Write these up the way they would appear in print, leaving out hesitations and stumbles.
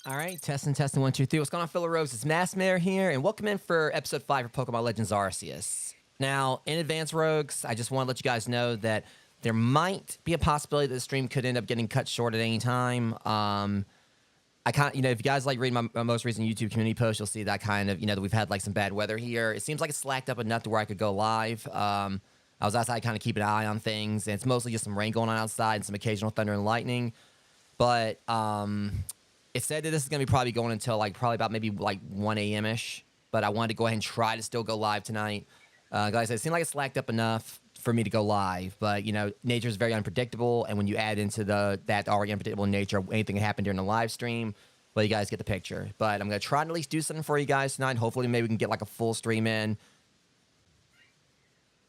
All right, testing, 1, 2, 3. What's going on, Phil Rose? It's Massmare here, and welcome in for episode 5 for Pokemon Legends Arceus. Now, in advance, Rogues, I just want to let you guys know that there might be a possibility that the stream could end up getting cut short at any time. I kind of, if you guys like reading my most recent YouTube community post, you'll see that kind of, that we've had like some bad weather here. It seems like it's slacked up enough to where I could go live. I was outside kind of keeping an eye on things, and it's mostly just some rain going on outside and some occasional thunder and lightning. But it said that this is going to be probably going until probably about maybe 1 a.m.-ish. But I wanted to go ahead and try to still go live tonight. Guys, it seemed like it's slacked up enough for me to go live. But, nature is very unpredictable. And when you add into that already unpredictable nature, anything can happen during the live stream. Well, you guys get the picture. But I'm going to try to at least do something for you guys tonight. Hopefully, maybe we can get a full stream in.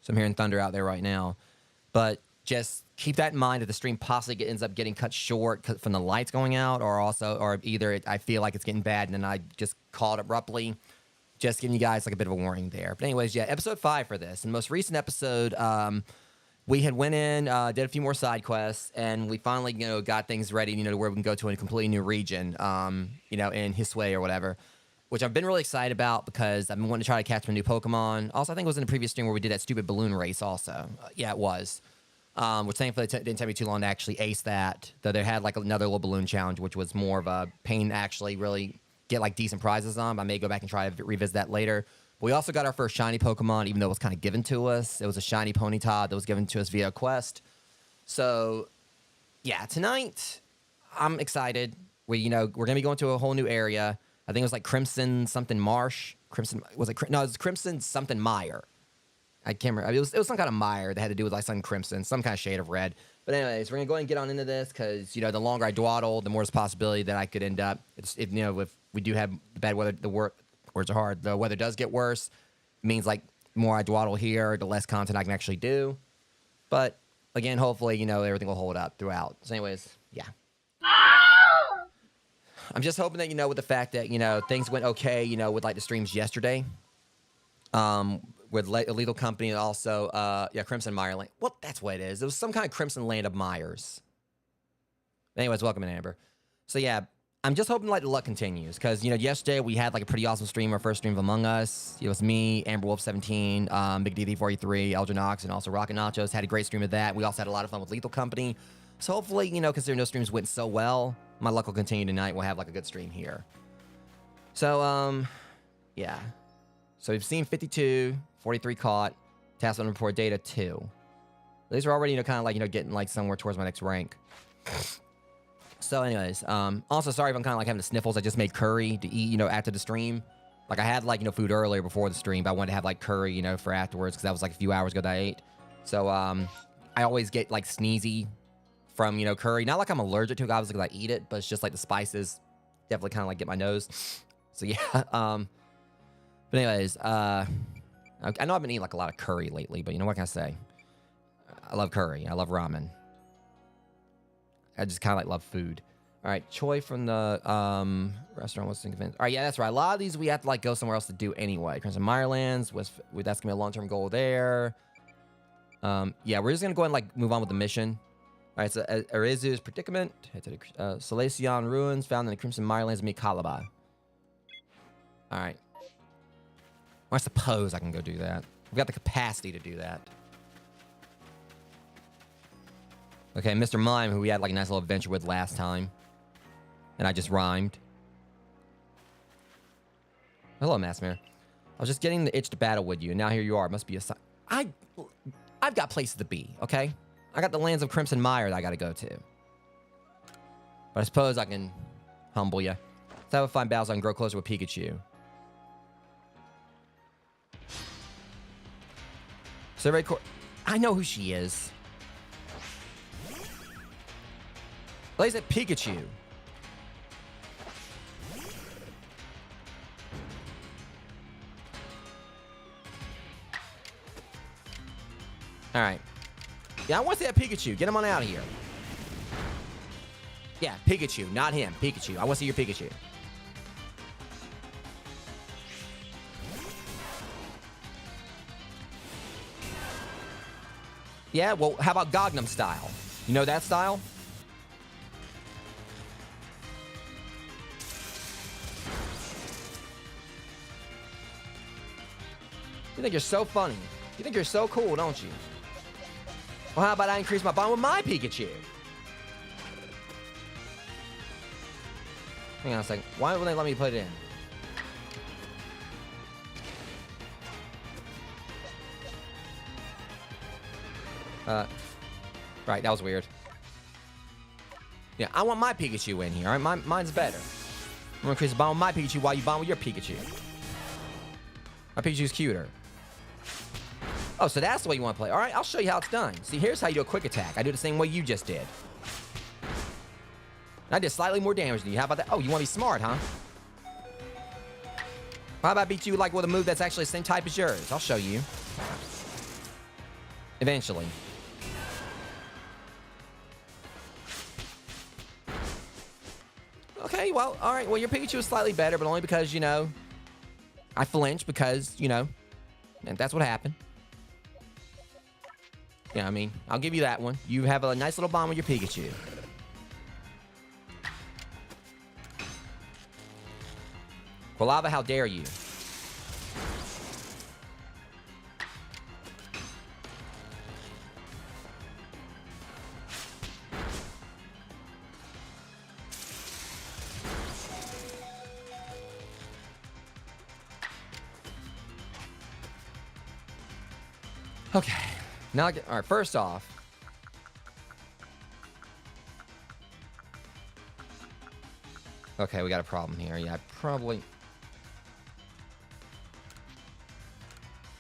So I'm hearing thunder out there right now. But just keep that in mind that the stream possibly ends up getting cut short from the lights going out, or either I feel like it's getting bad and then I just call it abruptly. Just giving you guys a bit of a warning there. But anyways, yeah, episode 5 for this. In the most recent episode, we had went in, did a few more side quests, and we finally, got things ready, to where we can go to a completely new region, in Hisway or whatever, which I've been really excited about because I've been wanting to try to catch some new Pokemon. Also, I think it was in the previous stream where we did that stupid balloon race also. Yeah, it was. Which thankfully didn't take me too long to actually ace that. Though they had another little balloon challenge, which was more of a pain to actually really get decent prizes on. I may go back and try to revisit that later. But we also got our first shiny Pokemon, even though it was kind of given to us. It was a shiny Ponyta that was given to us via a quest. So, yeah, tonight I'm excited. We're gonna be going to a whole new area. I think it was Crimson something Marsh. It was Crimson something Mire. I can't remember. It was some kind of mire that had to do with something crimson, some kind of shade of red. But anyways, we're gonna go ahead and get on into this because the longer I dawdle, the more there's a possibility that I could end up. If we do have the bad weather, words are hard. The weather does get worse. It means the more I dawdle here, the less content I can actually do. But again, hopefully everything will hold up throughout. So anyways, yeah. I'm just hoping that with the fact that things went okay with the streams yesterday. With Illegal Company and also, Crimson Mirelands. Well, that's what it is. It was some kind of Crimson Land of Mires. Anyways, welcome in, Amber. So yeah, I'm just hoping like the luck continues because yesterday we had like a pretty awesome stream, our first stream of Among Us. It was me, Amber Wolf 17, Big DD 43, Eldrin Knox, and also Rocket Nachos. Had a great stream of that. We also had a lot of fun with Lethal Company. So hopefully, considering those streams went so well, my luck will continue tonight. We'll have like a good stream here. So yeah. So we've seen 52, 43 caught, task on report data 2. These are already kind of like getting like somewhere towards my next rank. So anyways, also sorry if I'm kind of like having the sniffles. I just made curry to eat, after the stream. Like I had like, food earlier before the stream, but I wanted to have like curry, for afterwards because that was like a few hours ago that I ate. So I always get like sneezy from, curry. Not like I'm allergic to it, obviously, because I eat it, but it's just like the spices definitely kind of like get my nose. So yeah, but anyways, I know I've been eating like a lot of curry lately, but what can I say? I love curry. I love ramen. I just kind of like love food. All right, Choi from the restaurant was thinking. All right, yeah, that's right. A lot of these we have to like go somewhere else to do anyway. Crimson Mirelands that's gonna be a long-term goal there. Yeah, we're just gonna go ahead and like move on with the mission. All right, so Arceus predicament. Head to the Salacion ruins found in the Crimson Mirelands of Mikalaba. All right. Well, I suppose I can go do that. We've got the capacity to do that. Okay, Mr. Mime, who we had like a nice little adventure with last time. And I just rhymed. Hello, Massmere. I was just getting the itch to battle with you, and now here you are. It must be a sign. I've got places to be, okay? I got the lands of Crimson Mire that I gotta go to. But I suppose I can humble you. Let's have a fun battle so I can grow closer with Pikachu. Survey Corps. I know who she is. Plays at Pikachu. All right. Yeah, I want to see that Pikachu. Get him on out of here. Yeah, Pikachu, not him. Pikachu. I want to see your Pikachu. Yeah, well, how about Gangnam Style? You know that style? You think you're so funny. You think you're so cool, don't you? Well, how about I increase my bond with my Pikachu? Hang on a second. Why won't they let me put it in? Right, that was weird. Yeah, I want my Pikachu in here, all right? Mine's better. I'm gonna increase the bond with my Pikachu while you bond with your Pikachu. My Pikachu's cuter. Oh, so that's the way you want to play. All right, I'll show you how it's done. See, here's how you do a quick attack. I do the same way you just did. I did slightly more damage than you. How about that? Oh, you want to be smart, huh? How about I beat you like with a move that's actually the same type as yours? I'll show you. Eventually. Okay, well, all right. Well, your Pikachu is slightly better, but only because, I flinched because, and that's what happened. Yeah, I mean, I'll give you that one. You have a nice little bond with your Pikachu. Quilava, how dare you? Okay. Now, all right, first off. Okay, we got a problem here. Yeah, probably.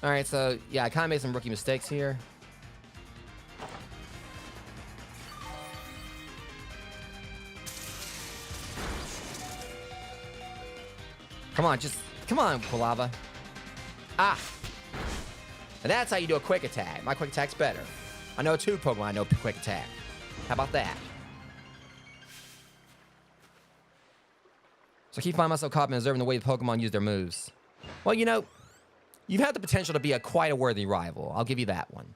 All right, so, yeah, I kind of made some rookie mistakes here. Come on, Quilava. Ah! And that's how you do a quick attack. My quick attack's better. I know 2 Pokemon I know quick attack. How about that? So I keep finding myself caught and observing the way the Pokemon use their moves. Well, you've had the potential to be quite a worthy rival. I'll give you that one.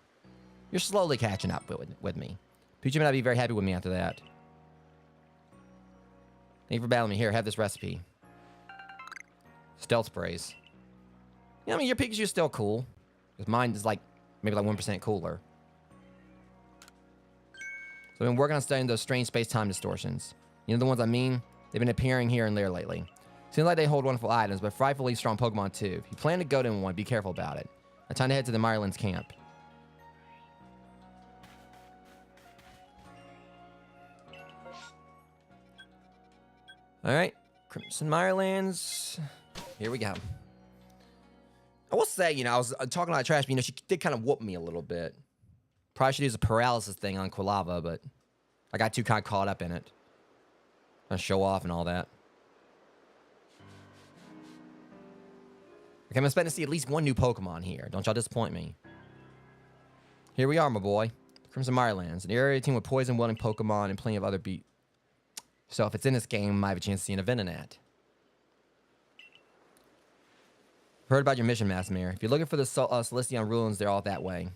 You're slowly catching up with me. Pikachu may not be very happy with me after that. Thank you for battling me. Here, have this recipe. Stealth sprays. Yeah, I mean, your Pikachu's still cool. Because mine is like, maybe like 1% cooler. So I've been working on studying those strange space-time distortions. You know the ones I mean? They've been appearing here and there lately. Seems like they hold wonderful items, but frightfully strong Pokemon too. If you plan to go to one, be careful about it. Now time to head to the Mirelands camp. Alright. Crimson Mirelands. Here we go. I will say, you know, I was talking a lot of trash, but, you know, she did kind of whoop me a little bit. Probably should use a paralysis thing on Quilava, but I got too kind of caught up in it. Trying to show off and all that. Okay, I'm expecting to see at least one new Pokemon here. Don't y'all disappoint me. Here we are, my boy. Crimson Mirelands. An area team with poison-wielding Pokemon and plenty of other beat. So if it's in this game, I might have a chance to see an event in that. Heard about your mission, Masamir. If you're looking for the Celestion ruins, they're all that way.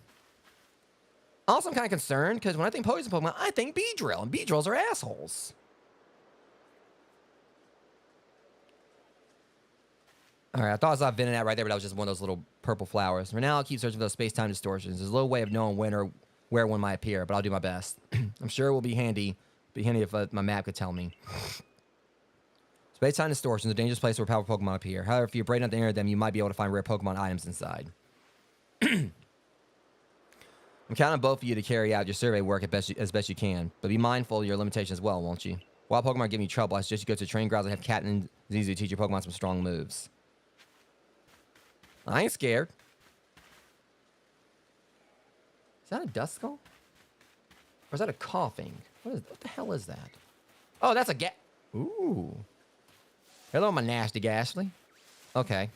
Also, I'm kind of concerned, because when I think poison Pokemon, I think Beedrill, and Beedrills are assholes. Alright, I thought I saw Venonat right there, but that was just one of those little purple flowers. For now, I'll keep searching for those space-time distortions. There's a little way of knowing when or where one might appear, but I'll do my best. I'm sure it will be handy. Be handy if my map could tell me. Space-time distortions are a dangerous place where powerful Pokemon appear. However, if you're brave enough to enter them, you might be able to find rare Pokemon items inside. I'm counting on both of you to carry out your survey work as best you can, but be mindful of your limitations as well, won't you? While Pokemon give you trouble, I suggest you go to training grounds and have Cat and Zizu teach your Pokemon some strong moves. I ain't scared. Is that a Duskull? Or is that a coughing? What the hell is that? Oh, that's a Ooh. Hello, my nasty Ghastly. Okay.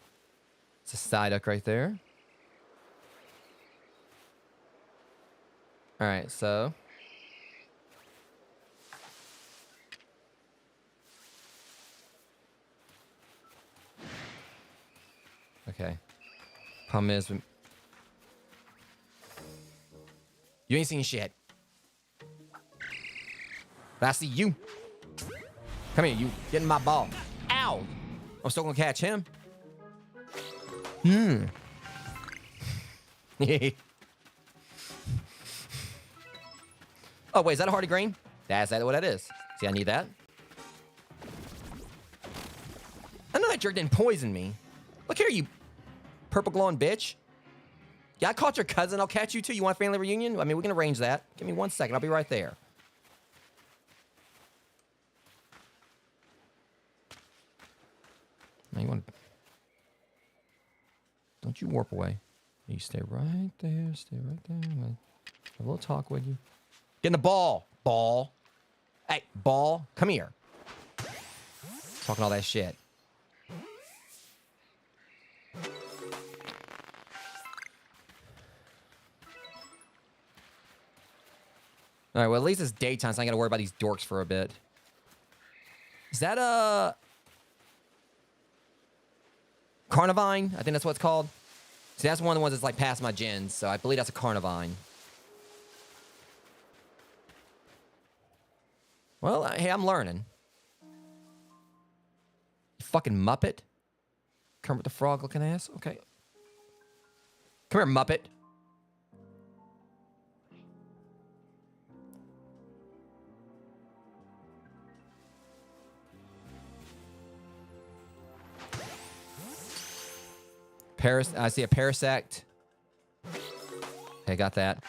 It's a Psyduck right there. Alright, so. Okay. Problem is, you ain't seen shit. But I see you. Come here, you. Get in my ball. Ow! I'm still gonna catch him. Oh, wait, is that a Hardy Green? That's what that is. See, I need that. I know that jerk didn't poison me. Look here, you purple glowing bitch. Yeah, I caught your cousin. I'll catch you too. You want a family reunion? I mean, we can arrange that. Give me 1 second. I'll be right there. Now you want to... Don't you warp away. You stay right there. Stay right there. I'm gonna have a little talk with you. Get in the ball. Ball. Hey, ball. Come here. Talking all that shit. Alright, well, at least it's daytime, so I ain't gotta worry about these dorks for a bit. Is that a... Carnivine? I think that's what it's called. See, that's one of the ones that's like past my gens, so I believe that's a Carnivine. Well, hey, I'm learning. You fucking Muppet. Kermit the Frog looking ass. Okay. Come here, Muppet. I see a Parasect. Okay, got that.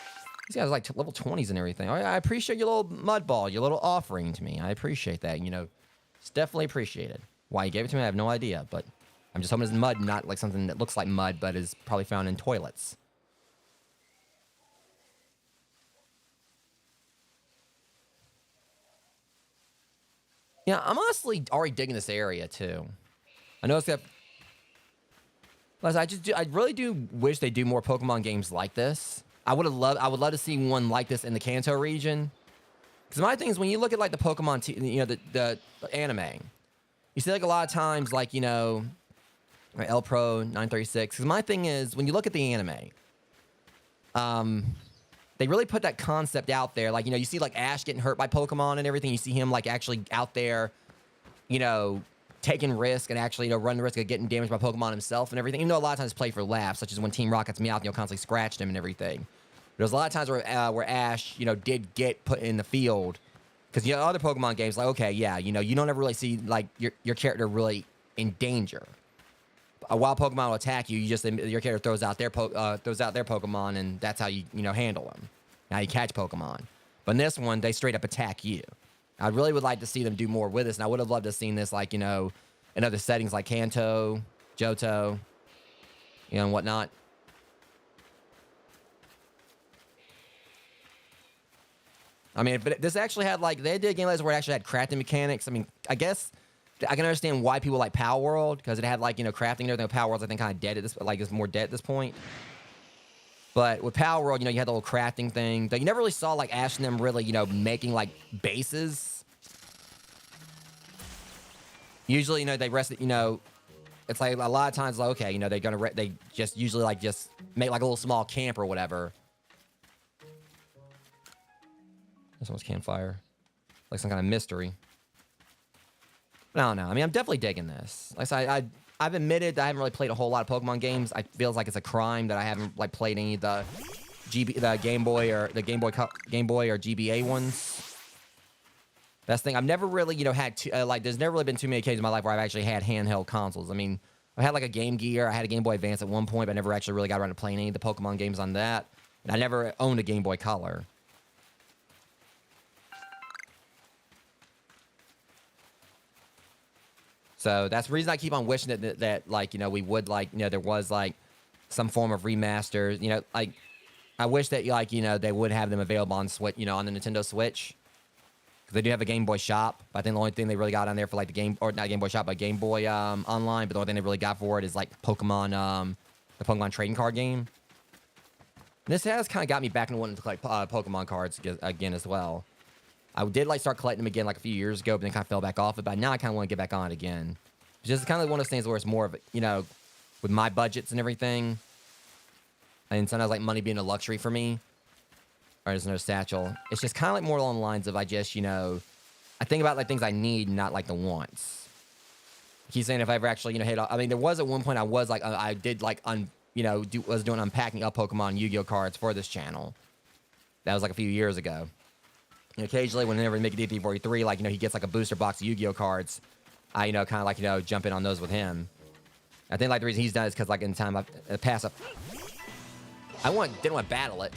These guys are like level 20s and everything. I appreciate your little mud ball, your little offering to me. I appreciate that. You know, it's definitely appreciated. Why you gave it to me, I have no idea. But I'm just hoping it's mud, not like something that looks like mud, but is probably found in toilets. Yeah, I'm honestly already digging this area too. I know it's got. I really do wish they do more Pokemon games like this. I would love to see one like this in the Kanto region. Because my thing is, when you look at like the Pokemon, you know, the anime, you see like a lot of times, like, you know, L Pro 936. Because my thing is, when you look at the anime, they really put that concept out there. Like, you know, you see like Ash getting hurt by Pokemon and everything. You see him like actually out there you know, taking risk and actually, you know, run the risk of getting damaged by Pokemon himself and everything. Even though a lot of times play for laughs, such as when Team Rocket's Meowth, you know, constantly scratched him and everything. There's a lot of times where Ash, you know, did get put in the field. Because, you know, other Pokemon games, like, okay, yeah, you know, you don't ever really see, like, your character really in danger. A wild Pokemon will attack you, your character throws out their Pokemon, and that's how you know, handle them. How you catch Pokemon. But in this one, they straight up attack you. I really would like to see them do more with this, and I would have loved to have seen this, like, you know, in other settings like Kanto, Johto, you know, and whatnot. I mean, but this actually had, like, they did game where it actually had crafting mechanics. I mean, I guess I can understand why people like Power World, because it had, like, you know, crafting and everything. Power World's, I think, kind of dead at this, like, it's more dead at this point. But with Power World, you know, you had the little crafting thing. Though you never really saw, like, Ash and them really, you know, making, like, bases. Usually, you know, they rest it, you know, it's like a lot of times, like, okay, you know, they just usually, like, just make, like, a little small camp or whatever. This one's campfire. Like some kind of mystery. But I don't know. I mean, I'm definitely digging this. Like I said, I've admitted that I haven't really played a whole lot of Pokemon games. I feels like it's a crime that I haven't, like, played any of the Game Boy or GBA ones. That's the thing. I've never really, you know, had there's never really been too many occasions in my life where I've actually had handheld consoles. I mean, I had like a Game Gear. I had a Game Boy Advance at one point, but I never actually really got around to playing any of the Pokemon games on that. And I never owned a Game Boy Color. So that's the reason I keep on wishing that like, you know, we would, like, you know, there was, like, some form of remaster. You know, like, I wish that, like, you know, they would have them available on Switch, you know, on the Nintendo Switch. Because they do have a Game Boy Shop. But I think the only thing they really got on there for, like, not Game Boy Shop, but Game Boy Online. But the only thing they really got for it is, like, Pokemon, the Pokemon trading card game. And this has kind of got me back into wanting to collect Pokemon cards again as well. I did, like, start collecting them again, like, a few years ago, but then kind of fell back off it. But now I kind of want to get back on it again. It's just kind of one of those things where it's more of, you know, with my budgets and everything. And sometimes, like, money being a luxury for me. Or there's no satchel. It's just kind of like more along the lines of I just, you know, I think about, like, things I need, not, like, the wants. I keep saying if I ever actually, you know, hit off. I mean, there was at one point I was, like, I did, like, was doing unpacking up Pokemon Yu-Gi-Oh cards for this channel. That was, like, a few years ago. And occasionally, whenever we make a DT43, like, you know, he gets, like, a booster box of Yu-Gi-Oh cards, I, you know, kind of, like, you know, jump in on those with him. I think, like, the reason he's done is because, like, in time I've passed up. I didn't want to battle it.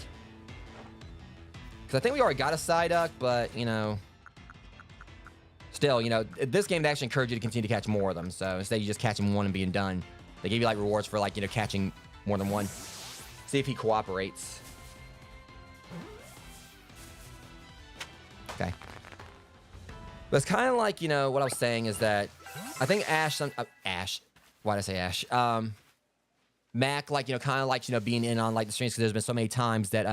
Because I think we already got a Psyduck, but, you know, still, you know, this game actually encourages you to continue to catch more of them. So instead of you just catching one and being done, they give you, like, rewards for, like, you know, catching more than one. See if he cooperates. Okay. But it's kind of like, you know, what I was saying is that I think Ash. Why did I say Ash? Mac, like, you know, kind of like, you know, being in on, like, the streams, because there's been so many times that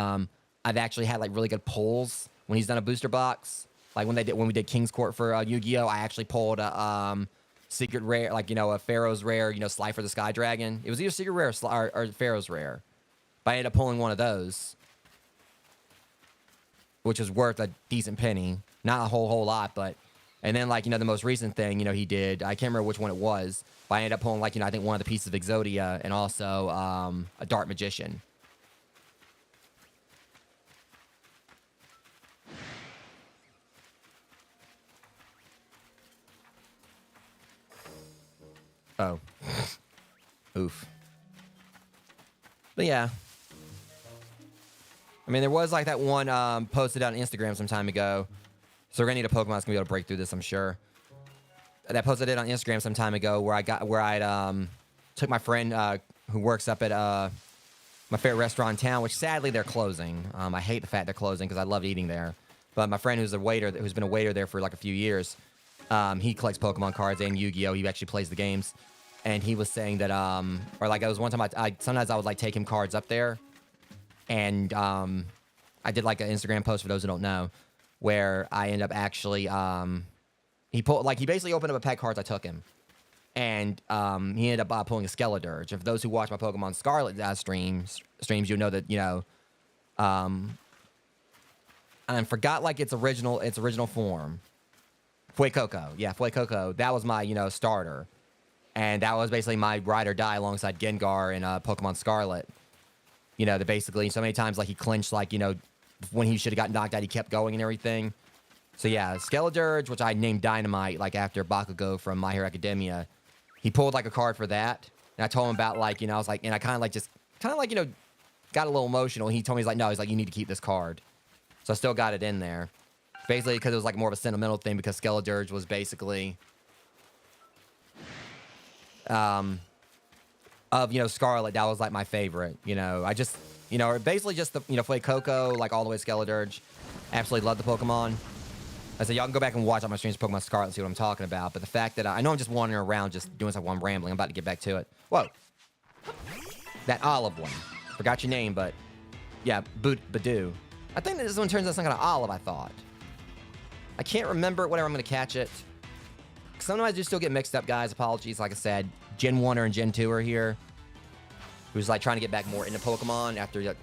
I've actually had, like, really good pulls when he's done a booster box. Like when we did King's Court for Yu-Gi-Oh, I actually pulled a secret rare, like, you know, a Pharaoh's rare, you know, Slifer the Sky Dragon. It was either secret rare or Pharaoh's rare, but I ended up pulling one of those, which was worth a decent penny. Not a whole lot, but... And then, like, you know, the most recent thing, you know, he did... I can't remember which one it was, but I ended up pulling, like, you know, I think one of the pieces of Exodia and also a Dart Magician. Oh. Oof. But, yeah. I mean, there was, like, that one posted on Instagram some time ago. So we're gonna need a Pokemon that's gonna be able to break through this, I'm sure. That posted it on Instagram some time ago where I took my friend who works up at my favorite restaurant in town, which sadly they're closing. I hate the fact they're closing because I love eating there. But my friend who's been a waiter there for like a few years, he collects Pokemon cards and Yu-Gi-Oh. He actually plays the games. And he was saying that, or like, I was one time, sometimes I would like take him cards up there. And I did like an Instagram post for those who don't know, where I end up actually, he basically opened up a pack of cards I took him. And he ended up pulling a Skeledirge. And for those who watch my Pokemon Scarlet streams, you'll know that, you know, and I forgot like its original form. Fuecoco. Yeah, Fuecoco. That was my, starter. And that was basically my ride or die alongside Gengar in Pokemon Scarlet. That basically so many times, like, he clinched, like, when he should have gotten knocked out, he kept going and everything. So, yeah, Skeledirge, which I named Dynamite, like, after Bakugo from My Hero Academia. He pulled, like, a card for that. And I told him about, like, I was like, and I kind of, like, got a little emotional. He told me, he's like, no, he's like, you need to keep this card. So I still got it in there. Basically, because it was, like, more of a sentimental thing, because Skeledirge was basically... Scarlet, that was, like, my favorite, I just, basically just the, Fuecoco, like, all the way to Skeledirge. Absolutely love the Pokemon. I said, y'all can go back and watch all my streams of Pokemon Scarlet and see what I'm talking about, but the fact that I know I'm just wandering around just doing something while I'm rambling. I'm about to get back to it. Whoa. That olive one. Forgot your name, but, yeah, Badoo. I think this one turns out some kind of olive, I thought. I can't remember, whatever, I'm going to catch it. Sometimes I do still get mixed up, guys. Apologies. Like I said, Gen 1 and Gen 2 are here. Who's like trying to get back more into Pokemon after...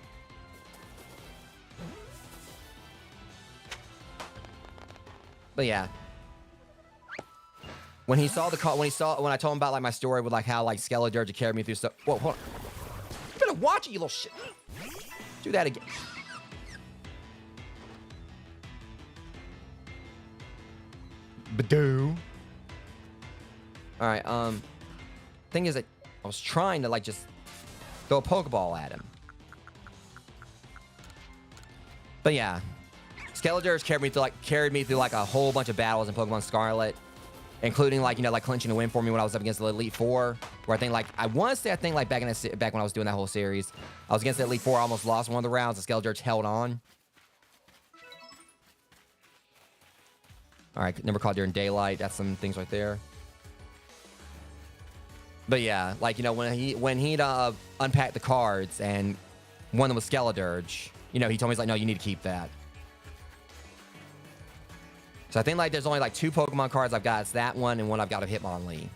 But yeah. When I told him about like my story with like how like Skeledirge had carried me through stuff. Whoa, hold on. You better watch it, you little shit. Do that again. Badoo. Alright, thing is that I was trying to, like, just throw a Pokeball at him. But yeah. Skeledirge carried me through, like, a whole bunch of battles in Pokemon Scarlet. Including, like, like, clinching a win for me when I was up against the Elite Four. Where I think, like, back when I was doing that whole series, I was against the Elite Four, I almost lost one of the rounds, and Skeledirge held on. Alright, never caught during daylight. That's some things right there. But yeah, like, when he'd unpacked the cards and one of them was Skeledirge, he told me, he's like, no, you need to keep that. So I think, like, there's only, like, 2 Pokemon cards I've got. It's that one and one I've got of Hitmonlee.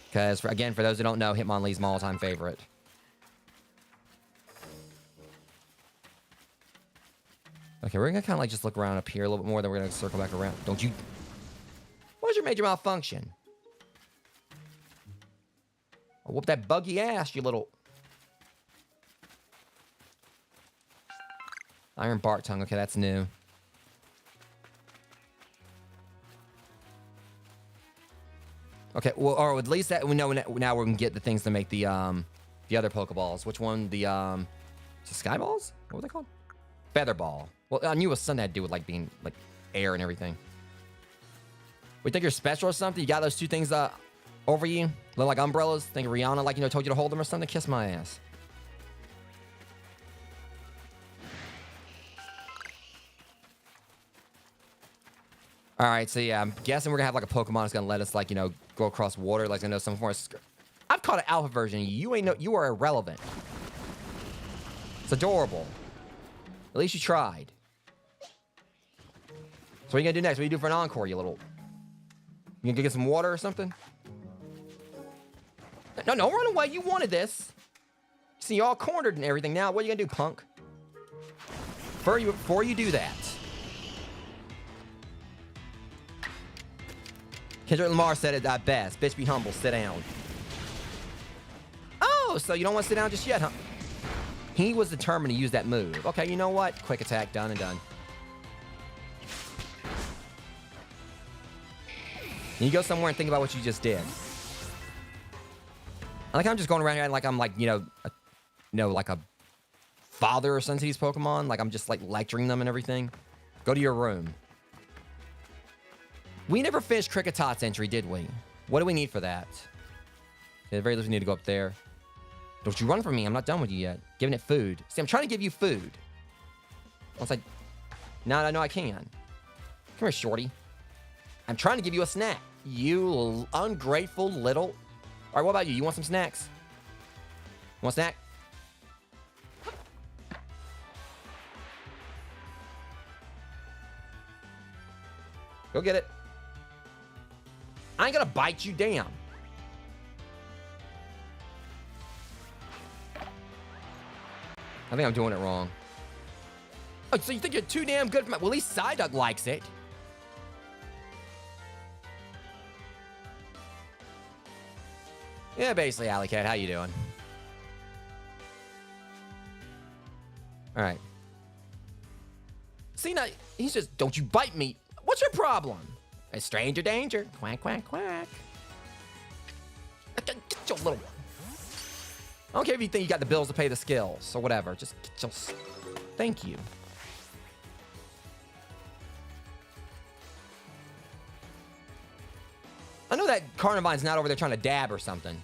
Because, again, for those who don't know, Hitmonlee's my all-time favorite. Okay, we're going to kind of, like, just look around up here a little bit more, then we're going to circle back around. Don't you... What is your major malfunction? I'll whoop that buggy ass, you little... Iron Bark Tongue. Okay, that's new. Okay, well, or at least that we know now we can get the things to make the other Pokeballs. Which one? The is it Sky Balls? What were they called? Feather Ball. Well, I knew it was something that had to do with like being like air and everything. We think you're special or something? You got those 2 things over you? Look like umbrellas? Think Rihanna, like, told you to hold them or something? Kiss my ass. Alright, so yeah, I'm guessing we're gonna have like a Pokemon that's gonna let us, like, go across water. Like, I know some form of... I've caught an alpha version. You are irrelevant. It's adorable. At least you tried. So what are you gonna do next? What do you do for an encore, you little... You gonna go get some water or something? No, don't run away. You wanted this. See, you're all cornered and everything now. What are you gonna do, punk? Before you do that. Kendrick Lamar said it best. Bitch, be humble. Sit down. Oh, so you don't want to sit down just yet, huh? He was determined to use that move. Okay, you know what? Quick attack. Done and done. And you go somewhere and think about what you just did. Like, I'm just going around here like I'm like, like a father or son to these Pokemon. Like, I'm just like lecturing them and everything. Go to your room. We never finished Cricketot's entry, did we? What do we need for that? At the very least, we need to go up there. Don't you run from me. I'm not done with you yet. Giving it food. See, I'm trying to give you food. Once I... No, I can. Come here, shorty. I'm trying to give you a snack. You ungrateful little... All right, what about you? You want some snacks? Want a snack? Go get it. I ain't gonna bite you down. I think I'm doing it wrong. Oh, so you think you're too damn good for my... Well, at least Psyduck likes it. Yeah, basically, Alley Cat. How you doing? All right. See, now, he's just, don't you bite me. What's your problem? A stranger danger. Quack, quack, quack. Get your little... I don't care if you think you got the bills to pay the skills or whatever. Just get your... Thank you. I know that Carnivine's not over there trying to dab or something.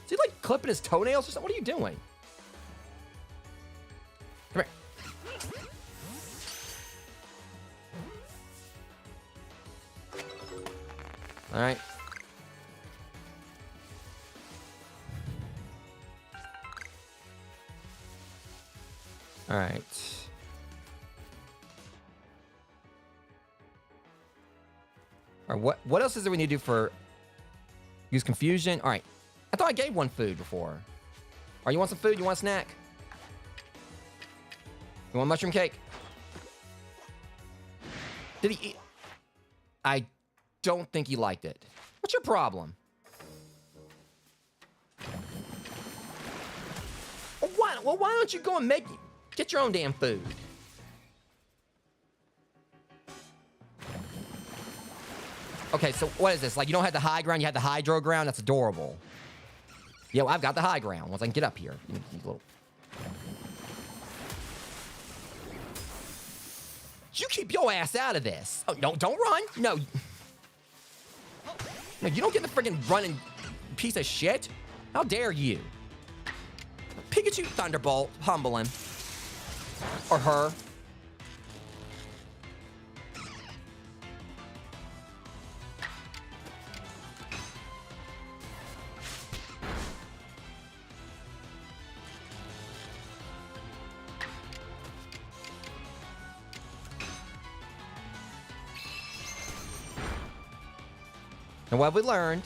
Is he like clipping his toenails or something? What are you doing? Come here. All right. All right. All right, what else is there we need to do for use confusion? All right. I thought I gave one food before. Or you want some food? You want a snack? You want mushroom cake? Did he eat? I don't think he liked it. What's your problem? Well, why don't you go and get your own damn food? Okay, so what is this? Like, you don't have the high ground, you have the hydro ground? That's adorable. Yo, I've got the high ground once I can get up here. You little... You keep your ass out of this. Oh, no, don't run. No. No, you don't get the freaking running piece of shit. How dare you? Pikachu Thunderbolt. Humble him. Or her. And what have we learned?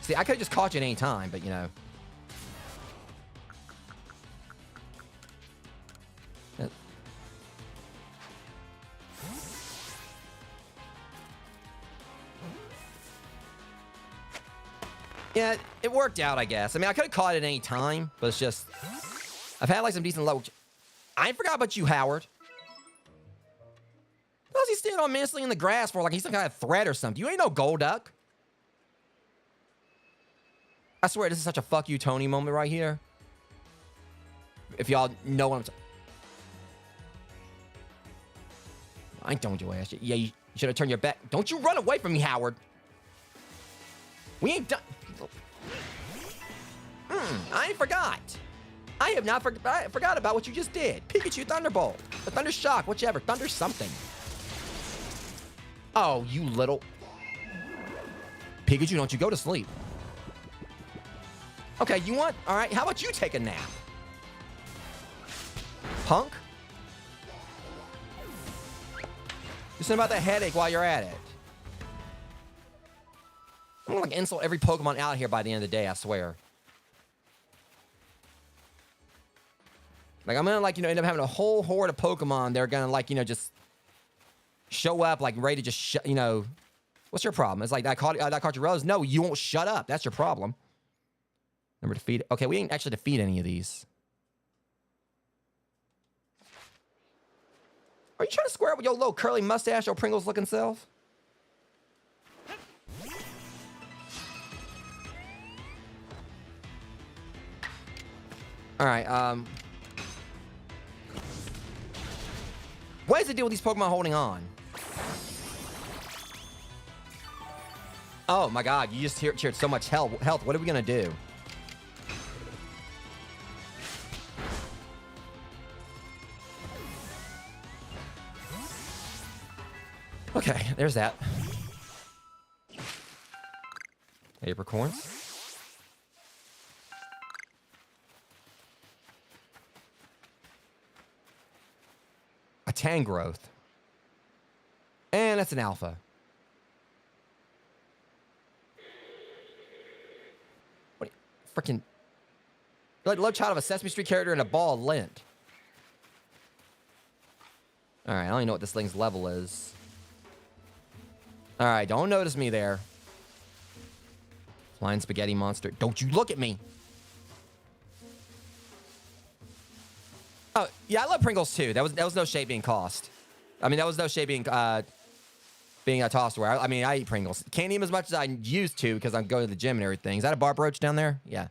See, I could have just caught you at any time, but you know. Yeah, it worked out, I guess. I mean, I could have caught it at any time, but it's just... I've had, like, some decent level... I ain't forgot about you, Howard. What is he standing on menacingly in the grass for? Like he's some kind of threat or something. You ain't no Golduck. I swear, this is such a fuck you, Tony moment right here. If y'all know what I'm talking... I ain't doing your ass. Yeah, you should have turned your back. Don't you run away from me, Howard. We ain't done... I ain't forgot. I have not forgot about what you just did. Pikachu Thunderbolt. Or Thunder Shock, whichever. Thunder something. Oh, you little... Pikachu, don't you go to sleep. Okay, you want... All right, how about you take a nap? Punk? Do something about that headache while you're at it. I'm gonna like insult every Pokemon out here by the end of the day, I swear. Like, I'm gonna, like, you know, end up having a whole horde of Pokemon. They're gonna, like, you know, just show up, like, ready to just, you know... What's your problem? It's like, I caught your Rose. No, you won't shut up. That's your problem. Remember to defeat... Okay, we didn't actually defeat any of these. Are you trying to square up with your little curly mustache or Pringles-looking self? All right, what is the deal with these Pokemon holding on? Oh my god, you just cheered so much health. What are we gonna do? Okay, there's that. Apricorns. A Tangrowth. And that's an alpha. What freaking... Like love child of a Sesame Street character and a ball of lint. Alright, I don't even know what this thing's level is. Alright, don't notice me there. Flying spaghetti monster. Don't you look at me. Oh, yeah, I love Pringles too. That was no shade being tossed. I mean, that was no shade being tossed away. I mean, I eat Pringles. Can't eat them as much as I used to because I'm going to the gym and everything. Is that a barb roach down there? Yeah.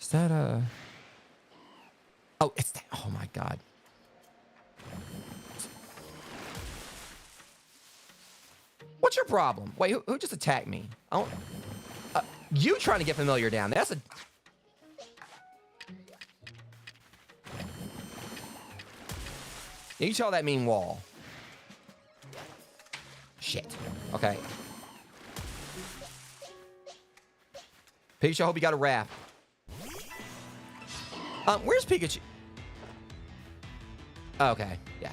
Is that a... Oh, it's that. Oh, my God. What's your problem? Wait, who just attacked me? Oh, you trying to get familiar down there. That's a... You saw that mean wall. Shit. Okay. Pikachu, I hope you got a wrap. Where's Pikachu? Okay, yeah.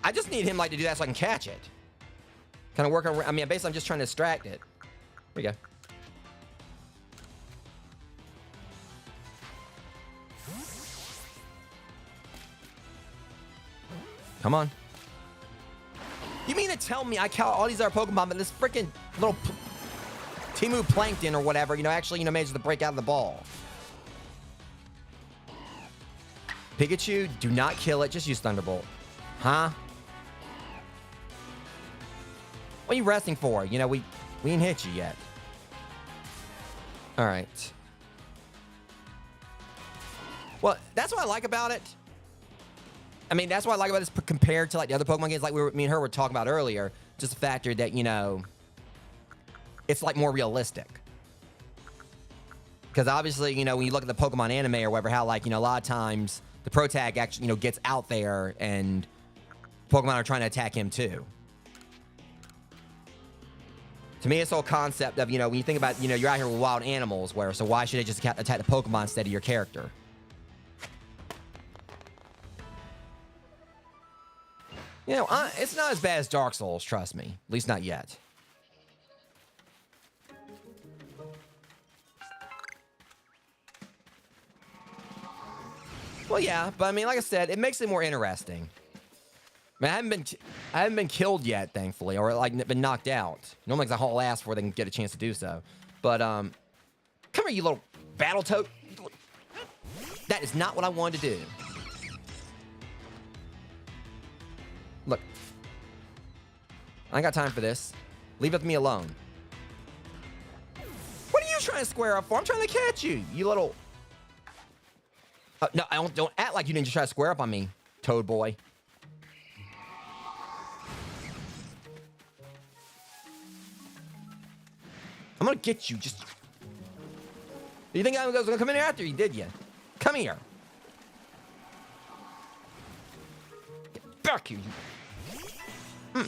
I just need him like to do that so I can catch it. Kind of work on. I mean, basically, I'm just trying to distract it. There you go. Come on. You mean to tell me I caught all these other Pokemon, but this freaking little Timu Plankton or whatever, actually, manages to break out of the ball? Pikachu, do not kill it. Just use Thunderbolt. Huh? What are you resting for? We ain't hit you yet. All right. Well, that's what I like about it. I mean, that's what I like about this compared to like the other Pokemon games, like me and her were talking about earlier. Just the factor that it's like more realistic. Because obviously, when you look at the Pokemon anime or whatever, how like a lot of times the pro tag actually gets out there and Pokemon are trying to attack him too. To me, this whole concept of when you think about you're out here with wild animals, so why should they just attack the Pokemon instead of your character? It's not as bad as Dark Souls, trust me. At least not yet. Well, yeah, but I mean, like I said, it makes it more interesting. I mean, I haven't been killed yet, thankfully, or like been knocked out. Normally, it's a whole ass before they can get a chance to do so. But come here, you little battle toad. That is not what I wanted to do. Look, I ain't got time for this. Leave it with me alone. What are you trying to square up for? I'm trying to catch you, you little... no, don't act like you didn't just try to square up on me, Toad Boy. I'm gonna get you, just... You think I was gonna come in here after you, did you? Come here. Get back here, you...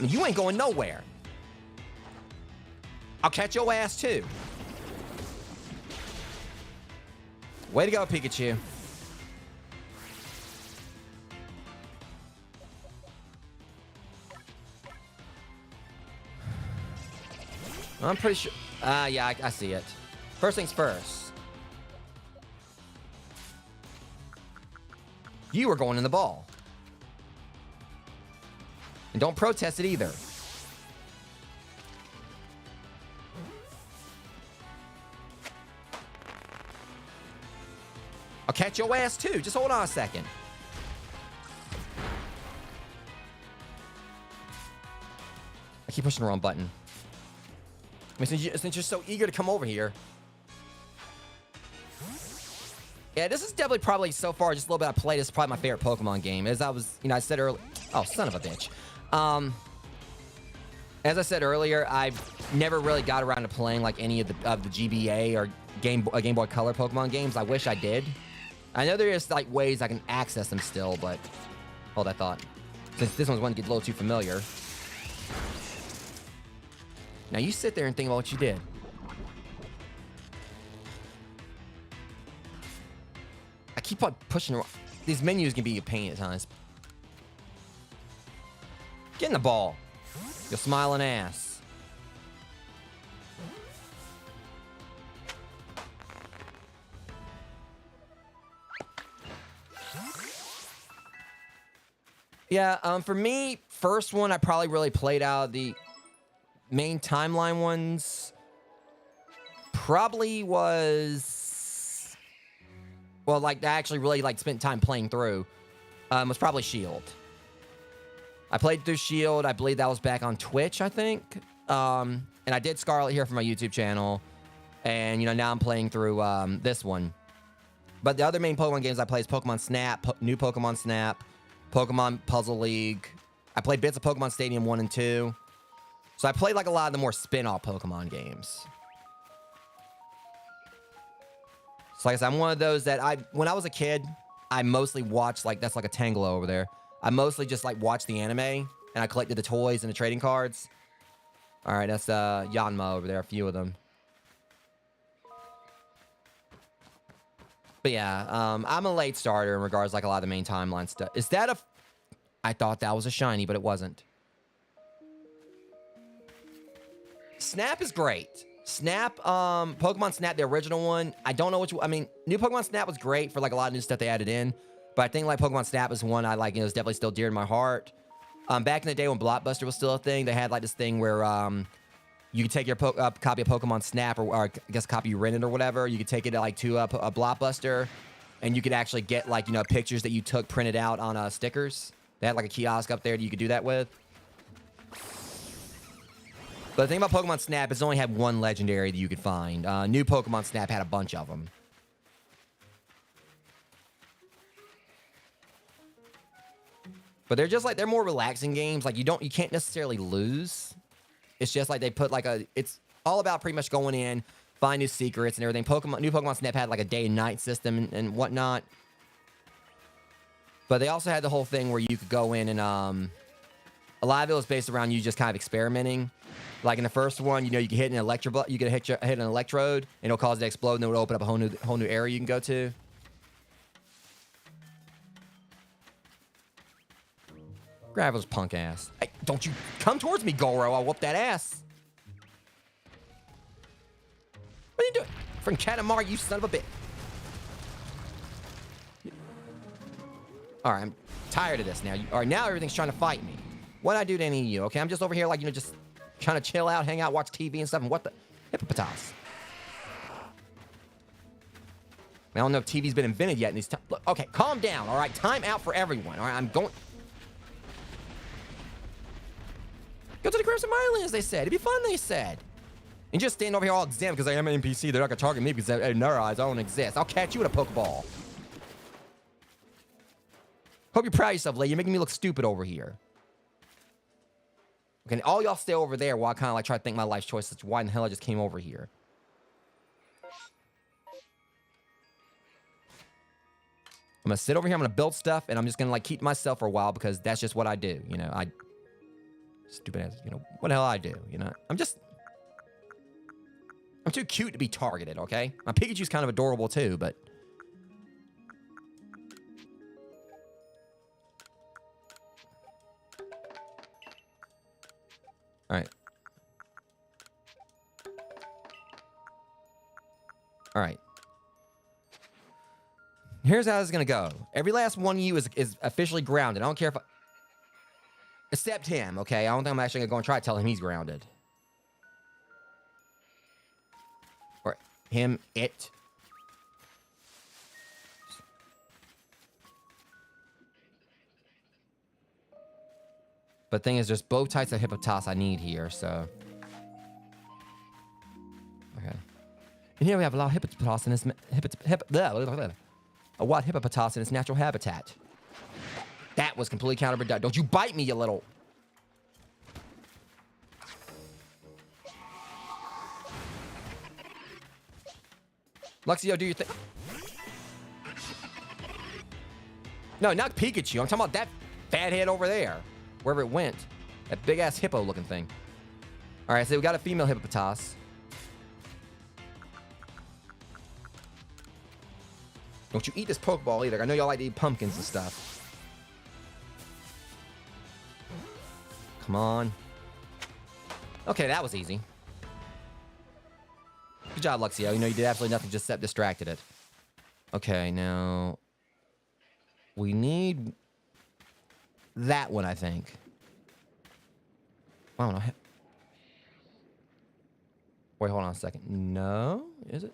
you ain't going nowhere. I'll catch your ass, too. Way to go, Pikachu. I'm pretty sure... yeah, I see it. First things first. You are going in the ball. And don't protest it either. I'll catch your ass too. Just hold on a second. I keep pushing the wrong button. I mean, since you're so eager to come over here. Yeah, this is definitely probably so far just a little bit I played. This is probably my favorite Pokemon game. As I was, I said earlier. Oh, son of a bitch. As I said earlier, I've never really got around to playing like any of the GBA or Game Boy Color Pokemon games. I wish I did. I know there is like ways I can access them still, but hold that thought. Since this one's going to get a little too familiar. Now you sit there and think about what you did. I keep on pushing. These menus can be a pain at times. Get in the ball. You smiling ass. Yeah, for me, first one I probably really played out. The main timeline ones probably was... Well, like, I actually really, like, spent time playing through. Was probably Shield. I played through Shield. I believe that was back on Twitch, I think. And I did Scarlet here for my YouTube channel. And, you know, now I'm playing through this one. But the other main Pokemon games I play is Pokemon Snap, New Pokemon Snap, Pokemon Puzzle League. I played bits of Pokemon Stadium 1 and 2. So I played, like, a lot of the more spin-off Pokemon games. So, like I said, I'm one of those that when I was a kid, I mostly watched, like, that's like a Tangela over there. I mostly just, like, watched the anime, and I collected the toys and the trading cards. All right, that's Yanma over there, a few of them. But yeah, I'm a late starter in regards to, like, a lot of the main timeline stuff. Is that a... I thought that was a shiny, but it wasn't. Snap is great. Snap, Pokemon Snap, the original one, I don't know which one. I mean, new Pokemon Snap was great for, like, a lot of new stuff they added in. But I think, like, Pokemon Snap is one I like, you know, it's definitely still dear to my heart. Back in the day when Blockbuster was still a thing, they had, like, this thing where you could take your copy of Pokemon Snap, or I guess a copy you rented or whatever. You could take it, like, to a Blockbuster, and you could actually get, like, you know, pictures that you took printed out on stickers. They had, like, a kiosk up there that you could do that with. But the thing about Pokemon Snap is it only had one legendary that you could find. New Pokemon Snap had a bunch of them. But they're just like, they're more relaxing games. Like, you can't necessarily lose. It's just like they put like it's all about pretty much going in, find new secrets and everything. New Pokemon Snap had like a day and night system and whatnot. But they also had the whole thing where you could go in and a lot of it was based around you just kind of experimenting. Like in the first one, you know, you can hit an hit an electrode and it'll cause it to explode and then it'll open up a whole new area you can go to. Gravel's punk ass. Hey, don't you come towards me, Goro. I'll whoop that ass. What are you doing? From Katamari, you son of a bitch. All right, I'm tired of this now. All right, now everything's trying to fight me. What'd I do to any of you? Okay, I'm just over here like, you know, just trying to chill out, hang out, watch TV and stuff. And what the? Hippopotas. I don't know if TV's been invented yet in these times. Okay, calm down, all right? Time out for everyone, all right? I'm going... Go to the Crimson Mirelands, they said. It'd be fun, they said. And just stand over here all exempt because I am an NPC. They're not going to target me because in their eyes, I don't exist. I'll catch you with a Pokeball. Hope you're proud of yourself, lady. You're making me look stupid over here. Okay, all y'all stay over there while I kind of like try to think my life choices. Why in the hell I just came over here? I'm going to sit over here. I'm going to build stuff. And I'm just going to like keep myself for a while because that's just what I do. You know, stupid ass, you know, what the hell I do, you know? I'm too cute to be targeted, okay? My Pikachu's kind of adorable too, but... Alright. Alright. Here's how this is gonna go. Every last one of you is officially grounded. I don't care if except him, okay? I don't think I'm actually gonna go and try to tell him he's grounded. Or him, it. But the thing is, there's both types of Hippopotas I need here, so. Okay. And here we have a lot of Hippopotas in its a wild Hippopotas in its natural habitat. That was completely counterproductive. Don't you bite me, you little... Luxio, do your thing. No, not Pikachu. I'm talking about that fat head over there. Wherever it went. That big-ass hippo-looking thing. All right, so we got a female Hippopotas. Don't you eat this Pokeball either. I know y'all like to eat pumpkins and stuff. Come on. Okay, that was easy. Good job, Luxio. You know, you did absolutely nothing, just distracted it. Okay, now... We need... that one, I think. I don't know. Wait, hold on a second. No, is it?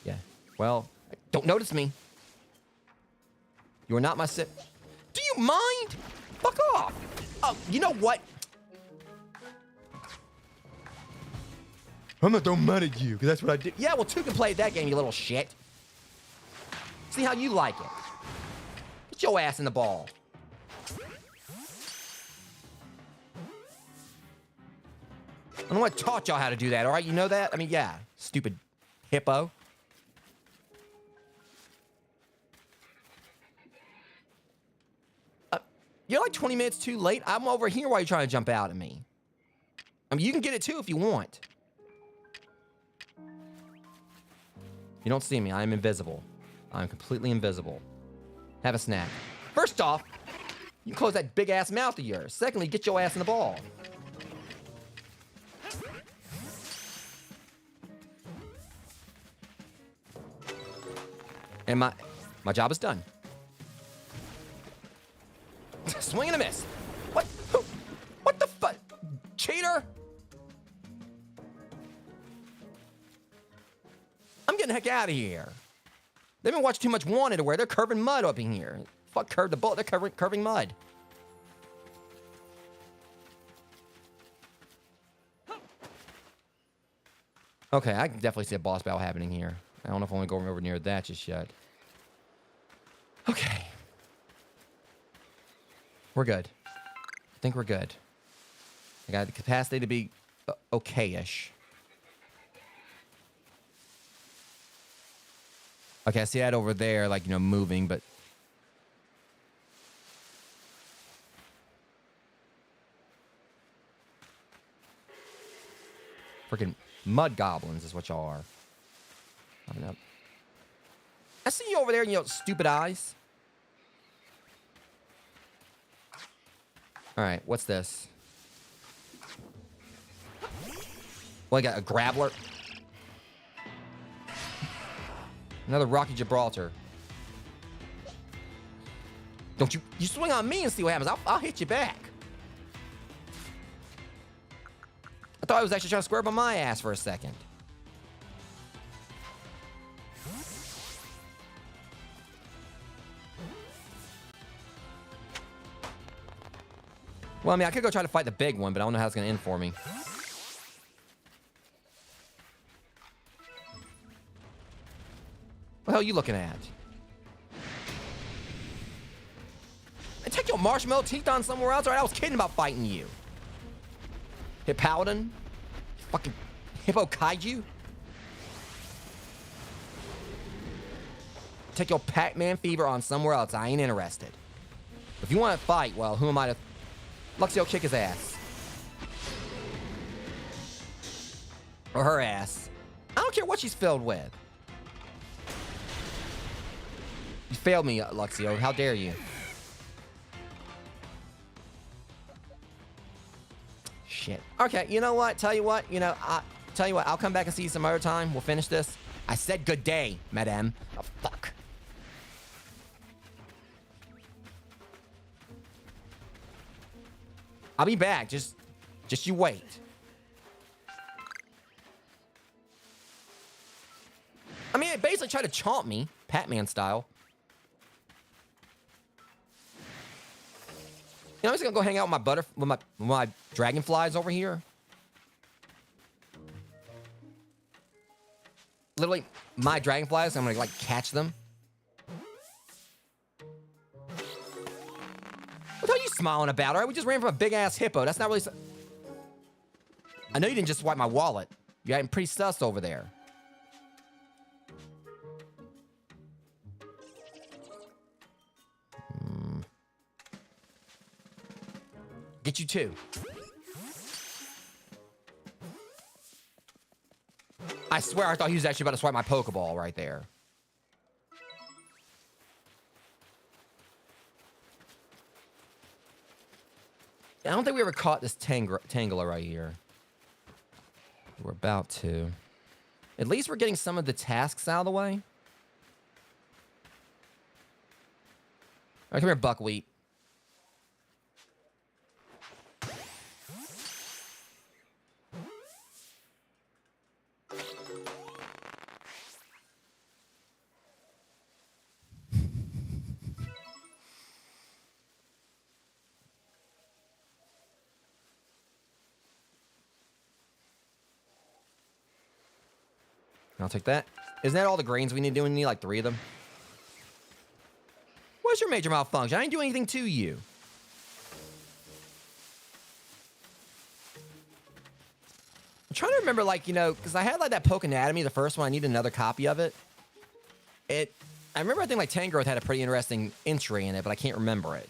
Yeah. Well, don't notice me. You are not my sip. Do you mind? Fuck off. Oh, you know what? I'm not throwing mad at you, because that's what I did. Yeah, well, two can play that game, you little shit. See how you like it. Get your ass in the ball. I don't know what taught y'all how to do that, all right? You know that? I mean, yeah. Stupid hippo. You're like 20 minutes too late. I'm over here while you're trying to jump out at me. I mean, you can get it too if you want. You don't see me. I am invisible. I'm completely invisible. Have a snack. First off, you can close that big-ass mouth of yours. Secondly, get your ass in the ball. And my job is done. Swing and a miss. What? Who? What the fuck? Cheater? I'm getting the heck out of here. They've been watching too much Wanted to where they're curving mud up in here. Fuck, curve the bullet. They're curving mud. Okay, I can definitely see a boss battle happening here. I don't know if I want to go over near that just yet. Okay. We're good. I think we're good. I got the capacity to be okay-ish. Okay, I see that over there, like, you know, moving, but... Freaking mud goblins is what y'all are. Coming up. I see you over there, you know, stupid eyes. All right, what's this? Well, I got a grappler. Another Rocky Gibraltar. Don't you swing on me and see what happens. I'll hit you back. I thought I was actually trying to square up on my ass for a second. Well, I mean, I could go try to fight the big one, but I don't know how it's going to end for me. What the hell are you looking at? And take your marshmallow teeth on somewhere else, or I was kidding about fighting you. Hip Paladin? Fucking Hippo Kaiju? Take your Pac-Man fever on somewhere else. I ain't interested. If you want to fight, well, who am I to... Luxio kick his ass. Or her ass. I don't care what she's filled with. You failed me, Luxio. How dare you? Shit. Okay, you know what? Tell you what. I'll come back and see you some other time. We'll finish this. I said good day, madame. Oh, fuck. I'll be back. Just you wait. I mean, it basically tried to chomp me, Pac-Man style. You know, I'm just gonna go hang out with my dragonflies over here. Literally, my dragonflies. I'm gonna like catch them. What are you smiling about? All right, we just ran from a big ass hippo. That's not really. I know you didn't just swipe my wallet. You're getting pretty sus over there. Get you too. I swear I thought he was actually about to swipe my Pokeball right there. I don't think we ever caught this Tangela right here. We're about to. At least we're getting some of the tasks out of the way. All right, come here, Buckwheat. I'll take that. Isn't that all the grains we need to do? We need like 3 of them. What's your major malfunction? I didn't do anything to you. I'm trying to remember, like, you know, because I had like that Poke Anatomy, the first one. I need another copy of it. I remember I think like Tangrowth had a pretty interesting entry in it, but I can't remember it.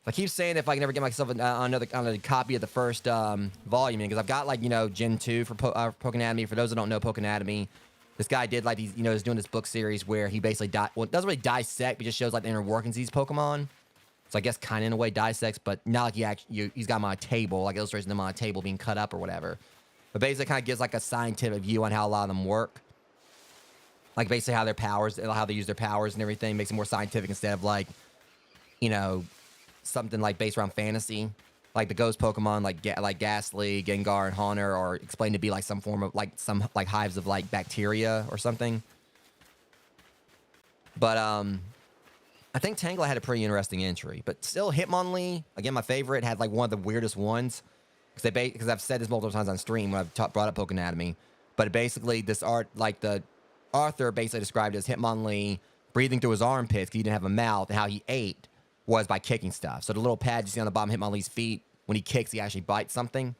I keep saying if I can ever get myself another copy of the first volume, because I've got like, you know, Gen 2 for Poke Anatomy. For those that don't know Poke Anatomy, this guy did like these, you know, he's doing this book series where he basically doesn't really dissect, but just shows like the inner workings of these Pokemon. So I guess kind of in a way dissects, but not like he's got them on a table, like illustrating them on a table being cut up or whatever. But basically kind of gives like a scientific view on how a lot of them work. Like basically how their powers, how they use their powers and everything, makes it more scientific instead of like, you know, something like based around fantasy. Like the ghost Pokemon, like Ghastly, Gengar, and Haunter are explained to be like some form of like some like hives of like bacteria or something. But I think Tangela had a pretty interesting entry, but still Hitmonlee, again my favorite, had like one of the weirdest ones because I've said this multiple times on stream when I've brought up Poke Anatomy. But basically this the author basically described it as Hitmonlee breathing through his armpits because he didn't have a mouth, and how he ate was by kicking stuff. So the little pad you see on the bottom of Hitmonlee's feet, when he kicks, he actually bites something.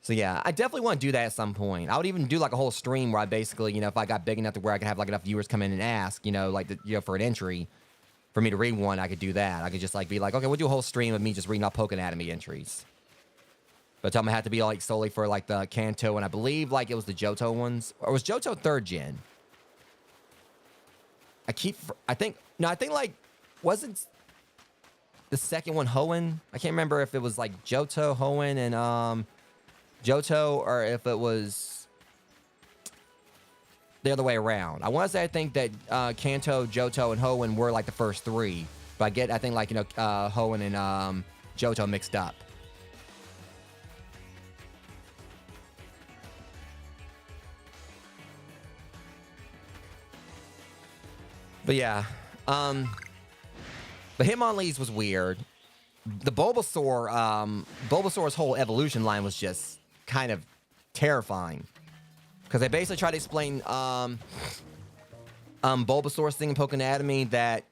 So yeah, I definitely want to do that at some point. I would even do like a whole stream where I basically, you know, if I got big enough to where I could have like enough viewers come in and ask, you know, like, for an entry, for me to read one, I could do that. I could just like be like, okay, we'll do a whole stream of me just reading off Poke Anatomy entries. But tell me it had to be like solely for like the Kanto, and I believe like it was the Johto ones. Or was Johto 3rd gen? I think like, wasn't the second one Hoenn? I can't remember if it was like Johto, Hoenn, and Johto, or if it was the other way around. I want to say I think that Kanto, Johto, and Hoenn were like the first 3. But I think like, you know, Hoenn and Johto mixed up. But yeah, but Hitmonlee's was weird. The Bulbasaur's whole evolution line was just kind of terrifying, because they basically tried to explain Bulbasaur's thing in Poke Anatomy that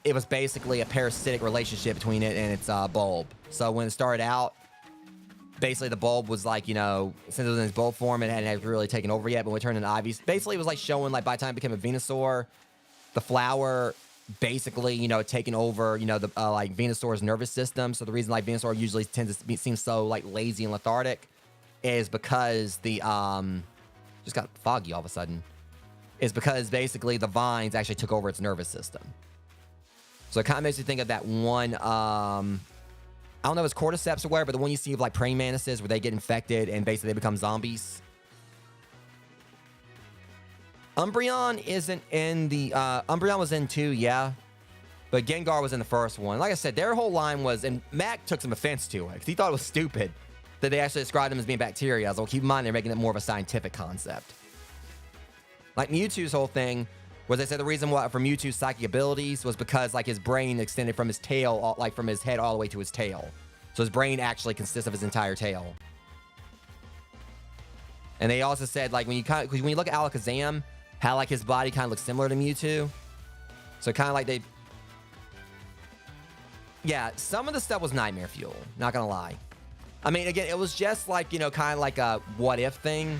it was basically a parasitic relationship between it and its bulb. So when it started out, basically the bulb was like, you know, since it was in its bulb form, it hadn't really taken over yet. But when it turned into Ivy's, basically it was like showing like by the time it became a Venusaur, the flower basically, you know, taking over, you know, the like Venusaur's nervous system. So the reason like Venusaur usually tends to seem so like lazy and lethargic is because the just got foggy all of a sudden. Is because basically the vines actually took over its nervous system. So it kind of makes you think of that one. I don't know if it's cordyceps or whatever, but the one you see of like praying mantises where they get infected and basically they become zombies. Umbreon isn't in the... Umbreon was in 2, yeah. But Gengar was in the first one. Like I said, their whole line was... And Mac took some offense to it, because he thought it was stupid that they actually described them as being bacteria. So keep in mind, they're making it more of a scientific concept. Like Mewtwo's whole thing was they said the reason why for Mewtwo's psychic abilities was because like his brain extended from his tail, like from his head all the way to his tail. So his brain actually consists of his entire tail. And they also said like when you look at Alakazam, how like his body kind of looks similar to Mewtwo. So kind of like they... Yeah, some of the stuff was nightmare fuel, not gonna lie. I mean, again, it was just like, you know, kind of like a what if thing.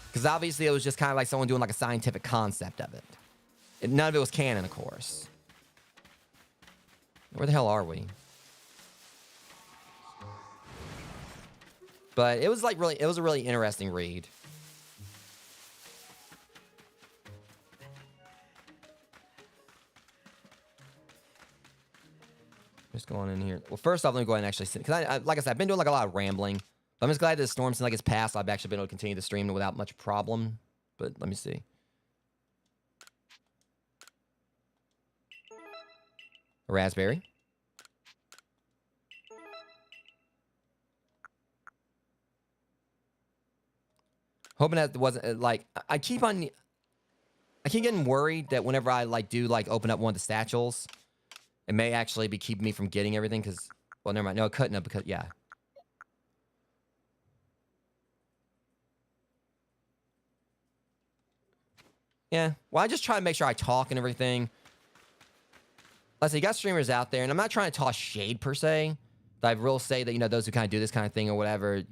Because obviously it was just kind of like someone doing like a scientific concept of it. None of it was canon, of course. Where the hell are we? But it was like it was a really interesting read. Just going in here. Well, first off, let me go ahead and actually sit. Because like I said, I've been doing like a lot of rambling. I'm just glad that the storm since like it's passed. I've actually been able to continue the stream without much problem. But let me see. A raspberry. Hoping that it wasn't like I keep getting worried that whenever I like do like open up one of the satchels, it may actually be keeping me from getting everything because, well, never mind. No, it couldn't have because, yeah. Yeah. Well, I just try to make sure I talk and everything. Let's say you got streamers out there, and I'm not trying to toss shade per se. But I will say that, those who kind of do this kind of thing or whatever,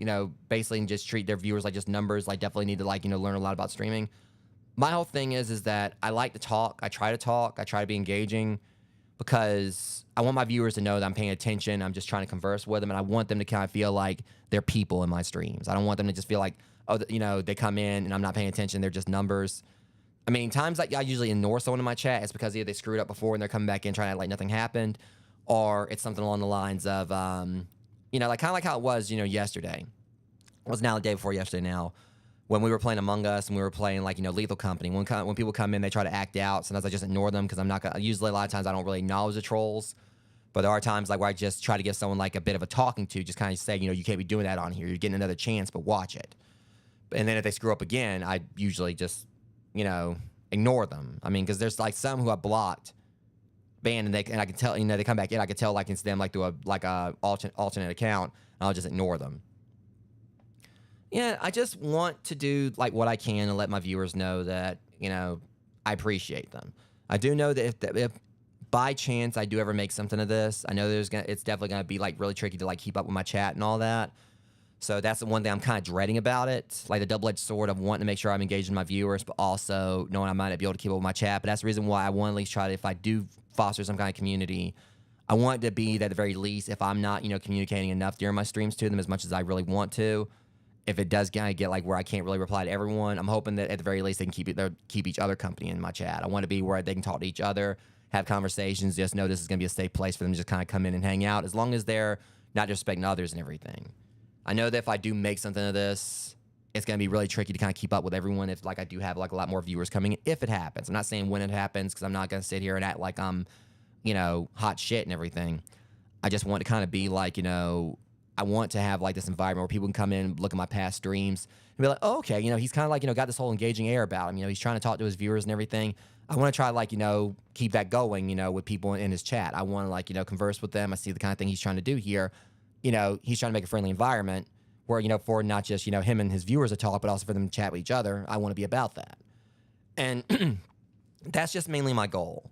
basically just treat their viewers like just numbers, like definitely need to like, learn a lot about streaming. My whole thing is that I like to talk. I try to talk. I try to be engaging because I want my viewers to know that I'm paying attention. I'm just trying to converse with them, and I want them to kind of feel like they're people in my streams. I don't want them to just feel like, oh, they come in and I'm not paying attention. They're just numbers. I mean, times like I usually ignore someone in my chat, it's because either they screwed up before and they're coming back in trying to act like nothing happened, or it's something along the lines of, like kind of like how it was, yesterday. It was now the day before yesterday now, when we were playing Among Us and we were playing like, Lethal Company. When people come in, they try to act out. Sometimes I just ignore them because I'm not gonna, usually a lot of times I don't really acknowledge the trolls. But there are times like where I just try to give someone like a bit of a talking to, just kind of say, you can't be doing that on here. You're getting another chance, but watch it. And then if they screw up again, I usually just, ignore them. I mean, because there's like some who I blocked, banned, and I can tell, they come back in. I can tell like it's them like through a alternate account, and I'll just ignore them. Yeah, I just want to do like what I can and let my viewers know that I appreciate them. I do know that if by chance I do ever make something of this, I know it's definitely gonna be like really tricky to like keep up with my chat and all that. So that's the one thing I'm kind of dreading about it, like the double-edged sword of wanting to make sure I'm engaging my viewers, but also knowing I might not be able to keep up with my chat. But that's the reason why I want to at least try to, if I do foster some kind of community, I want it to be that at the very least, if I'm not, communicating enough during my streams to them as much as I really want to, if it does kind of get like where I can't really reply to everyone, I'm hoping that at the very least they can keep each other company in my chat. I want to be where they can talk to each other, have conversations, just know this is going to be a safe place for them to just kind of come in and hang out, as long as they're not disrespecting others and everything. I know that if I do make something of this, it's going to be really tricky to kind of keep up with everyone if like I do have like a lot more viewers coming in, if it happens. I'm not saying when it happens because I'm not going to sit here and act like I'm, hot shit and everything. I just want to kind of be like, I want to have like this environment where people can come in, look at my past streams and be like, oh, okay, he's kind of like, got this whole engaging air about him. He's trying to talk to his viewers and everything. I want to try like, keep that going, with people in his chat. I want to like, converse with them. I see the kind of thing he's trying to do here. He's trying to make a friendly environment where, for not just, him and his viewers to talk, but also for them to chat with each other. I want to be about that. And that's just mainly my goal.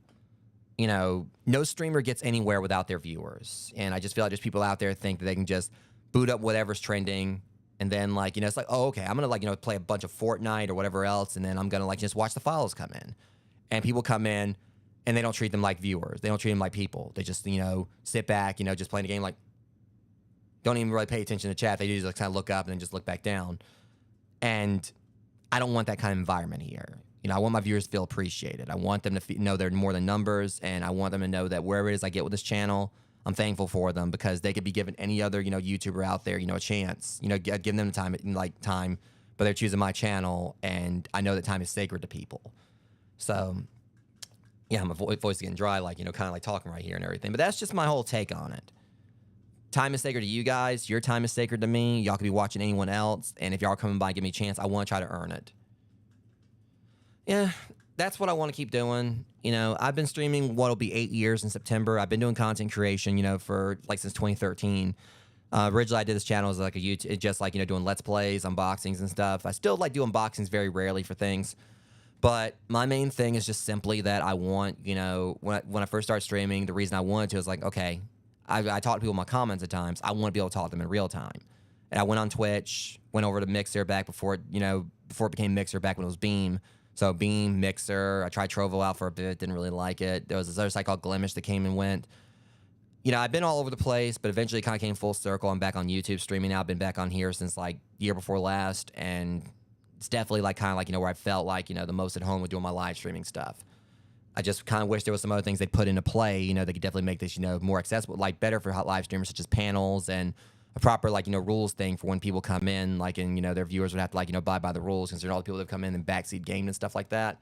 No streamer gets anywhere without their viewers. And I just feel like there's people out there think that they can just boot up whatever's trending. And then like, it's like, oh, okay, I'm going to like, play a bunch of Fortnite or whatever else. And then I'm going to like just watch the follows come in. And people come in and they don't treat them like viewers. They don't treat them like people. They just, sit back, just playing the game like, don't even really pay attention to chat. They just like, kind of look up and then just look back down. And I don't want that kind of environment here. I want my viewers to feel appreciated. I want them to know they're more than numbers, and I want them to know that wherever it is I get with this channel, I'm thankful for them because they could be given any other, YouTuber out there, a chance, give them the time, but they're choosing my channel, and I know that time is sacred to people. So, yeah, my voice is getting dry, like, kind of like talking right here and everything, but that's just my whole take on it. Time is sacred to you guys. Your time is sacred to me. Y'all could be watching anyone else. And if y'all are coming by and give me a chance, I want to try to earn it. Yeah, that's what I want to keep doing. I've been streaming what'll be 8 years in September. I've been doing content creation, for like since 2013. Originally, I did this channel as like a YouTube, just like, doing Let's Plays, unboxings and stuff. I still like do unboxings very rarely for things. But my main thing is just simply that I want, when I first started streaming, the reason I wanted to is like, okay, I talk to people in my comments at times. I want to be able to talk to them in real time. And I went on Twitch, went over to Mixer back before it became Mixer, back when it was Beam. So Beam, Mixer, I tried Trovo out for a bit, didn't really like it. There was this other site called Glimish that came and went. I've been all over the place, but eventually kind of came full circle. I'm back on YouTube streaming now. I've been back on here since like year before last. And it's definitely like kind of like, where I felt like, the most at home with doing my live streaming stuff. I just kind of wish there was some other things they put into play, they could definitely make this, more accessible, like better for live streamers, such as panels and a proper, like, rules thing for when people come in, like, and, their viewers would have to, like, abide by the rules, considering all the people that have come in and backseat game and stuff like that.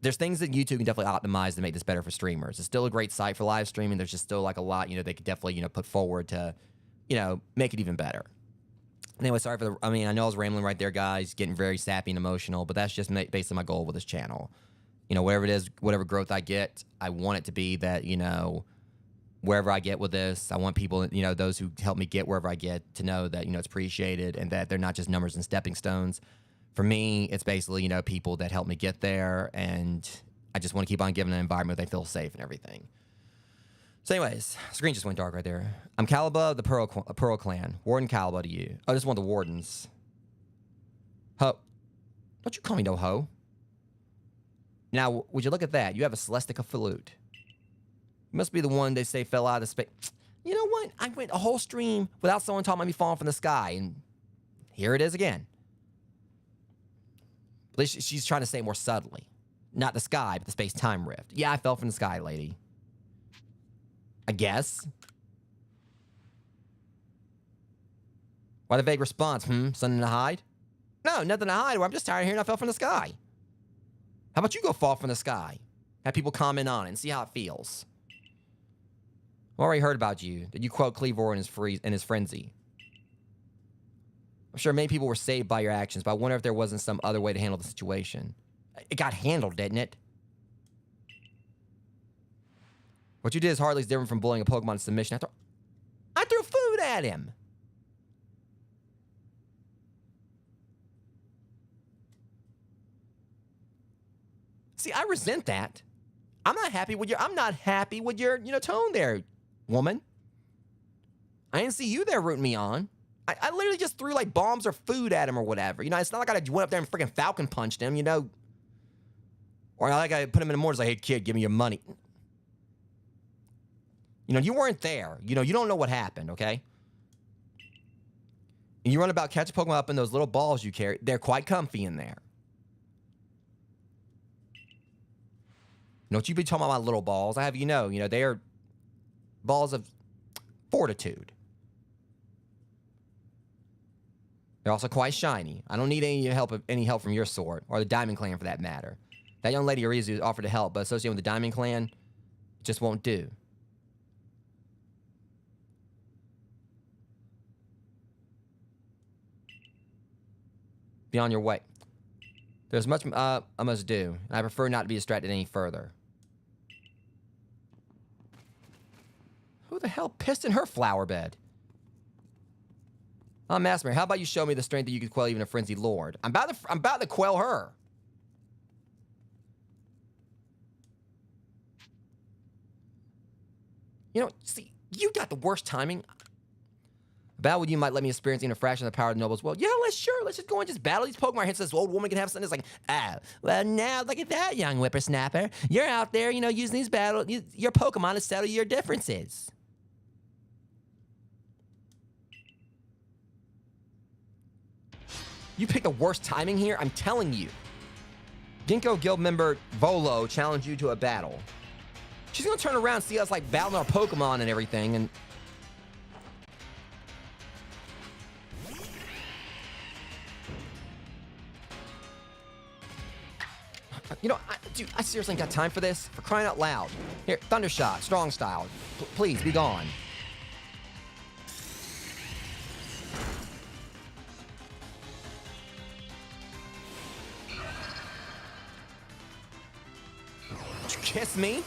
There's things that YouTube can definitely optimize to make this better for streamers. It's still a great site for live streaming. There's just still, like, a lot, they could definitely, put forward to, make it even better. Anyway, sorry for I know I was rambling right there, guys, getting very sappy and emotional, but that's just basically my goal with this channel. Whatever it is, whatever growth I get, I want it to be that, wherever I get with this, I want people, those who help me get wherever I get to know that, it's appreciated and that they're not just numbers and stepping stones. For me, it's basically, people that help me get there, and I just want to keep on giving an environment where they feel safe and everything. So anyways, screen just went dark right there. I'm Caliba, the Pearl Clan. Warden Caliba to you. Oh, this is one of the wardens. Ho. Don't you call me no ho. Now, would you look at that? You have a Celestica flute. You must be the one they say fell out of space. You know what? I went a whole stream without someone talking about me falling from the sky, and here it is again. At least she's trying to say it more subtly. Not the sky, but the space-time rift. Yeah, I fell from the sky, lady. I guess. Why the vague response? Something to hide? No, nothing to hide. I'm just tired of hearing I fell from the sky. How about you go fall from the sky? Have people comment on it and see how it feels. I already heard about you. Did you quote Cleavor in his frenzy? I'm sure many people were saved by your actions, but I wonder if there wasn't some other way to handle the situation. It got handled, didn't it? What you did is hardly different from bullying a Pokemon to submission. I threw food at him. See, I resent that. I'm not happy with your tone there, woman. I didn't see you there rooting me on. I literally just threw like bombs or food at him or whatever. It's not like I went up there and freaking Falcon punched him, Or like I put him in the mortar, like, hey kid, give me your money. You weren't there. You don't know what happened, okay? And you run about catch a Pokemon up in those little balls you carry. They're quite comfy in there. Don't you be talking about my little balls. I have they are balls of fortitude. They're also quite shiny. I don't need any help from your sort, or the Diamond Clan for that matter. That young lady Arizu offered to help, but associated with the Diamond Clan, it just won't do. Be on your way. There's much I must do, and I prefer not to be distracted any further. Who the hell pissed in her flower bed? Maskmare, how about you show me the strength that you could quell even a frenzied lord? I'm about to quell her. See, you got the worst timing. Battle with you might let me experience even a fraction of the power of the nobles. Well, yeah, let's just go and just battle these Pokemon. Hence, this old woman can have something. It's like, well, now look at that, young whippersnapper. You're out there, using these your Pokemon to settle your differences. You picked the worst timing here, I'm telling you. Ginkgo Guild member Volo challenged you to a battle. She's gonna turn around and see us like battling our Pokemon and everything, and dude, I seriously ain't got time for this. For crying out loud. Here, Thundershot, strong style. Please, be gone. Did you kiss me?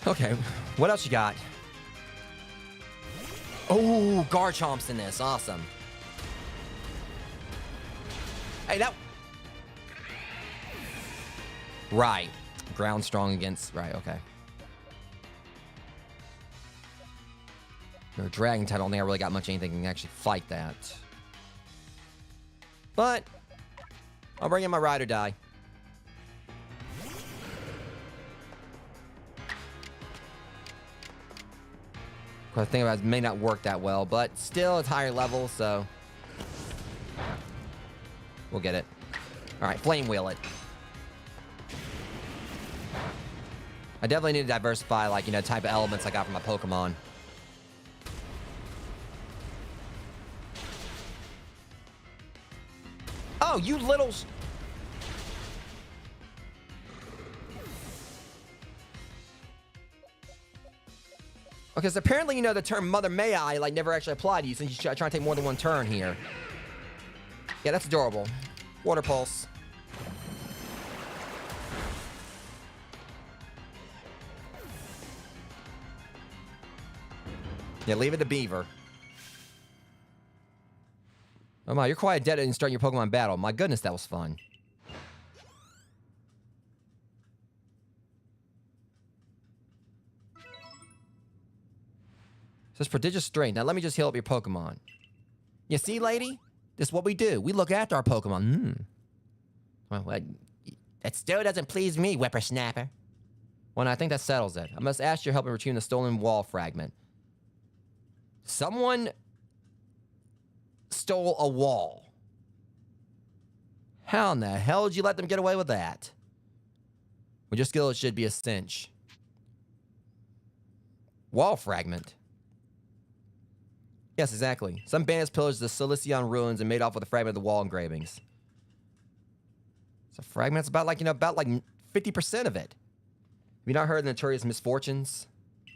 Okay, what else you got? Oh, Garchomp's in this. Awesome. Hey, that... Right. Ground strong against... Right, okay. You're a dragon type. I don't think I really got much anything that can actually fight that. But... I'll bring in my ride or die. I think it may not work that well, but still it's higher level, so we'll get it. All right, flame wheel it. I definitely need to diversify, like, type of elements I got from my Pokemon. Oh, you little... Because apparently, the term Mother May I, like, never actually applied to you since you're trying to take more than one turn here. Yeah, that's adorable. Water Pulse. Yeah, leave it to Beaver. Oh my, you're quiet dead and starting your Pokemon battle. My goodness, that was fun. Says prodigious strength. Now let me just heal up your Pokemon. You see, lady? This is what we do. We look after our Pokemon. Well, that still doesn't please me, whippersnapper. Well, I think that settles it. I must ask your help in retrieving the stolen wall fragment. Someone stole a wall. How in the hell did you let them get away with that? With your skill, it should be a cinch. Wall fragment. Yes, exactly. Some bandits pillaged the Silicion ruins and made off with a fragment of the wall engravings. So fragment's about like 50% of it. Have you not heard of the notorious misfortunes?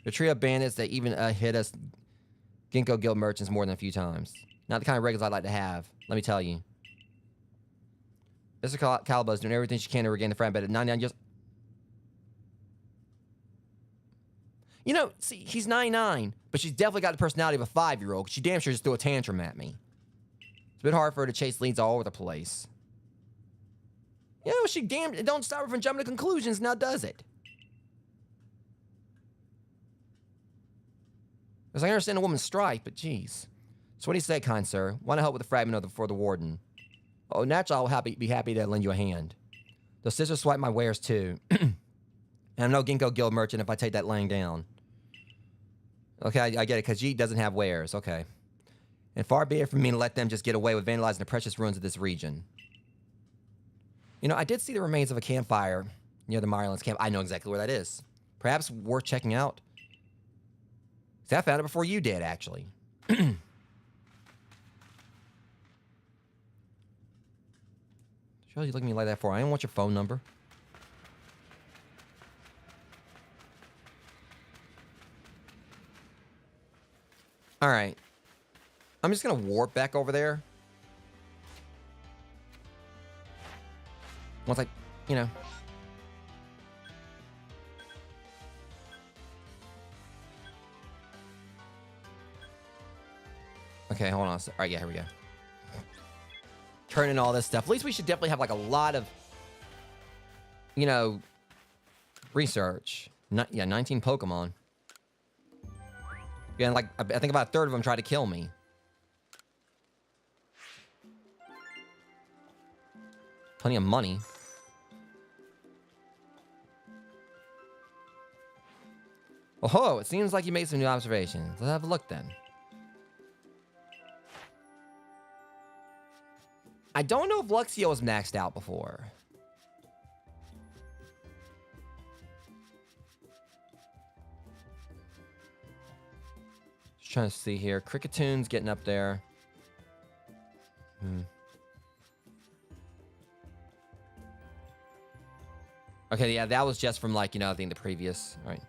The trio of bandits that even hit us Ginkgo Guild merchants more than a few times. Not the kind of regulars I'd like to have, let me tell you. Mr. Calba is doing everything she can to regain the fragment, but at 99 just... You know, see, he's 99, but she's definitely got the personality of a 5-year-old. She damn sure just threw a tantrum at me. It's been hard for her to chase leads all over the place. You know, it don't stop her from jumping to conclusions, now does it? Because I understand a woman's strife, but geez. So what do you say, kind sir? Want to help with the fragment for the warden? Oh, naturally, I'll be happy to lend you a hand. The sisters swipe my wares too. And I'm no Ginkgo Guild merchant if I take that laying down. Okay, I get it, because Yeet doesn't have wares. Okay. And far be it from me to let them just get away with vandalizing the precious ruins of this region. You know, I did see the remains of a campfire near the Mirelands camp. I know exactly where that is. Perhaps worth checking out. See, I found it before you did, actually. What are you looking at me like that for? I don't want your phone number. All right. I'm just going to warp back over there. Once I, you know. Okay, hold on. All right, yeah, here we go. Turn in all this stuff. At least we should definitely have like a lot of, you know, research. Yeah, 19 Pokemon. Yeah, and like I think about a third of them try to kill me. Plenty of money. Oh, it seems like you made some new observations. Let's have a look then. I don't know if Luxio was maxed out before. Just trying to see here. Cricketoon's getting up there. Okay, yeah, that was just from like, you know, I think the previous. All right.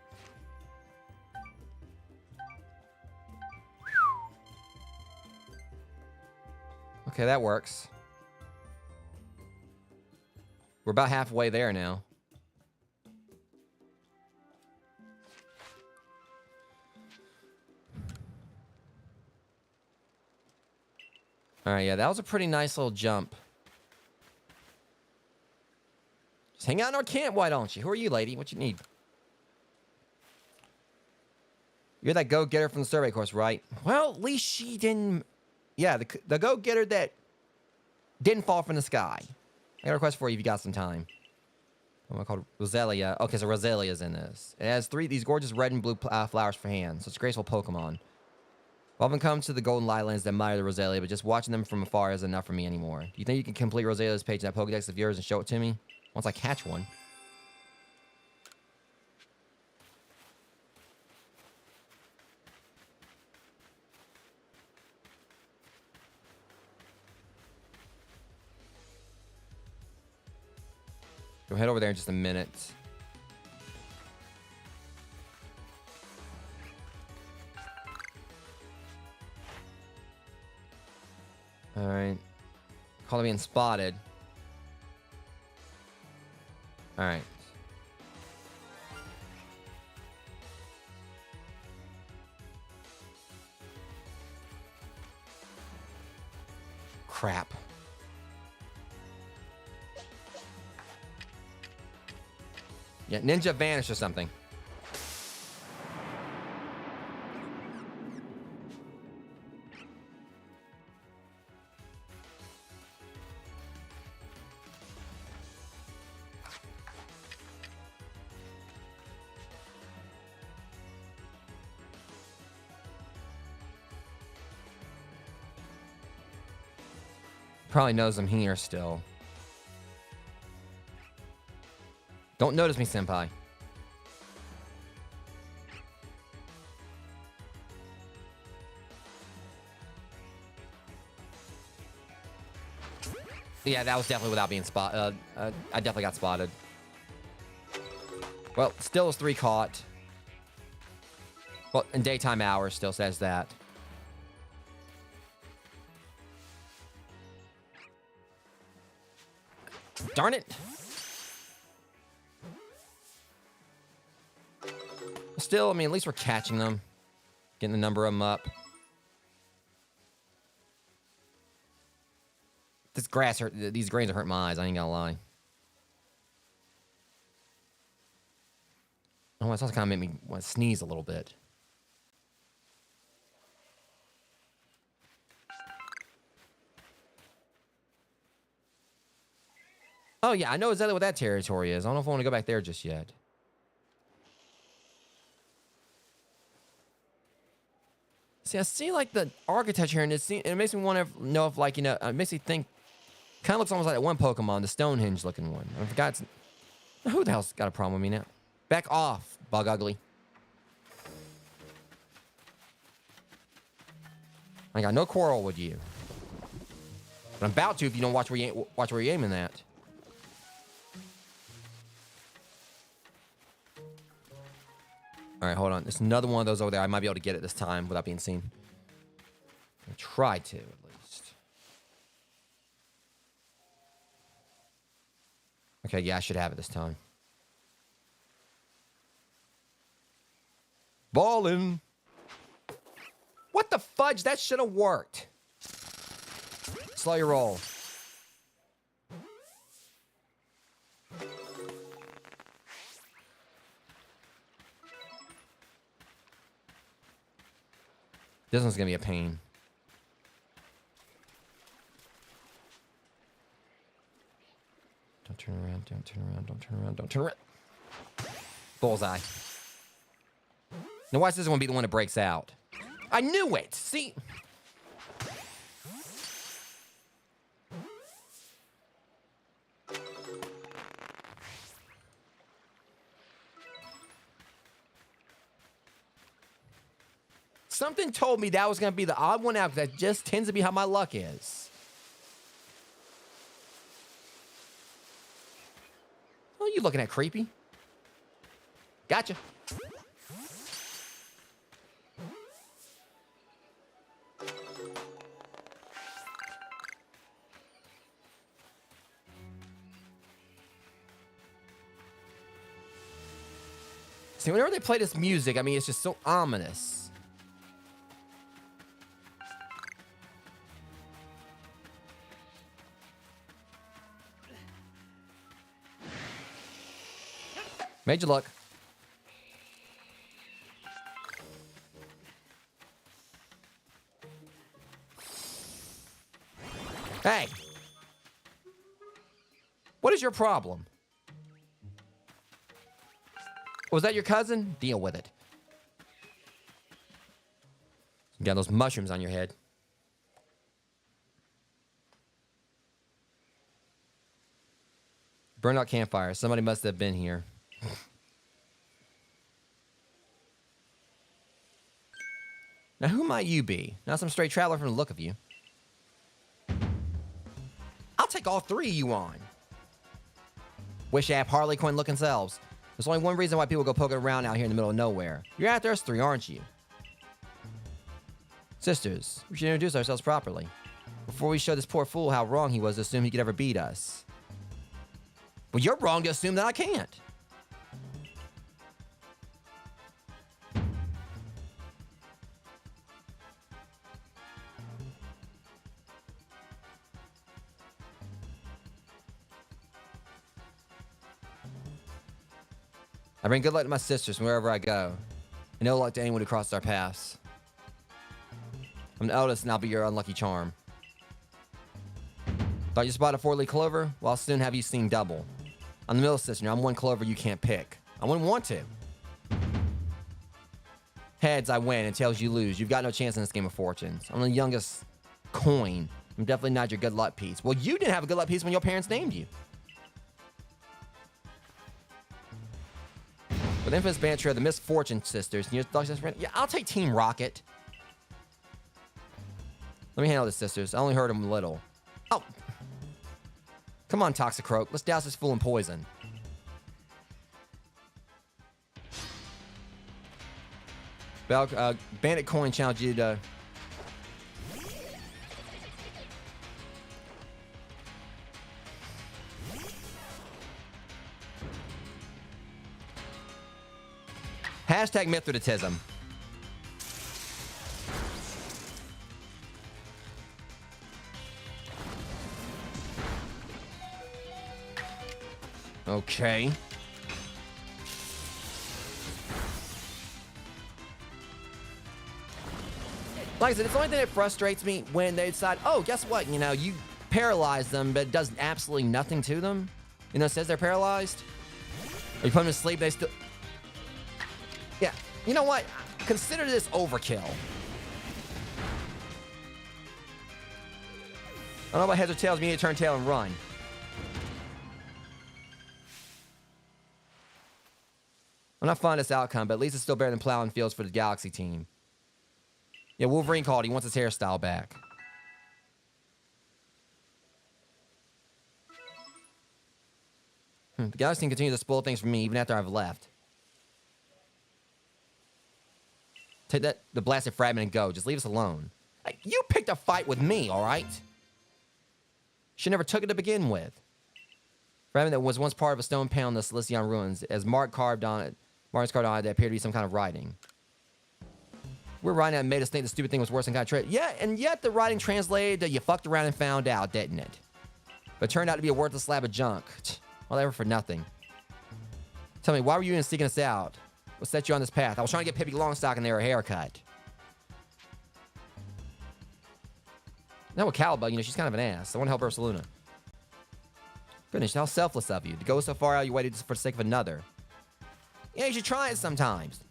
Okay, that works. We're about halfway there now. All right, yeah, that was a pretty nice little jump. Just hang out in our camp, why don't you? Who are you, lady? What you need? You're that go-getter from the survey course, right? Well, at least she didn't... Yeah, the go-getter that didn't fall from the sky. I got a request for you if you got some time. What am I called? Roselia. Okay, so Roselia's in this. It has these gorgeous red and blue flowers for hands. So it's a graceful Pokemon. Often comes to the Golden Lighlands that admire the Roselia, but just watching them from afar isn't enough for me anymore. Do you think you can complete Roselia's page in that Pokedex of yours and show it to me? Once I catch one. We'll head over there in just a minute. All right. Call it being spotted. All right. Crap. Yeah, ninja vanished or something. Probably knows I'm here still. Don't notice me, senpai. Yeah, that was definitely without being spotted. I definitely got spotted. Well, still is 3 caught. Well, in daytime hours still says that. Darn it. Still, I mean, at least we're catching them. Getting the number of them up. This grass hurt. These grains are hurting my eyes. I ain't gonna lie. Oh, it's also kind of made me want to sneeze a little bit. Oh, yeah, I know exactly what that territory is. I don't know if I want to go back there just yet. See, I see, like, the architecture, and it makes me want to know if, like, you know, it makes me think, kind of looks almost like that one Pokemon, the Stonehenge-looking one. I forgot. Who the hell's got a problem with me now? Back off, Bug Ugly. I got no quarrel with you. But I'm about to if you don't watch where you're aiming at. All right, hold on. There's another one of those over there. I might be able to get it this time without being seen. I'll try to, at least. Okay, yeah, I should have it this time. Ballin'. What the fudge? That should have worked. Slow your roll. This one's gonna be a pain. Don't turn around, don't turn around, don't turn around, don't turn around. Bullseye. Now watch this one be the one that breaks out. I knew it! See? Something told me that was going to be the odd one out, because that just tends to be how my luck is. Oh, you looking at creepy? Gotcha. See, whenever they play this music, I mean, it's just so ominous. Made you look. Hey. What is your problem? Was that your cousin? Deal with it. You got those mushrooms on your head. Burned out campfire. Somebody must have been here. Now, who might you be? Not some stray traveler from the look of you. I'll take all 3 of you on. Wish app Harley Quinn looking selves. There's only one reason why people go poking around out here in the middle of nowhere. You're after us 3, aren't you? Sisters, we should introduce ourselves properly. Before we show this poor fool how wrong he was to assume he could ever beat us. Well, you're wrong to assume that I can't. I bring good luck to my sisters wherever I go, and no luck to anyone who crosses our paths. I'm the eldest, and I'll be your unlucky charm. Thought you spotted a 4-leaf clover? Well, I'll soon have you seeing double. I'm the middle sister. Now I'm one clover you can't pick. I wouldn't want to. Heads, I win, and tails, you lose. You've got no chance in this game of fortunes. I'm the youngest coin. I'm definitely not your good luck piece. Well, you didn't have a good luck piece when your parents named you. With infamous banter of the Misfortune sisters, and your thoughts, yeah, I'll take Team Rocket. Let me handle this, sisters. I only heard them a little. Oh. Come on, Toxicroak. Let's douse this fool in poison. Bandit Coin challenged you to... Hashtag Mithridatism. Okay. Like I said, it's the only thing that frustrates me when they decide, oh, guess what? You know, you paralyze them, but it does absolutely nothing to them. You know, it says they're paralyzed. Or you put them to sleep, they still... Yeah, you know what? Consider this overkill. I don't know about heads or tails, but you need to turn tail and run. I'm not fond of this outcome, but at least it's still better than plowing fields for the Galaxy team. Yeah, Wolverine called. He wants his hairstyle back. The Galaxy team continues to spoil things for me even after I've left. Take the blasted fragment and go. Just leave us alone. Like, you picked a fight with me, all right? She never took it to begin with. Fragment that was once part of a stone panel in the Celestion ruins, as Martin's carved on it, there appeared to be some kind of writing. We're writing that made us think the stupid thing was worse than kind of trick. Yeah, and yet the writing translated that you fucked around and found out, didn't it? But it turned out to be a worthless slab of junk. Whatever for nothing. Tell me, why were you even seeking us out? What set you on this path? I was trying to get Pippi Longstocking there a haircut. Now with Calibug, you know, she's kind of an ass. I want to help Pursaluna. Goodness, how selfless of you to go so far out your way just for the sake of another. Yeah, you should try it sometimes.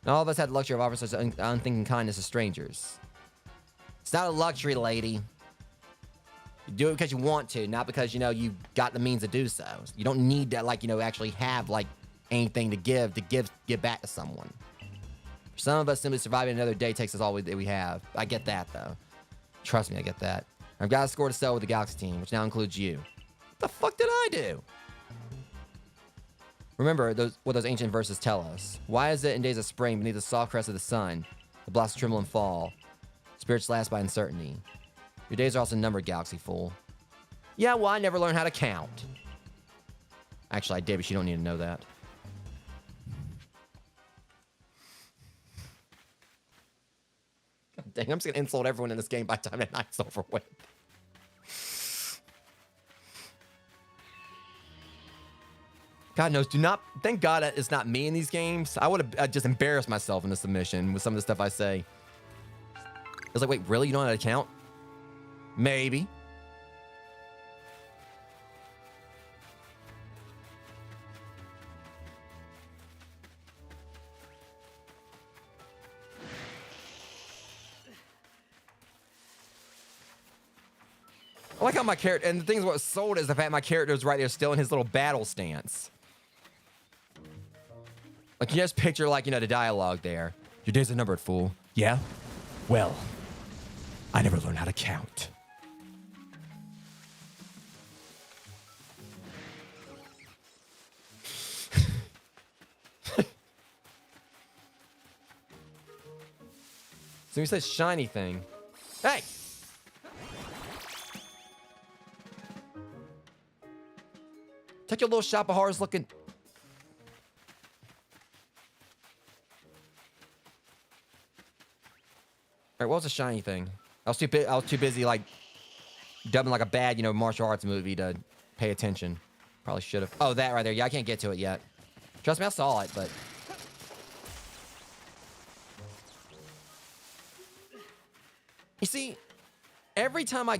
Not all of us had the luxury of offering such unthinking kindness to strangers. It's not a luxury, lady. You do it because you want to, not because, you know, you got the means to do so. You don't need to, like, you know, actually have, like, anything to give back to someone. For some of us, simply surviving another day takes us all that we have. I get that, though. Trust me, I get that. I've got a score to settle with the Galaxy team, which now includes you. What the fuck did I do? Remember what those ancient verses tell us. Why is it in days of spring, beneath the soft crest of the sun, the blossoms tremble and fall? Spirits last by uncertainty. Your days are also numbered, Galaxy fool. Yeah, well, I never learned how to count. Actually, I did, but you don't need to know that. God dang, I'm just gonna insult everyone in this game by the time that night's over with. God knows, thank God it's not me in these games. I would have just embarrassed myself in the submission with some of the stuff I say. I was like, wait, really? You don't know how to count? Maybe. I like how my character, and the thing is what was sold is the fact my character is right there still in his little battle stance. Like, you just picture, like, you know, the dialogue there. Your days are numbered, fool. Yeah? Well, I never learned how to count. So he says shiny thing. Hey! Take your little shot of horrors looking. All right, what was the shiny thing? I was too busy like dubbing like a bad, martial arts movie to pay attention. Probably should have. Oh, that right there. Yeah, I can't get to it yet. Trust me, I saw it, but you see, every time I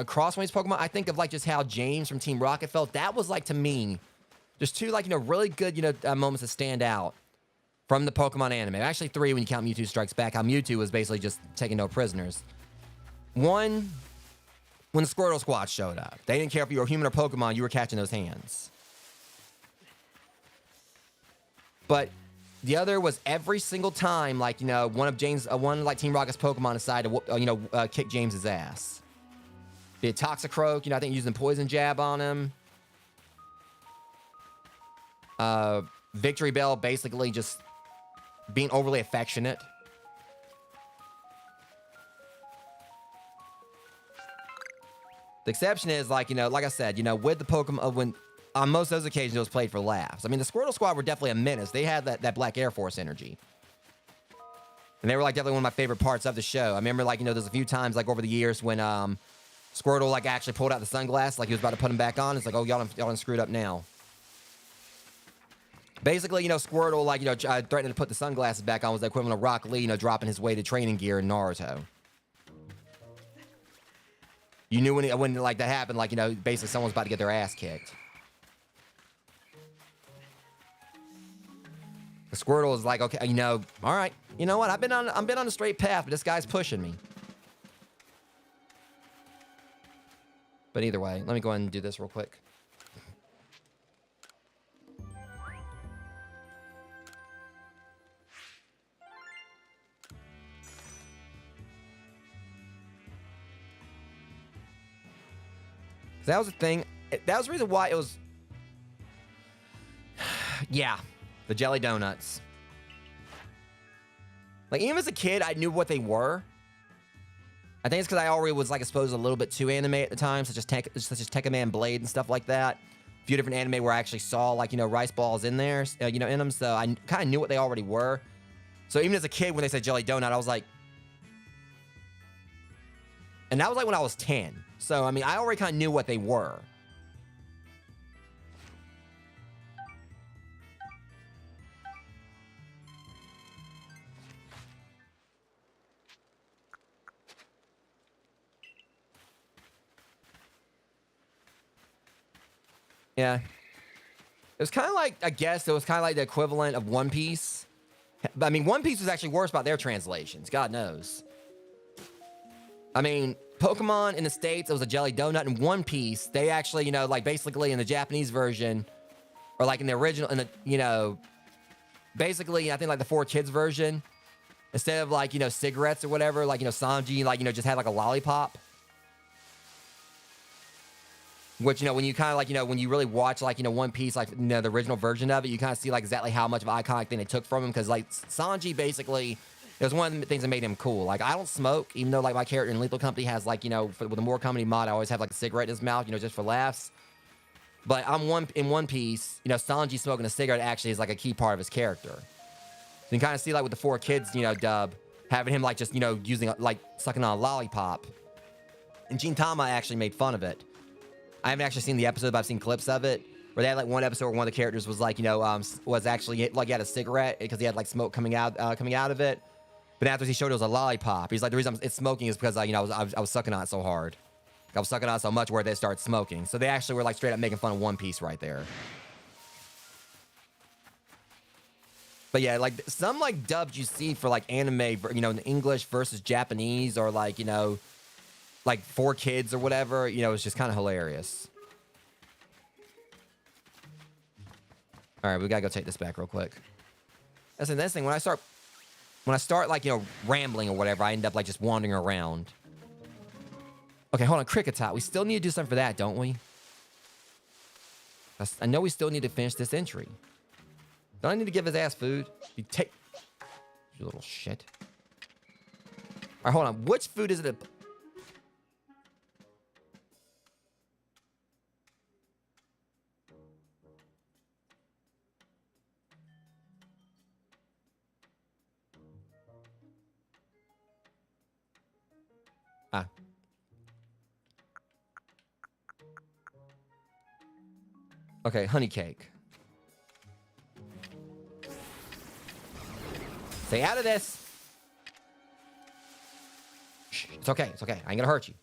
cross one of these Pokemon, I think of like just how James from Team Rocket felt. That was like to me, just two like really good moments that stand out from the Pokemon anime. Actually, three when you count Mewtwo Strikes Back. How Mewtwo was basically just taking no prisoners. One, when the Squirtle Squad showed up, they didn't care if you were human or Pokemon. You were catching those hands. But the other was every single time, like, one of Team Rocket's Pokemon decided to, kick James's ass. The Toxicroak, I think using Poison Jab on him. Victory Bell basically just being overly affectionate. The exception is, like I said, with the Pokemon, when on most of those occasions, it was played for laughs. I mean, the Squirtle Squad were definitely a menace. They had that Black Air Force energy. And they were, like, definitely one of my favorite parts of the show. I remember, like, there's a few times, like, over the years when Squirtle, like, actually pulled out the sunglasses, like he was about to put them back on. It's like, oh, y'all done screwed up now. Basically, Squirtle, like, threatening to put the sunglasses back on was the equivalent of Rock Lee, dropping his weighted training gear in Naruto. You knew when like, that happened, like, basically someone's about to get their ass kicked. The Squirtle is like, okay, all right, you know what? I've been on the straight path, but this guy's pushing me. But either way, let me go ahead and do this real quick. That was the thing. That was the reason why it was. Yeah. The jelly donuts. Like, even as a kid, I knew what they were. I think it's because I already was, like, exposed a little bit to anime at the time, such as Tekka Man Blade and stuff like that. A few different anime where I actually saw, like, rice balls in there, in them. So I kind of knew what they already were. So even as a kid, when they said jelly donut, I was like... And that was, like, when I was 10. So, I mean, I already kind of knew what they were. Yeah. It was kind of like, I guess, it was kind of like the equivalent of One Piece. I mean, One Piece was actually worse about their translations. God knows. I mean, Pokemon in the States, it was a jelly donut. In One Piece, they actually, like, basically in the Japanese version, or like in the original, basically, I think like the 4Kids version, instead of like, cigarettes or whatever, like, Sanji, like, just had like a lollipop. Which, when you kind of like, when you really watch like, One Piece, like, the original version of it, you kind of see like exactly how much of an iconic thing they took from him. Because like Sanji basically, it was one of the things that made him cool. Like, I don't smoke, even though like my character in Lethal Company has like, with the More Company mod, I always have like a cigarette in his mouth, just for laughs. But in One Piece, Sanji smoking a cigarette actually is like a key part of his character. So you can kind of see like with the 4Kids, dub, having him like just, using like sucking on a lollipop. And Gintama actually made fun of it. I haven't actually seen the episode, but I've seen clips of it. Where they had like one episode where one of the characters was like, was actually like he had a cigarette because he had like smoke coming out of it. But after he showed it was a lollipop, he's like, the reason it's smoking is because I was sucking on it so hard. I was sucking on it so much where they started smoking. So they actually were like straight up making fun of One Piece right there. But yeah, like some like dubs you see for like anime, in English versus Japanese, or like, like 4Kids or whatever, it's just kind of hilarious. All right, we gotta go take this back real quick. That's the next thing. When I start like, rambling or whatever, I end up like just wandering around. Okay, hold on, Kricketot. We still need to do something for that, don't we? I know we still need to finish this entry. Don't I need to give his ass food? You little shit. All right, hold on. Which food is it? Okay, honey cake. Stay out of this. Shh, it's okay. It's okay. I ain't gonna hurt you.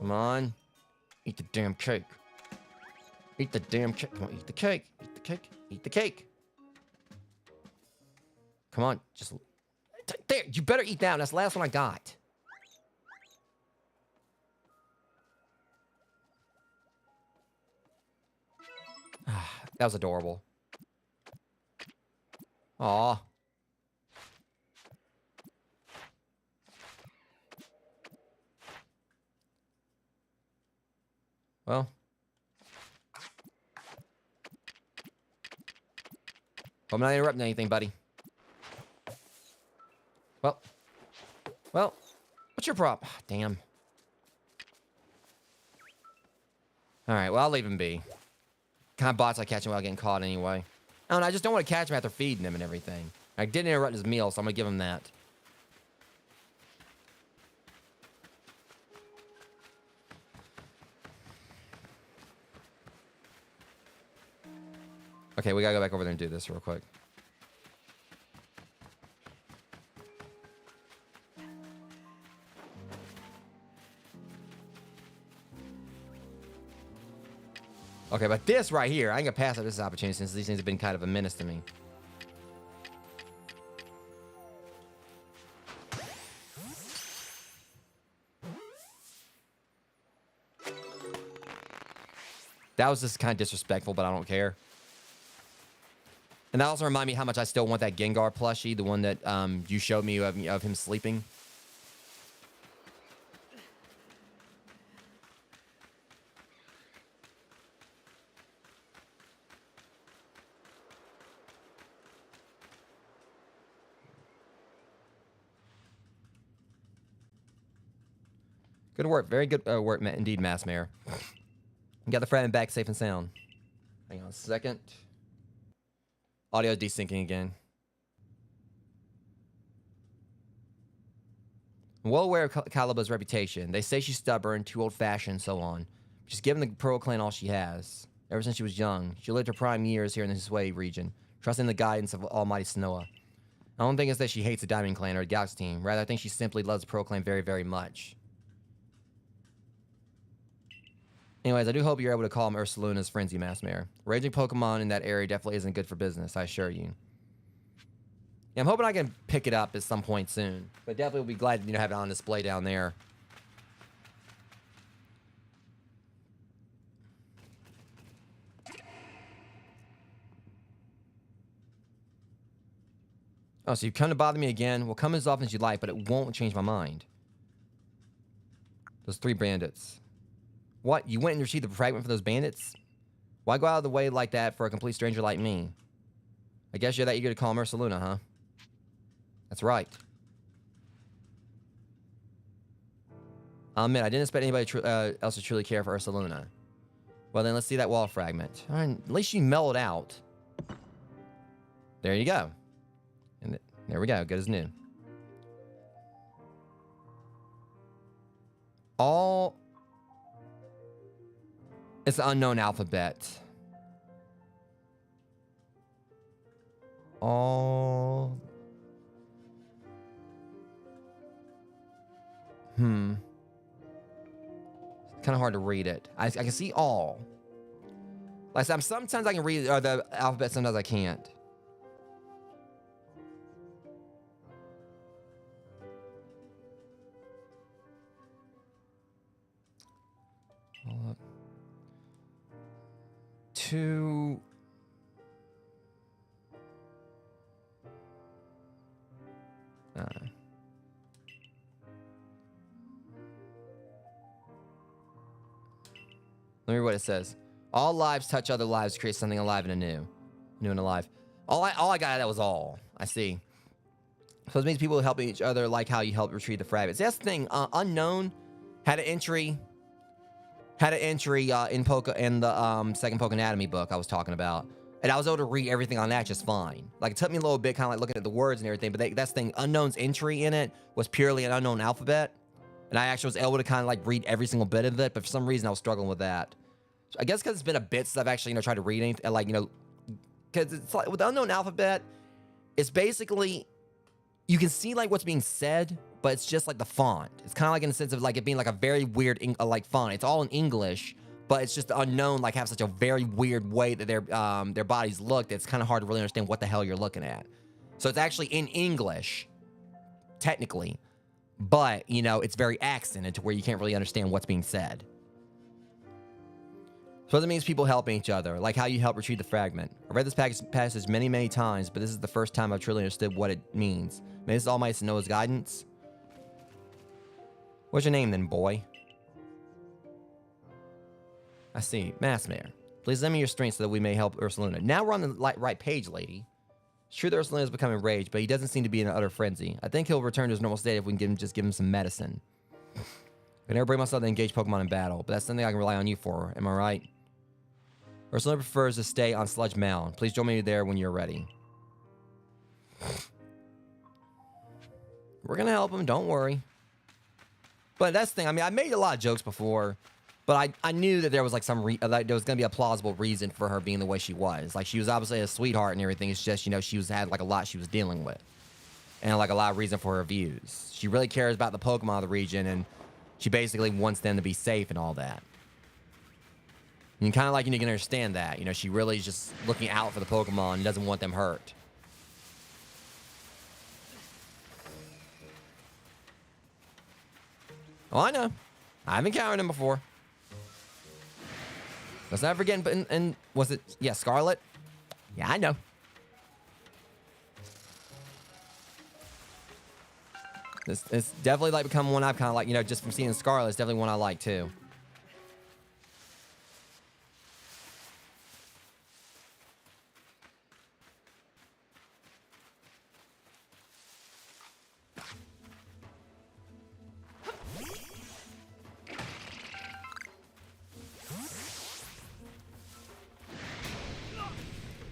Come on. Eat the damn cake. Eat the damn cake. Come on, eat the cake. Eat the cake. Eat the cake. Come on. Just... There. You better eat that one. That's the last one I got. That was adorable. Aw. Well. I'm not interrupting anything, buddy. Well. What's your problem? Damn. Alright, well, I'll leave him be. Kind of bots I catch him without getting caught anyway. Oh, and I just don't want to catch him after feeding him and everything. I didn't interrupt his meal, so I'm going to give him that. Okay, we got to go back over there and do this real quick. Okay, but this right here, I ain't gonna pass up this opportunity since these things have been kind of a menace to me. That was just kind of disrespectful, but I don't care. And that also reminded me how much I still want that Gengar plushie, the one that you showed me of him sleeping. Good work. Very good work, indeed, Mass Mayor. You got the fragment back safe and sound. Hang on a second. Audio desyncing again. I'm well aware of Caliba's reputation. They say she's stubborn, too old-fashioned, and so on. She's given the Pearl Clan all she has. Ever since she was young, she lived her prime years here in the Sway region, trusting the guidance of Almighty Snoa. I don't think it's that she hates the Diamond Clan or the Galaxy Team. Rather, I think she simply loves the Pearl Clan very, very much. Anyways, I do hope you're able to calm Ursaluna's frenzy, Mass Mayor. Raging Pokemon in that area definitely isn't good for business, I assure you. Yeah, I'm hoping I can pick it up at some point soon. But definitely will be glad to have it on display down there. Oh, so you've come to bother me again? Well, come as often as you like, but it won't change my mind. Those 3 bandits. What? You went and retrieved the fragment for those bandits? Why go out of the way like that for a complete stranger like me? I guess you're that eager to call Pursaluna, huh? That's right. I'll admit, I didn't expect anybody else to truly care for Pursaluna. Well, then let's see that wall fragment. All right, at least she mellowed out. There you go. And there we go. Good as new. All... It's an unknown alphabet. All... It's kind of hard to read it. I can see all. Like sometimes I can read the alphabet, sometimes I can't. Hold up. 2... Let me read what it says. All lives touch other lives, create something alive and anew. New and alive. All I got out of that was all. I see. So it means people helping each other, like how you helped retrieve the fragments. That's the thing. Unknown had an entry. Had an entry in the second Poke Anatomy book I was talking about. And I was able to read everything on that just fine. Like, it took me a little bit, kind of like looking at the words and everything, but that's the thing. Unknown's entry in it was purely an unknown alphabet. And I actually was able to kind of like read every single bit of it, but for some reason I was struggling with that. I guess because it's been a bit since I've actually, tried to read anything, like, because it's like with the unknown alphabet, it's basically, you can see like what's being said, but it's just like the font. It's kind of like in the sense of like it being like a very weird like font. It's all in English, but it's just the unknown like have such a very weird way that their bodies look that it's kind of hard to really understand what the hell you're looking at. So it's actually in English, technically, but it's very accented to where you can't really understand what's being said. So that means people helping each other, like how you help retrieve the fragment. I read this passage many, many times, but this is the first time I've truly understood what it means. May this Almighty know his guidance. What's your name then, boy? I see. Massmare. Please lend me your strength so that we may help Pursaluna. Now we're on the right page, lady. It's true that Pursaluna has become enraged, but he doesn't seem to be in an utter frenzy. I think he'll return to his normal state if we can just give him some medicine. I can never bring myself to engage Pokemon in battle, but that's something I can rely on you for. Am I right? Pursaluna prefers to stay on Sludge Mound. Please join me there when you're ready. We're going to help him. Don't worry. But that's the thing. I mean, I made a lot of jokes before, but I knew that there was like like there was going to be a plausible reason for her being the way she was. Like, she was obviously a sweetheart and everything. It's just, she had like a lot she was dealing with. And like a lot of reason for her views. She really cares about the Pokemon of the region, and she basically wants them to be safe and all that. And kind of like, you can understand that. She really is just looking out for the Pokemon and doesn't want them hurt. Oh, I know. I haven't encountered him before. Let's not forget, and was it, yeah, Scarlet? Yeah, I know. It's definitely like become one I've kind of like, just from seeing Scarlet, it's definitely one I like too.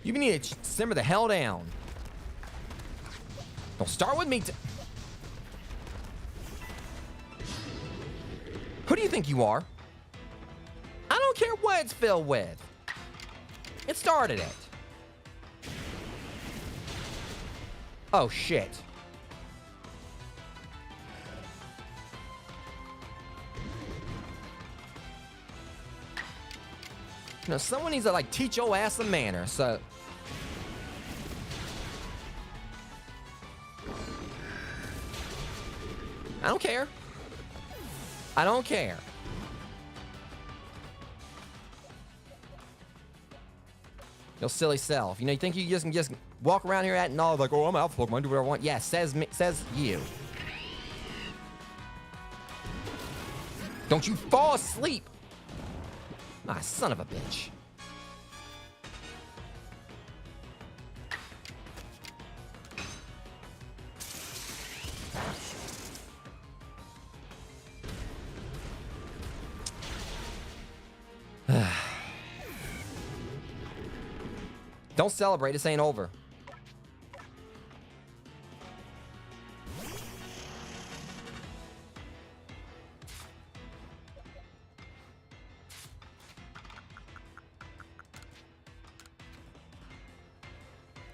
You need to simmer the hell down. Don't start with me. Who do you think you are? I don't care what it's filled with. It started it. Oh, shit. Someone needs to, like, teach your ass some manners, so... I don't care. I don't care. Your silly self. You think you can just walk around here acting all like, oh, I'm Alpha Pokemon, do whatever I want. Yeah, says you. Don't you fall asleep. Ah, son of a bitch. Don't celebrate, this ain't over.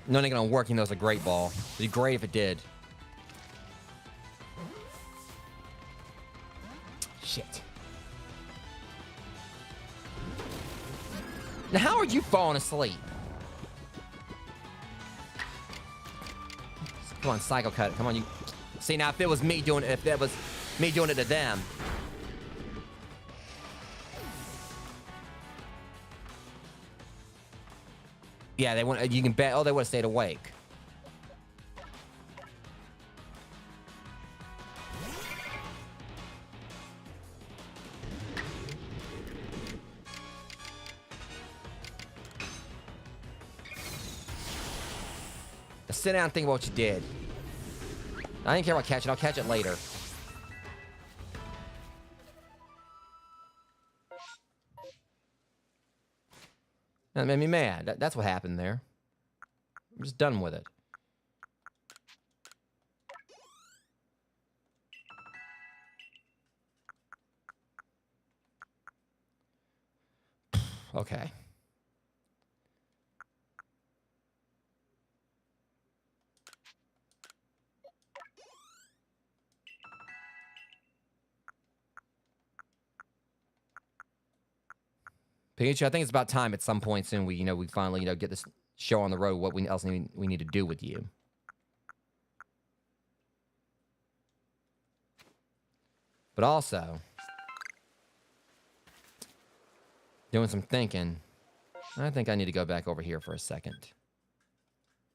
No, ain't gonna work. He knows a great ball. It'd be great if it did. Shit. Now, how are you falling asleep? Come on, Psycho Cut. Come on, you. See, now, if it was me doing it, if that was me doing it to them. Yeah, they want. You can bet. Oh, they would have stayed awake. Now sit down and think about what you did. I didn't care about catching. I'll catch it later. That made me mad. That's what happened there. I'm just done with it. Okay. Pikachu, I think it's about time at some point soon we finally get this show on the road. What else we need to do with you? But also, doing some thinking. I think I need to go back over here for a second.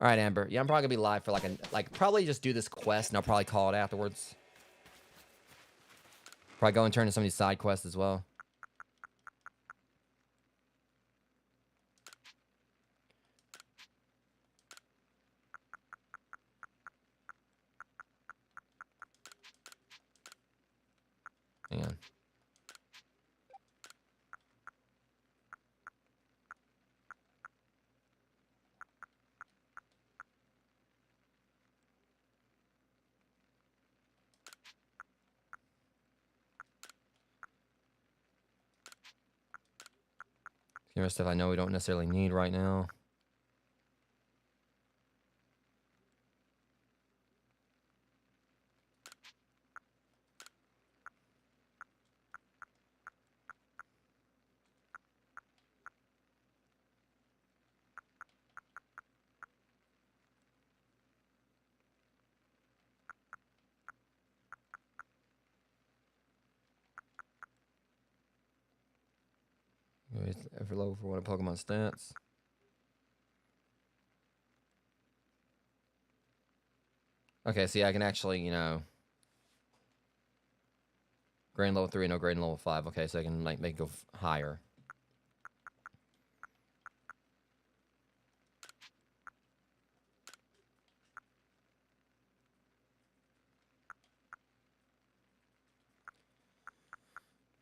All right, Amber. Yeah, I'm probably gonna be live for probably just do this quest and I'll probably call it afterwards. Probably go and turn to some of these side quests as well. Hang on. Some stuff I know we don't necessarily need right now. Ever low for one of Pokemon stats. Okay, see, I can actually, grade level 3, no grade level 5. Okay, so I can make it go higher.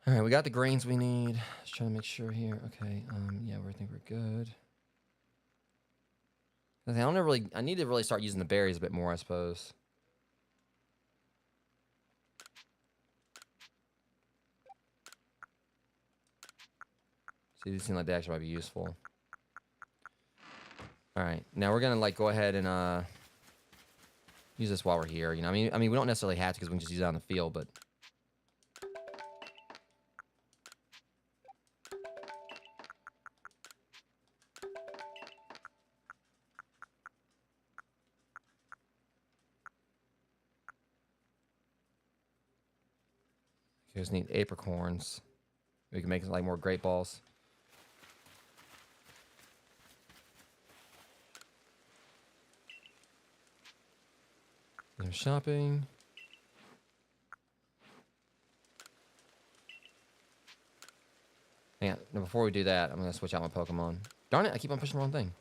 All right, we got the grains we need. Just trying to make sure here. Okay, yeah, I think we're good. I need to really start using the berries a bit more, I suppose. See, these seem like they actually might be useful. All right, now we're gonna go ahead and use this while we're here. I mean, we don't necessarily have to because we can just use it on the field, but. We just need apricorns. We can make more great balls. Shopping. Hang on. Now, before we do that, I'm going to switch out my Pokemon. Darn it, I keep on pushing the wrong thing.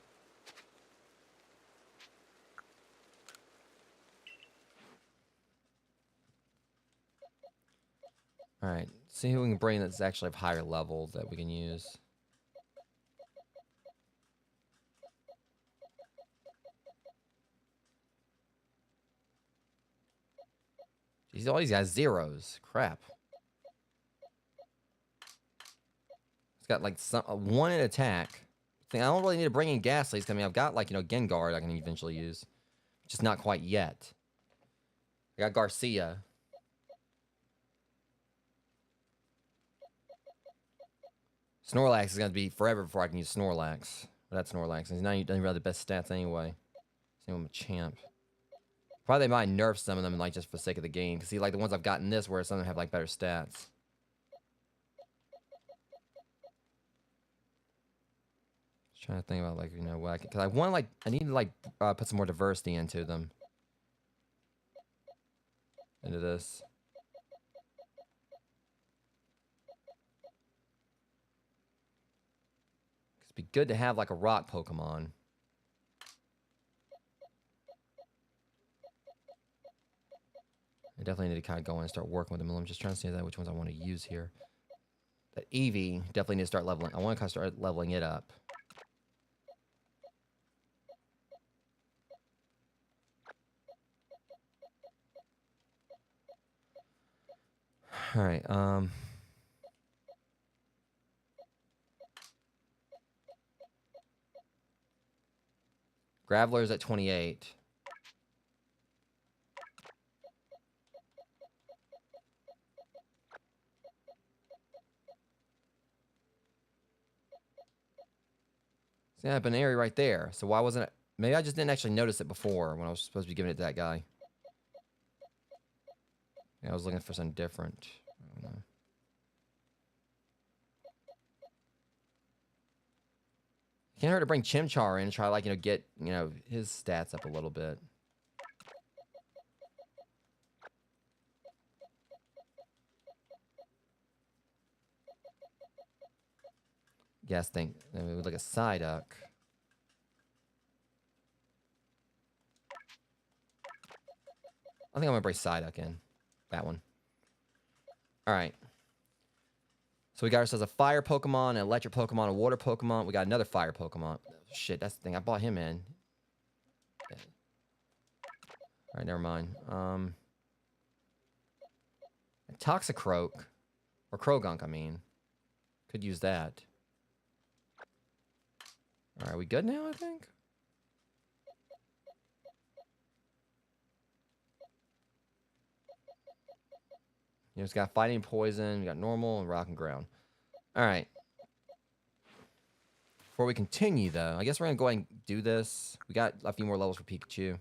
Alright, see who we can bring that's actually of higher level that we can use. Jeez, all these guys zeros. Crap. It's got one in attack. I don't really need to bring in Ghastly's. I mean, I've got Gengar I can eventually use. Just not quite yet. I got Garcia. Snorlax is going to be forever before I can use Snorlax. But that's Snorlax. And he's not even really the best stats anyway. Same with Champ. Probably they might nerf some of them just for the sake of the game. Because see, the ones I've gotten this where some of them have better stats. Just trying to think about what I can, because I need to put some more diversity into them. Into this. It'd be good to have a rock Pokemon. I definitely need to kind of go in and start working with them. I'm just trying to see which ones I want to use here. That Eevee definitely need to start leveling. I want to start leveling it up. All right. Graveler's at 28. See, I have an area right there. So why wasn't it? Maybe I just didn't actually notice it before when I was supposed to be giving it to that guy. Yeah, I was looking for something different. I don't know. Can't hurt to bring Chimchar in and try, like, get, his stats up a little bit. Guess think. Then we would look at Psyduck. I think I'm gonna bring Psyduck in. That one. Alright. So we got ourselves a fire Pokemon, an electric Pokemon, a water Pokemon. We got another fire Pokemon. Shit, that's the thing. I bought him in. Yeah. Alright, never mind. Toxicroak. Or Krogunk, I mean. Could use that. Alright, we good now, I think? It's got fighting, poison, we got normal, and rock and ground. Alright. Before we continue, though, I guess we're going to go ahead and do this. We got a few more levels for Pikachu.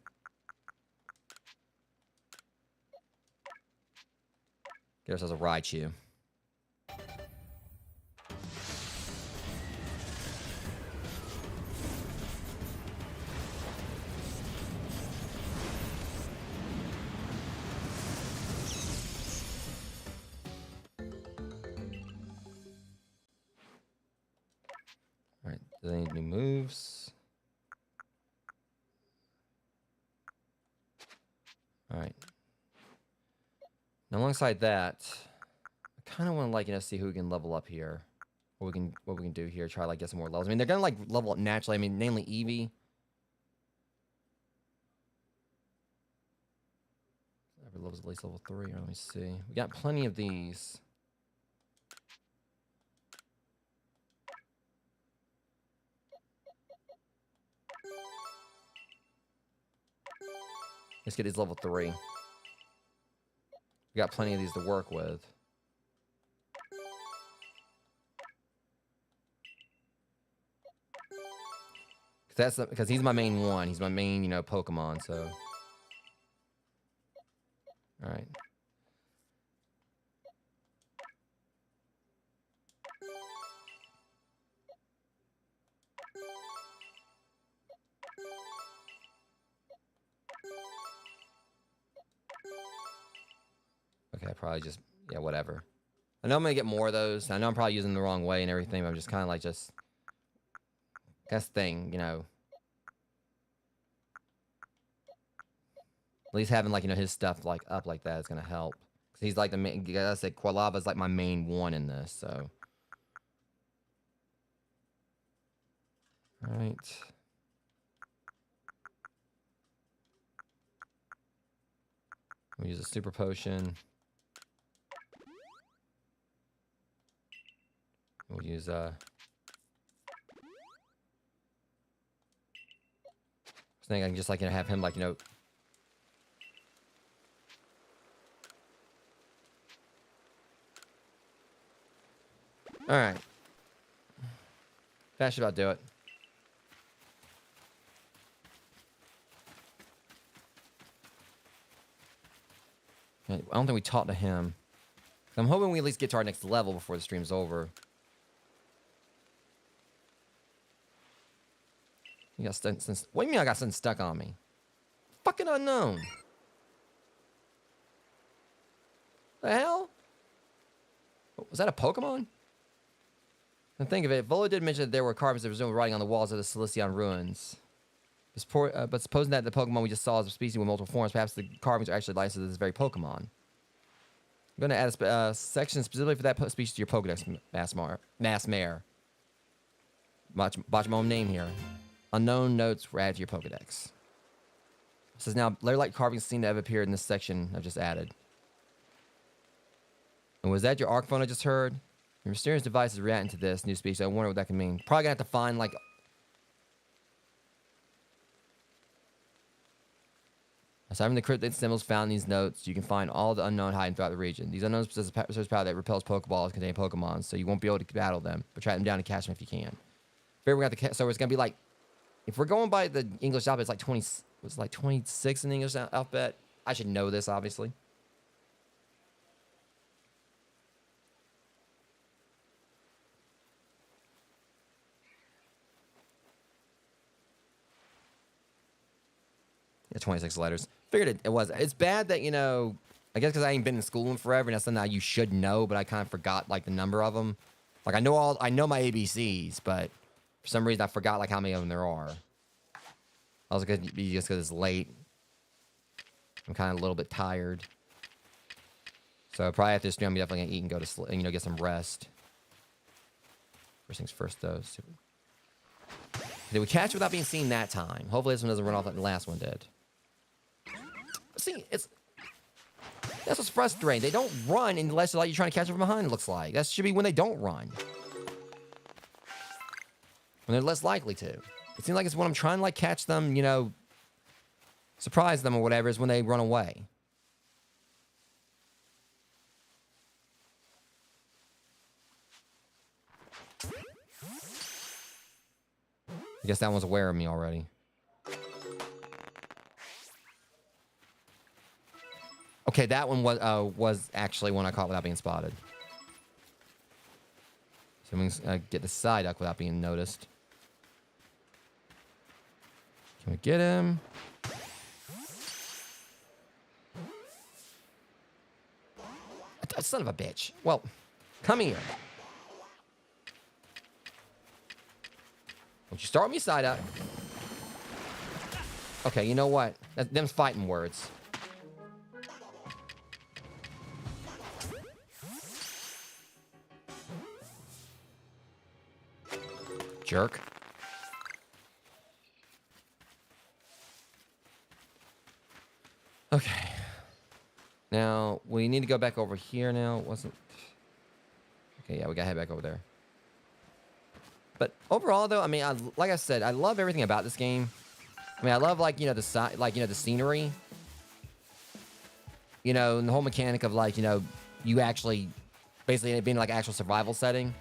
Get ourselves a Raichu. Alright, do they need new moves? Alright. Now, alongside that, I kind of want to, see who we can level up here. What we can do here, try to, get some more levels. I mean, they're going to, level up naturally. I mean, namely Eevee. Every level's at least level 3. Let me see. We got plenty of these. Let's get these level 3. We got plenty of these to work with. Because he's my main one. He's my main, Pokemon, so. Alright. Okay, probably just, whatever. I know I'm going to get more of those. I know I'm probably using them the wrong way and everything, but I'm just kind of that's the thing, At least having, his stuff, up like that is going to help. Because he's, the main, like I said, Quilava's, my main one in this, so. Alright. We'll use a Super Potion. We'll use, I think I can just, have him, Alright. That should about do it. I don't think we talked to him. I'm hoping we at least get to our next level before the stream's over. You got stuck. What do you mean I got something stuck on me? Fucking unknown. The hell? Was that a Pokemon? And think of it, Volo did mention that there were carvings that were presumably writing on the walls of the Celestion ruins. But supposing that the Pokemon we just saw is a species with multiple forms, perhaps the carvings are actually licensed as this very Pokemon. I'm going to add a section specifically for that species to your Pokedex, Mass Mare. Watch my own name here. Unknown notes were added to your Pokedex. It says now, layer-like carvings seem to have appeared in this section I've just added. And was that your arc phone I just heard? Your mysterious device is reacting to this new species. I wonder what that can mean. Probably gonna have to find Aside from the cryptid symbols found in these notes, you can find all the unknown hiding throughout the region. These unknowns possess a source power that repels Pokeballs containing Pokemon, so you won't be able to battle them, but track them down and catch them if you can. So it's gonna be like, if we're going by the English alphabet, it's like 20. Was like 26 in the English alphabet. I should know this, obviously. Yeah, 26 letters. Figured it was. It's bad that, you know, I guess because I ain't been in school in forever, and that's something that you should know, but I kind of forgot, like, the number of them. Like, I know my ABCs, but for some reason I forgot, like, how many of them there are. Also, could be just because it's late. I'm kind of a little bit tired. So probably after this stream, I'm definitely going to eat and go to sleep, and, you know, get some rest. First things first, though. Did we catch it without being seen that time? Hopefully this one doesn't run off like the last one did. See, that's what's frustrating. They don't run unless like you're trying to catch them from behind, it looks like. That should be when they don't run. When they're less likely to. It seems like it's when I'm trying to like catch them, you know, surprise them or whatever, is when they run away. I guess that one's aware of me already. Okay, that one was actually one I caught without being spotted. So we can get the Psyduck without being noticed. Can we get him? Son of a bitch. Well, come here. Don't you start me Psyduck. Okay, you know what? Them's fighting words. Jerk. Okay. Now, we need to go back over here now. Wasn't... Okay, yeah, we gotta head back over there. But overall, though, I mean, like I said, I love everything about this game. I mean, I love, like, you know, the scenery. You know, and the whole mechanic of, like, you know, you actually... Basically, it being, like, an actual survival setting.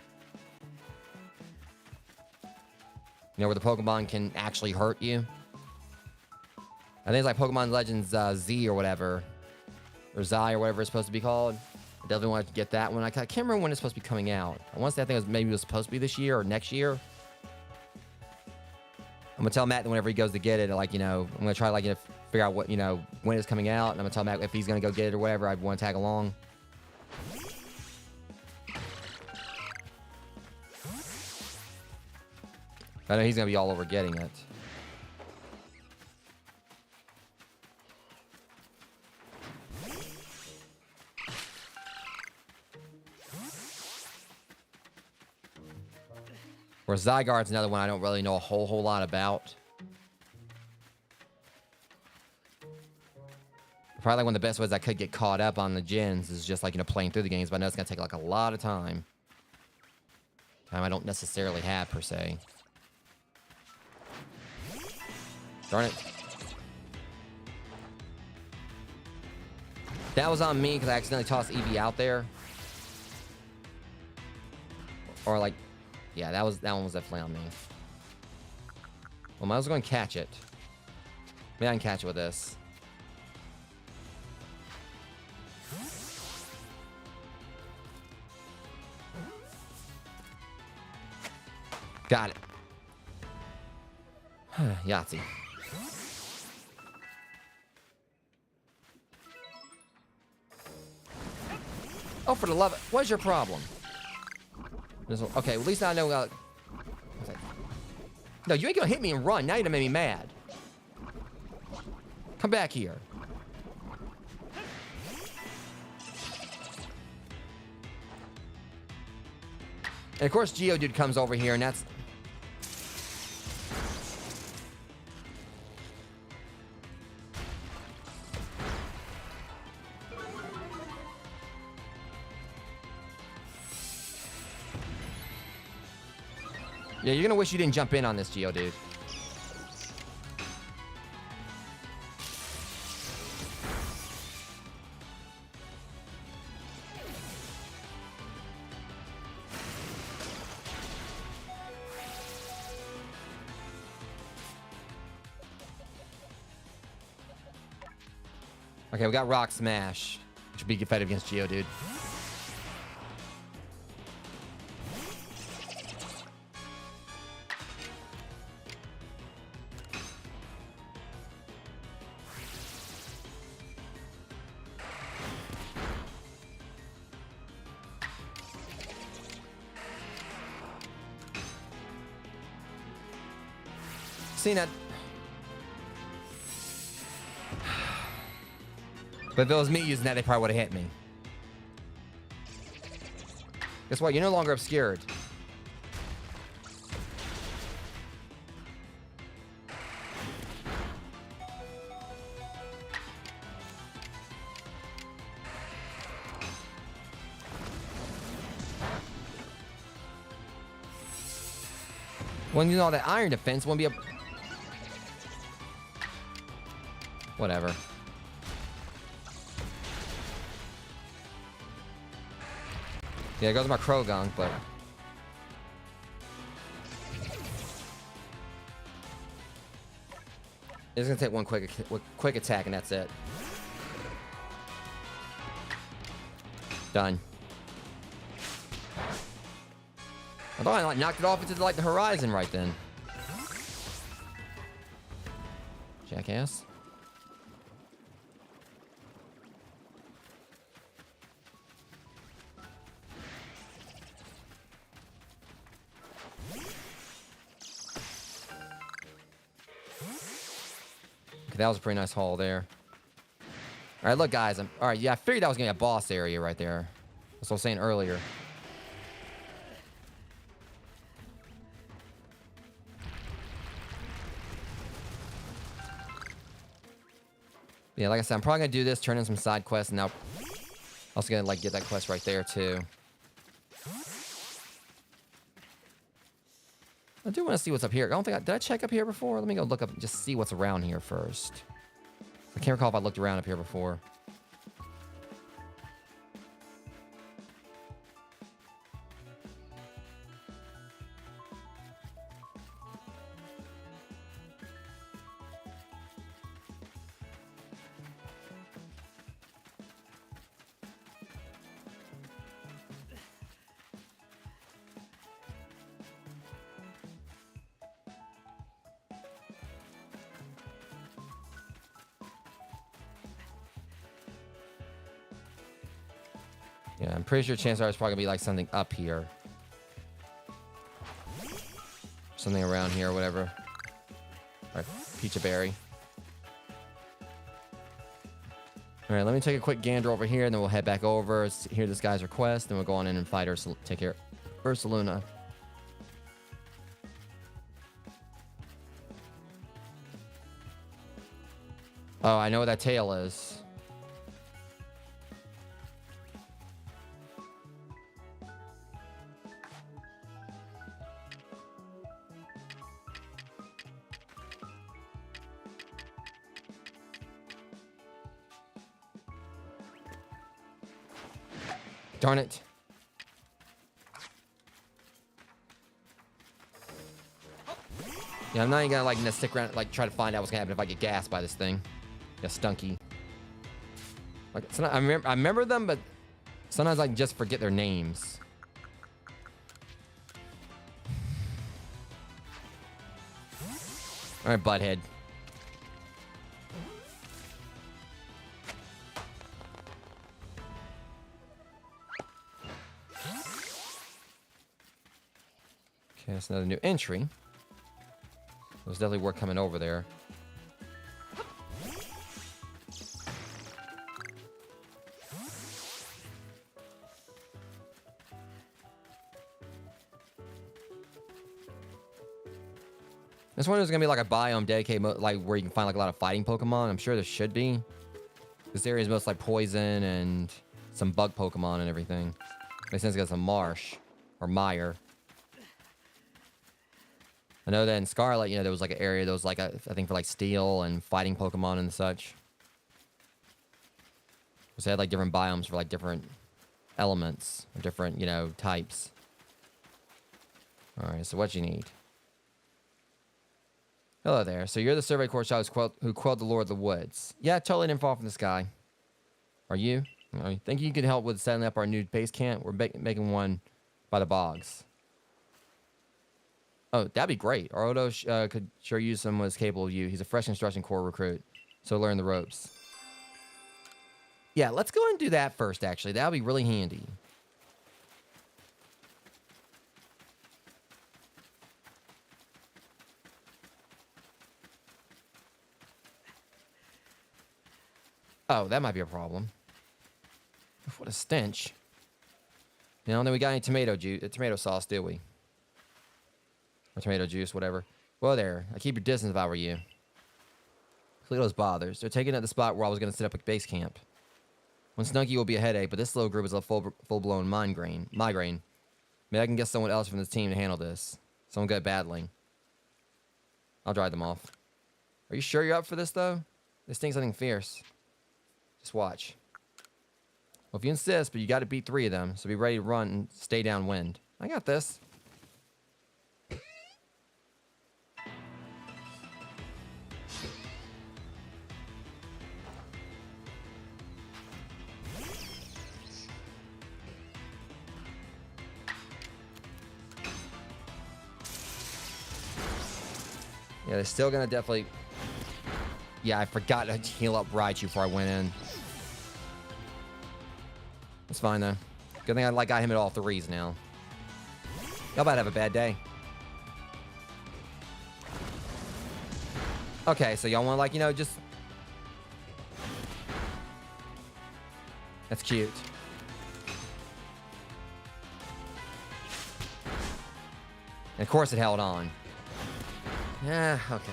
You know, where the Pokemon can actually hurt you. I think it's like Pokemon Legends Z or whatever. Or Zai or whatever it's supposed to be called. I definitely want to get that one. I can't remember when it's supposed to be coming out. I want to say I think maybe it was supposed to be this year or next year. I'm going to tell Matt that whenever he goes to get it, like, you know, I'm going to try, like, you know, figure out what, you know, when it's coming out. And I'm going to tell Matt if he's going to go get it or whatever, I'd want to tag along. I know he's going to be all over getting it. Whereas Zygarde's another one I don't really know a whole lot about. Probably like one of the best ways I could get caught up on the gens is just like, you know, playing through the games, but I know it's going to take like a lot of time. Time I don't necessarily have, per se. Darn it. That was on me because I accidentally tossed Eevee out there. Or like, yeah, that one was definitely on me. Well, I was going to catch it. Maybe I can catch it with this. Got it. Yahtzee. Oh, for the love of... What is your problem? Okay, well, at least I know... No, you ain't gonna hit me and run. Now you're gonna make me mad. Come back here. And of course, Geodude comes over here, and that's... Yeah, you're gonna wish you didn't jump in on this, Geodude. Okay, we got Rock Smash, which would be effective against Geodude. Seen that. But if it was me using that, they probably would have hit me. Guess what? You're no longer obscured. When you know that iron defense won't be a... Whatever. Yeah, it goes to my Krogunk, but... It's gonna take one quick attack, and that's it. Done. I thought I like knocked it off into like the horizon right then. Jackass. That was a pretty nice haul there. All right, look, guys. All right, yeah, I figured that was gonna be a boss area right there. That's what I was saying earlier. Yeah, like I said, I'm probably gonna do this, turn in some side quests, and now also gonna like get that quest right there too. I do want to see what's up here. I don't think did I check up here before? Let me go look up and just see what's around here first. I can't recall if I looked around up here before. Yeah, I'm pretty sure chances are it's probably gonna be like something up here. Something around here or whatever. Alright, Peach Berry. Alright, let me take a quick gander over here, and then we'll head back over, hear this guy's request, then we'll go on in and fight take care of Pursaluna. Oh, I know what that tail is. Darn it. Yeah, I'm not even gonna like stick around, like try to find out what's gonna happen if I get gassed by this thing. Yeah, stunky. Like, I remember them, but sometimes I just forget their names. All right, butthead. Okay, that's another new entry. There's definitely work coming over there. This one is gonna be like a biome dedicated, like where you can find like a lot of fighting Pokemon. I'm sure there should be. This area is mostly like poison and some bug Pokemon and everything. Makes sense, got some marsh or mire. I know that in Scarlet, you know, there was like an area that was like I think for like steel and fighting Pokemon and such. So they had like different biomes for like different elements or different, you know, types. All right, so what you need? Hello there. So you're the Survey Corps child who quelled the Lord of the Woods. Yeah, totally didn't fall from the sky. Are you? I think you could help with setting up our new base camp. We're making one by the bogs. Oh, that'd be great. Our Odo could sure use someone who's capable of you. He's a fresh construction corps recruit, so learn the ropes. Yeah, let's go and do that first, actually. That'll be really handy. Oh, that might be a problem. What a stench. You know, then we got any tomato sauce, do we? Or tomato juice, whatever. Well, there. I keep your distance if I were you. Look at those bothers. They're taking at the spot where I was going to set up a base camp. When Snuggy will be a headache, but this little group is a full-blown migraine. Maybe I can get someone else from this team to handle this. Someone good at battling. I'll drive them off. Are you sure you're up for this, though? This thing's something fierce. Just watch. Well, if you insist, but you got to beat 3 of them, so be ready to run and stay downwind. I got this. Yeah, they're still gonna definitely... Yeah, I forgot to heal up Raichu before I went in. It's fine, though. Good thing I got him at all 3s now. Y'all about to have a bad day. Okay, so y'all want to, just... That's cute. And of course it held on. Yeah, okay.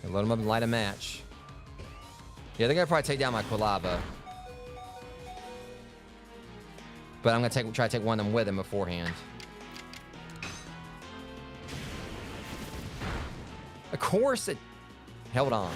Load them up and light a match. Yeah, they're gonna probably take down my Quilava. But I'm gonna try to take one of them with him beforehand. Of course it held on.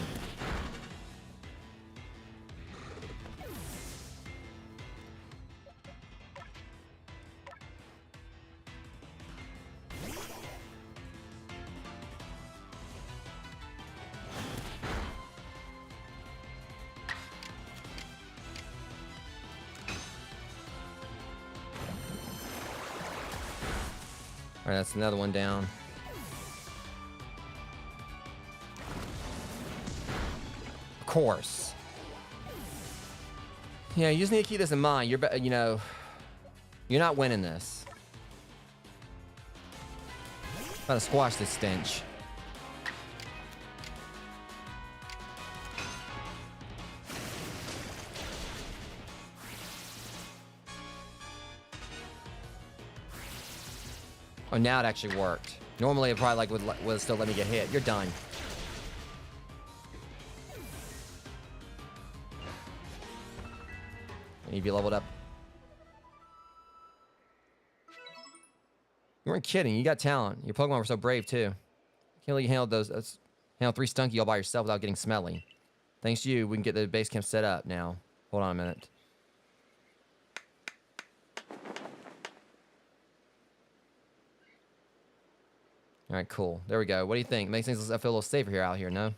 All right, that's another one down. Of course. Yeah, you just need to keep this in mind. You're not winning this. About to squash this stench. Oh, now it actually worked. Normally, it probably would still let me get hit. You're done. You need to be leveled up. You weren't kidding. You got talent. Your Pokemon were so brave, too. Can't let you handle 3 Stunky all by yourself without getting smelly. Thanks to you, we can get the base camp set up now. Hold on a minute. All right, cool. There we go. What do you think? Makes things I feel a little safer out here, no?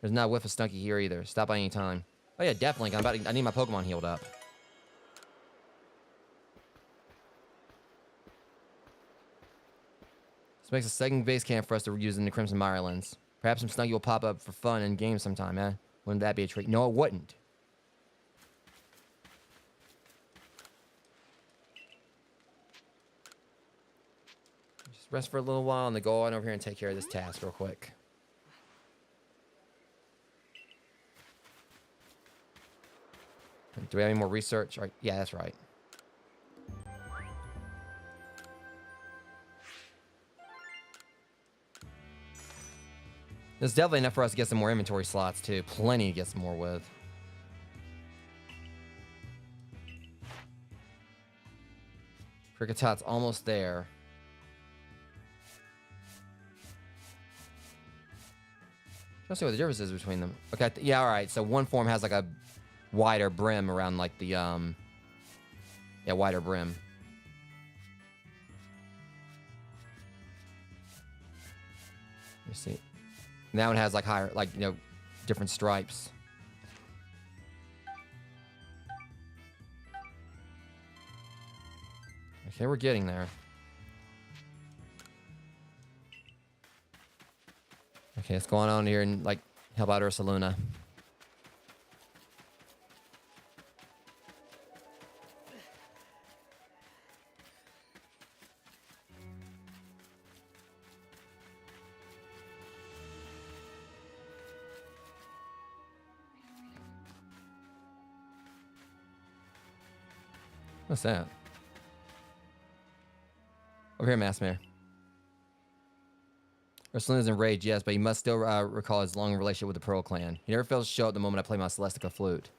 There's not a whiff of Stunky here either. Stop by any time. Oh, yeah, definitely. I need my Pokemon healed up. This makes a second base camp for us to use in the Crimson Mirelands. Perhaps some Stunky will pop up for fun in game sometime, eh? Wouldn't that be a treat? No, it wouldn't. Rest for a little while and then go on over here and take care of this task real quick. Do we have any more research? Right. Yeah, that's right. There's definitely enough for us to get some more inventory slots too. Plenty to get some more with. Cricketot's almost there. Let's see what the difference is between them. Okay, yeah, all right. So one form has like a wider brim around like the wider brim. You see, and that one has like higher, like, you know, different stripes. Okay, we're getting there. Okay, let's go on here and like help out Ursaluna. What's that? Over here, Massmare. Ursaluna's enraged, yes, but he must still recall his long relationship with the Pearl Clan. He never fails to show up the moment I play my Celestica flute.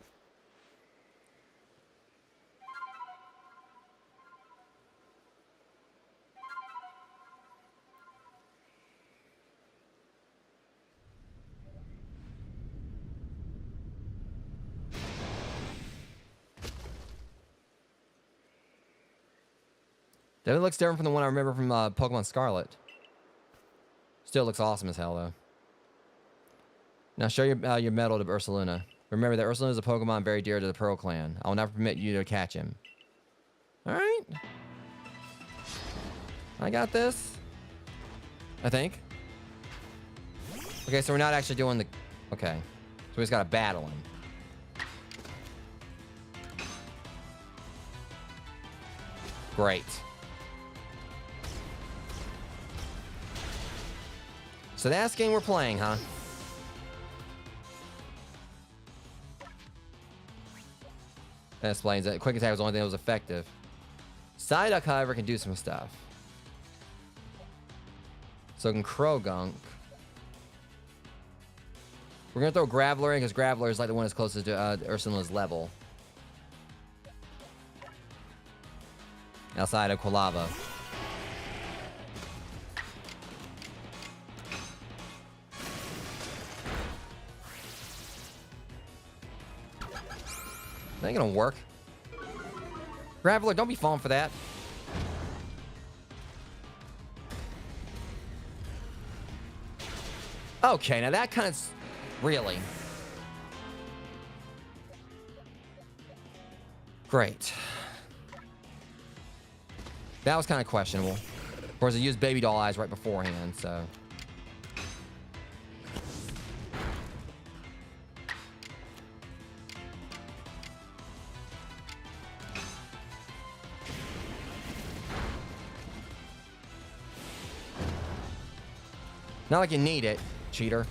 Definitely looks different from the one I remember from Pokemon Scarlet. Still looks awesome as hell, though. Now show your medal to Ursaluna. Remember that Ursaluna is a Pokemon very dear to the Pearl Clan. I will never permit you to catch him. Alright. I got this. I think. Okay, so we're not actually doing the... Okay. So we just gotta battle him. Great. So that's the game we're playing, huh? That explains it. Quick attack was the only thing that was effective. Psyduck, however, can do some stuff. So can Krogunk. We're gonna throw Graveler in because Graveler is like the one that's closest to Ursaluna's level. Outside of Quilava. That ain't gonna work. Graveler, don't be falling for that. Okay, now that kind of... Really? Great. That was kind of questionable. Of course, I used Baby Doll Eyes right beforehand, so... Not like you need it, cheater.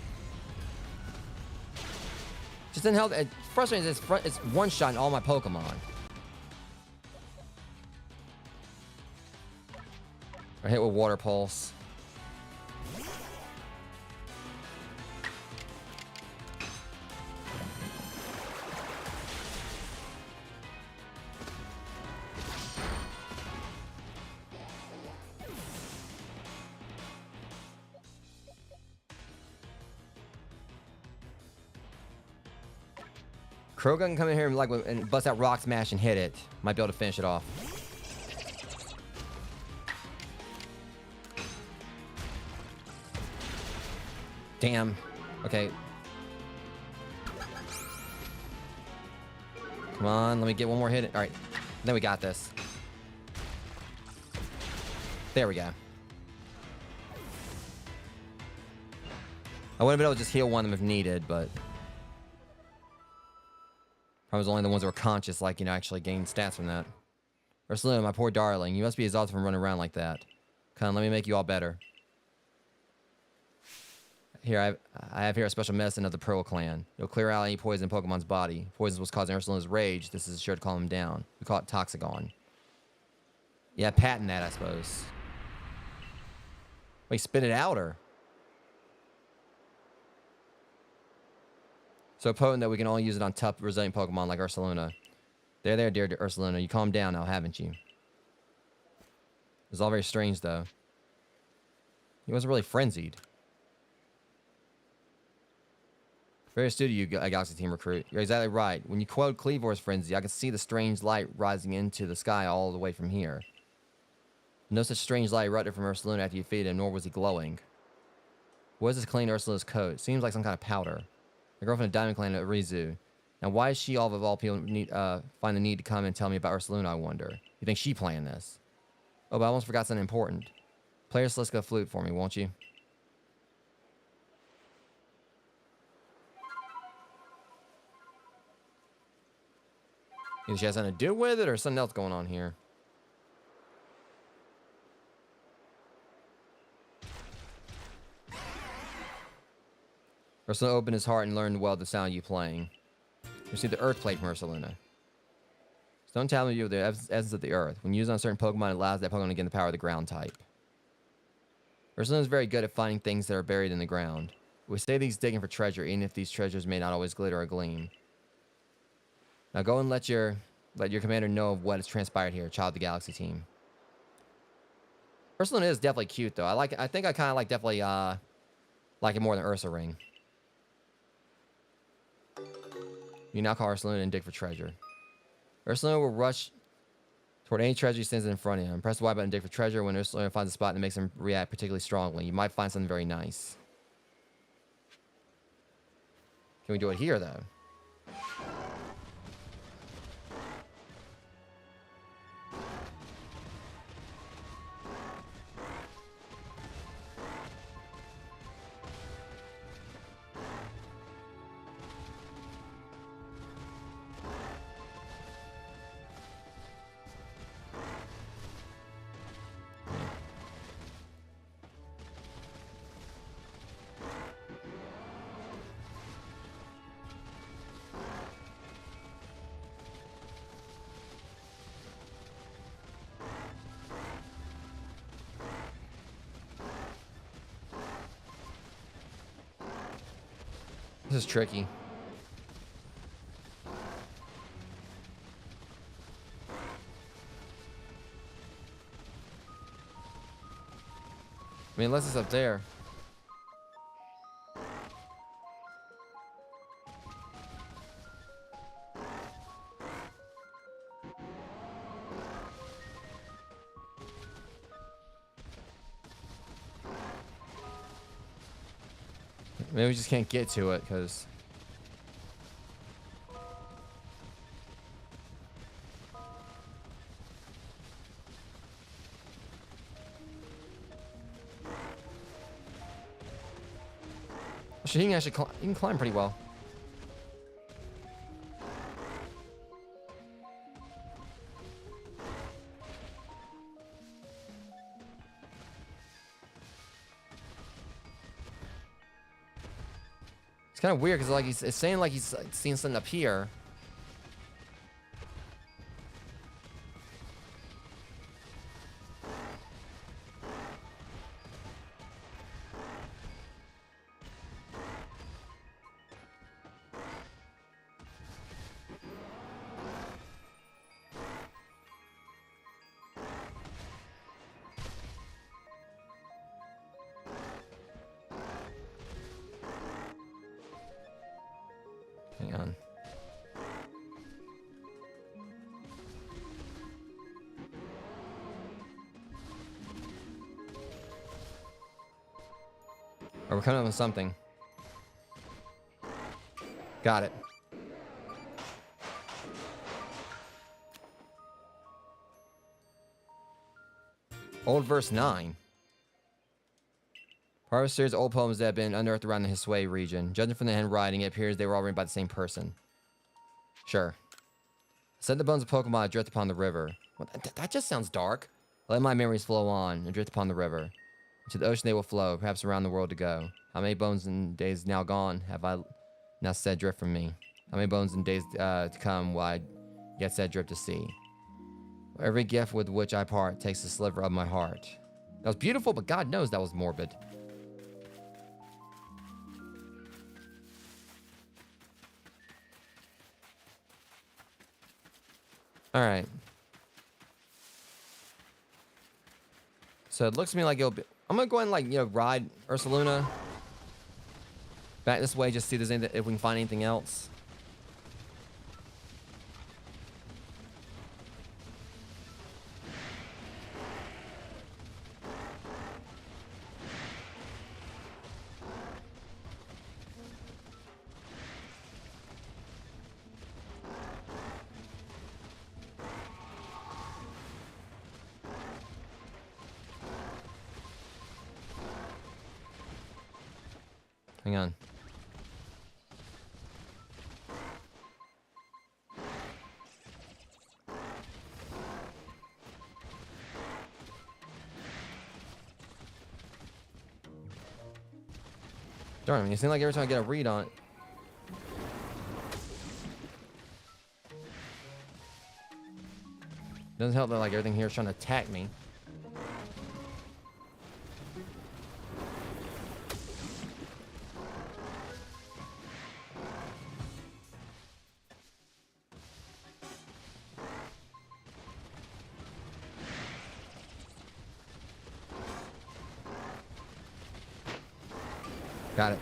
Just didn't help. It's frustrating. It's one-shotting all my Pokemon. I hit with Water Pulse. Krogan can come in here and like and bust out Rock Smash and hit it. Might be able to finish it off. Damn. Okay. Come on, let me get one more hit. All right. Then we got this. There we go. I would have been able to just heal one of them if needed, but... I was only the ones that were conscious, like, you know, actually gained stats from that. Ursaluna, my poor darling, you must be exhausted from running around like that. Come on, let me make you all better. Here, I have here a special medicine of the Pearl Clan. It'll clear out any poison in Pokemon's body. Poison was causing Ursaluna's rage. This is sure to calm him down. We call it Toxagon. Yeah, patent that, I suppose. Wait, spit it out, or? So potent that we can only use it on tough, resilient Pokemon like Ursaluna. There, dear Ursaluna. You calmed down now, haven't you? It's all very strange, though. He wasn't really frenzied. Very astute of you, Galaxy Team Recruit. You're exactly right. When you quote Cleavor's frenzy, I can see the strange light rising into the sky all the way from here. No such strange light erupted from Ursaluna after you defeated him, nor was he glowing. What is this clean Ursula's coat? Seems like some kind of powder. The girl from the Diamond Clan at Rizu. Now, why is she of all people find the need to come and tell me about Ursaluna, I wonder? You think she planned this? Oh, but I almost forgot something important. Play your Sliska flute for me, won't you? Either she has something to do with it or something else going on here. Ursaluna opened his heart and learned well the sound of you playing. Receive the Earth Plate from Ursaluna. Stone tablet you with the essence of the earth. When used on a certain Pokemon, it allows that Pokemon to gain the power of the ground type. Ursaluna is very good at finding things that are buried in the ground. We say he's digging for treasure, even if these treasures may not always glitter or gleam. Now go and let your commander know of what has transpired here, Child of the Galaxy team. Ursaluna is definitely cute though. I think I kind of definitely like it more than Ursa Ring. You now call Ursaluna and dig for treasure. Ursaluna will rush toward any treasure he sends in front of him. Press the Y button and dig for treasure. When Ursaluna finds a spot that makes him react particularly strongly, you might find something very nice. Can we do it here, though? This is tricky. I mean, unless it's up there. Maybe we just can't get to it because he can actually he can climb pretty well. It's kind of weird because it's saying he's seeing something up here. Hang on. Or we're coming up with something. Got it. Old verse 9. Part of a series of old poems that have been unearthed around the Hisui region. Judging from the handwriting, it appears they were all written by the same person. Sure. Set the bones of Pokemon adrift upon the river. Well, that just sounds dark. Let my memories flow on, adrift upon the river. To the ocean they will flow, perhaps around the world to go. How many bones and days now gone have I now set drift from me? How many bones and days to come will I yet set drift to sea? Every gift with which I part takes a sliver of my heart. That was beautiful, but God knows that was morbid. All right. So it looks to me like it'll be... I'm going to go ahead and, ride Ursaluna back this way, just see if we can find anything else. Hang on. Darn, it seems like every time I get a read on it. Doesn't help that like everything here is trying to attack me. Got it.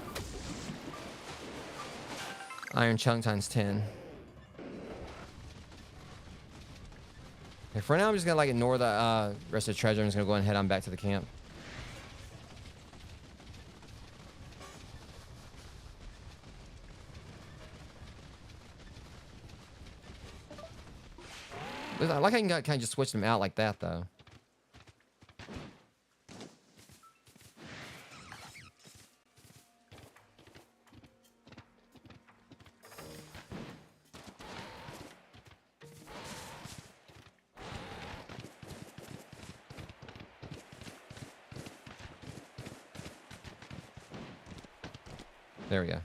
Iron chunk times 10. Okay, for now, I'm just gonna like ignore the rest of the treasure. I'm just gonna go ahead and head on back to the camp. I like how I can kind of just switch them out like that, though. There we go.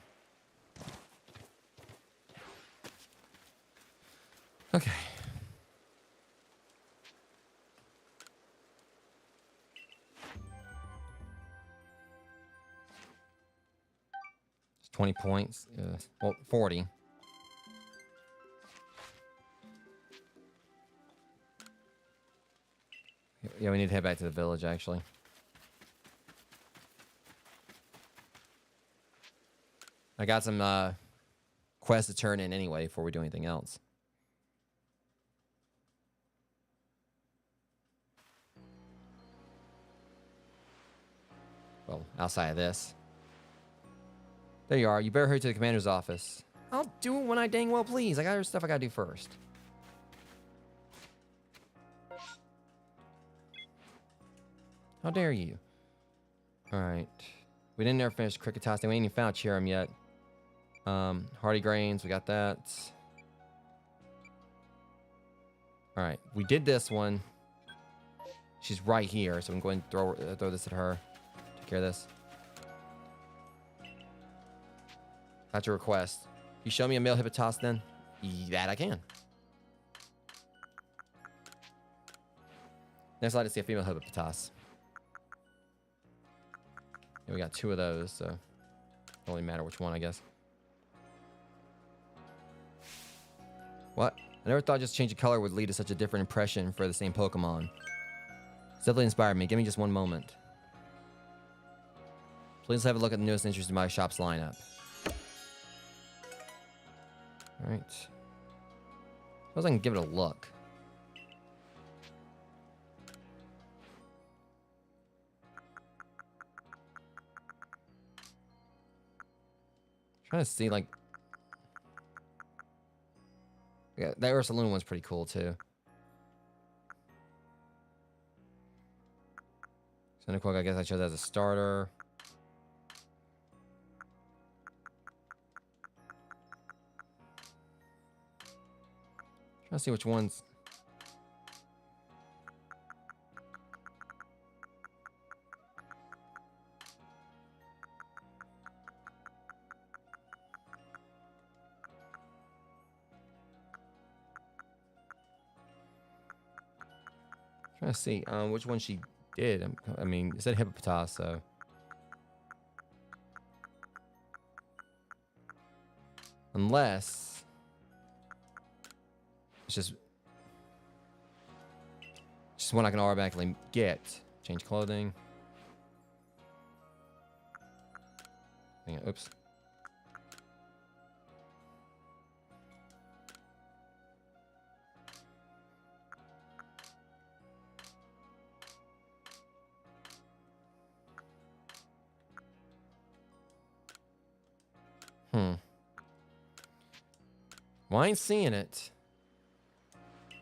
Okay. It's 20 points. Well, 40. Yeah, we need to head back to the village, actually. I got some quests to turn in anyway before we do anything else. Well, outside of this. There you are. You better hurry to the commander's office. I'll do it when I dang well please. I got other stuff I gotta do first. How dare you? Alright. We didn't ever finish cricket tossing. We ain't even found Cherim yet. Hardy grains, we got that. Alright, we did this one. She's right here, so I'm going to throw this at her. Take care of this. That's your request. You show me a male hippopotas then? That I can. Next, I'd like to see a female hippopotas. Yeah, we got 2 of those, so it don't really matter which one, I guess. What? I never thought just changing color would lead to such a different impression for the same Pokemon. It's definitely inspired me. Give me just one moment. Please have a look at the newest entries in my shop's lineup. Alright. Suppose I can give it a look. Trying to see, like... Yeah, that Pursaluna one's pretty cool, too. Cyndaquil, I guess I chose as a starter. Trying to see which ones... Trying to see which one she did. I mean, it said hippopotas, so... Unless... It's just one I can automatically get. Change clothing. Hang on, oops. Well, I ain't seeing it.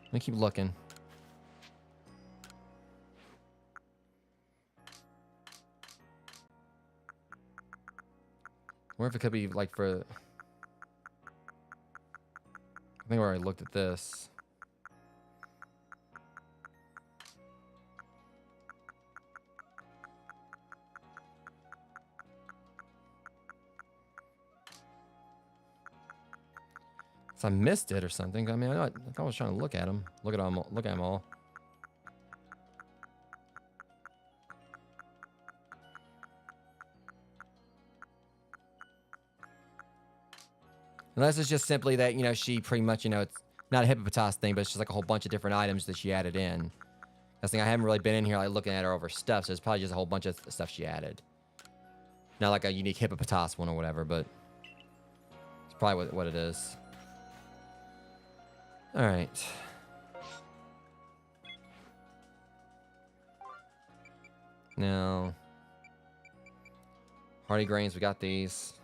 Let me keep looking. wonder if it could be like for... I think we already looked at this. So I missed it or something. I mean, I was trying to look at them. Look at them. Look at them all. Unless it's just simply that, you know, she pretty much, you know, it's not a hippopotas thing, but it's just like a whole bunch of different items that she added in. That's the thing. I haven't really been in here like looking at her over stuff, so it's probably just a whole bunch of stuff she added. Not like a unique hippopotas one or whatever, but it's probably what it is. All right. Now, Hardy Grains, we got these.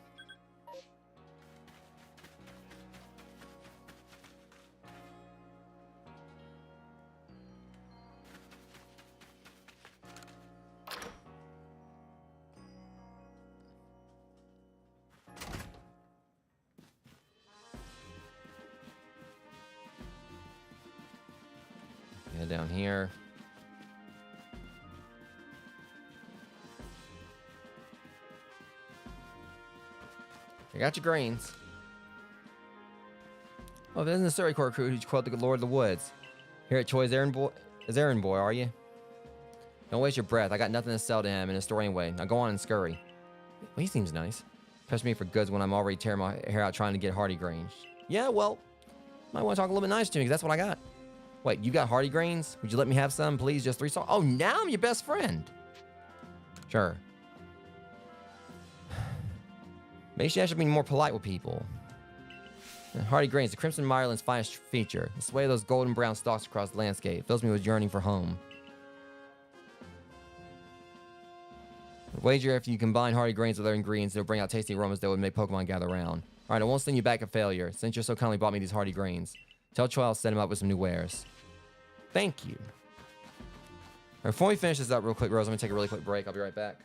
Yeah, down here. I got your grains. Oh, this isn't the Surrey Court crew who's quote the Lord of the Woods. Here at Choi's errand boy, are you? Don't waste your breath. I got nothing to sell to him in his store anyway. Now go on and scurry. Well, he seems nice. Press me for goods when I'm already tearing my hair out trying to get Hardy Grains. Yeah, well, might want to talk a little bit nice to me because that's what I got. Wait, you got Hardy Grains? Would you let me have some, please? Just 3 songs. Oh, now I'm your best friend. Sure. Maybe I should be more polite with people. Hardy Grains, the Crimson Mirelands' finest feature. The sway of those golden brown stalks across the landscape fills me with yearning for home. Wager if you combine Hardy Grains with other ingredients, it'll bring out tasty aromas that would make Pokemon gather around. Alright, I won't send you back a failure, since you so kindly bought me these Hardy Grains. Tell Troy I'll set him up with some new wares. Thank you. Alright, before we finish this up real quick, Rose, I'm going to take a really quick break. I'll be right back.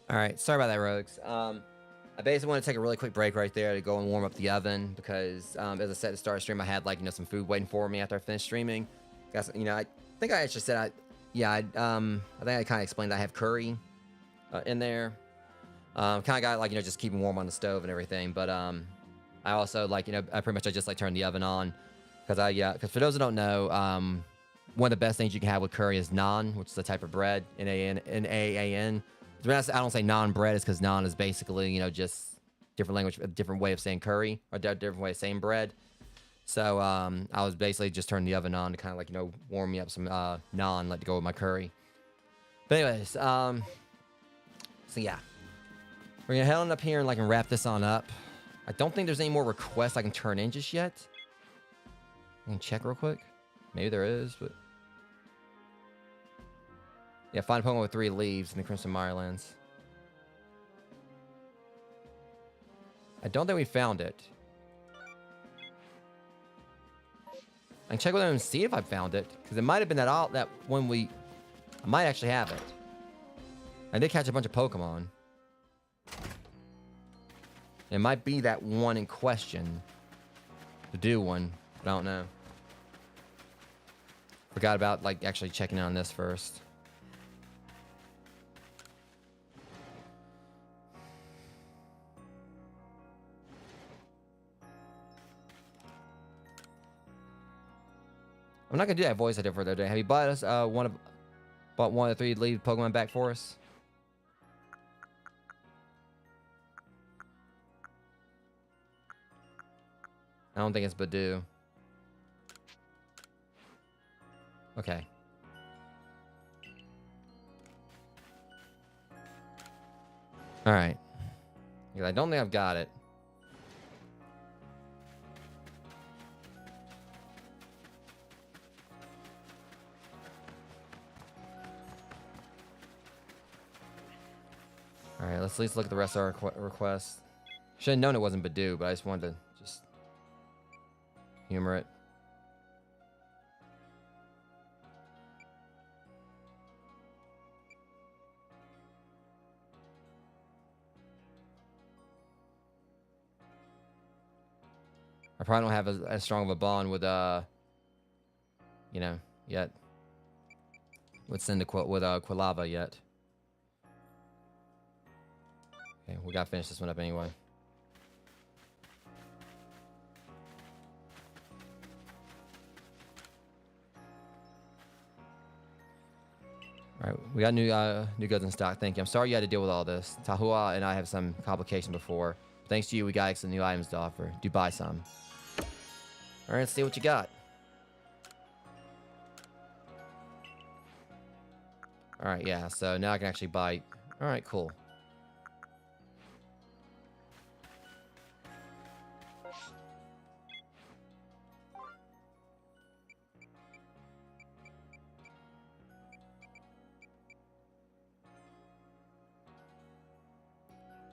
All right, sorry about that, Rogues. I basically want to take a really quick break right there to go and warm up the oven because, as I said at the start of the stream, I had like some food waiting for me after I finished streaming. Guys, I think I actually said I think I kind of explained that I have curry in there. Kind of got just keeping warm on the stove and everything. But I also I pretty much just turned the oven on because for those who don't know, one of the best things you can have with curry is naan, which is a type of bread, N-A-A-N. I don't say naan bread is because naan is basically, just different language, a different way of saying curry, or a different way of saying bread. So I was basically just turning the oven on to kind of warm me up some naan, let it go with my curry. But anyways, so yeah. We're going to head on up here and wrap this on up. I don't think there's any more requests I can turn in just yet. I can check real quick. Maybe there is, but... Yeah, find a Pokemon with 3 leaves in the Crimson Mirelands. I don't think we found it. I can check with them and see if I found it. Because it might have been that when I might actually have it. I did catch a bunch of Pokemon. It might be that one in question. The do one. But I don't know. Forgot about, like, actually checking on this first. I'm not gonna do that voice I did for the other day. Have you bought us bought one of the 3 lead Pokemon back for us? I don't think it's Badoo. Okay. All right. I don't think I've got it. All right, let's at least look at the rest of our requests. Should have known it wasn't Badoo, but I just wanted to just humor it. I probably don't have as strong of a bond with you know, yet. With Quilava yet. Okay, we gotta finish this one up anyway. All right, we got new goods in stock. Thank you. I'm sorry you had to deal with all this. Tahua and I have some complications before. Thanks to you, we got some new items to offer. Do buy some. All right, let's see what you got. All right, yeah. So now I can actually buy. All right, cool.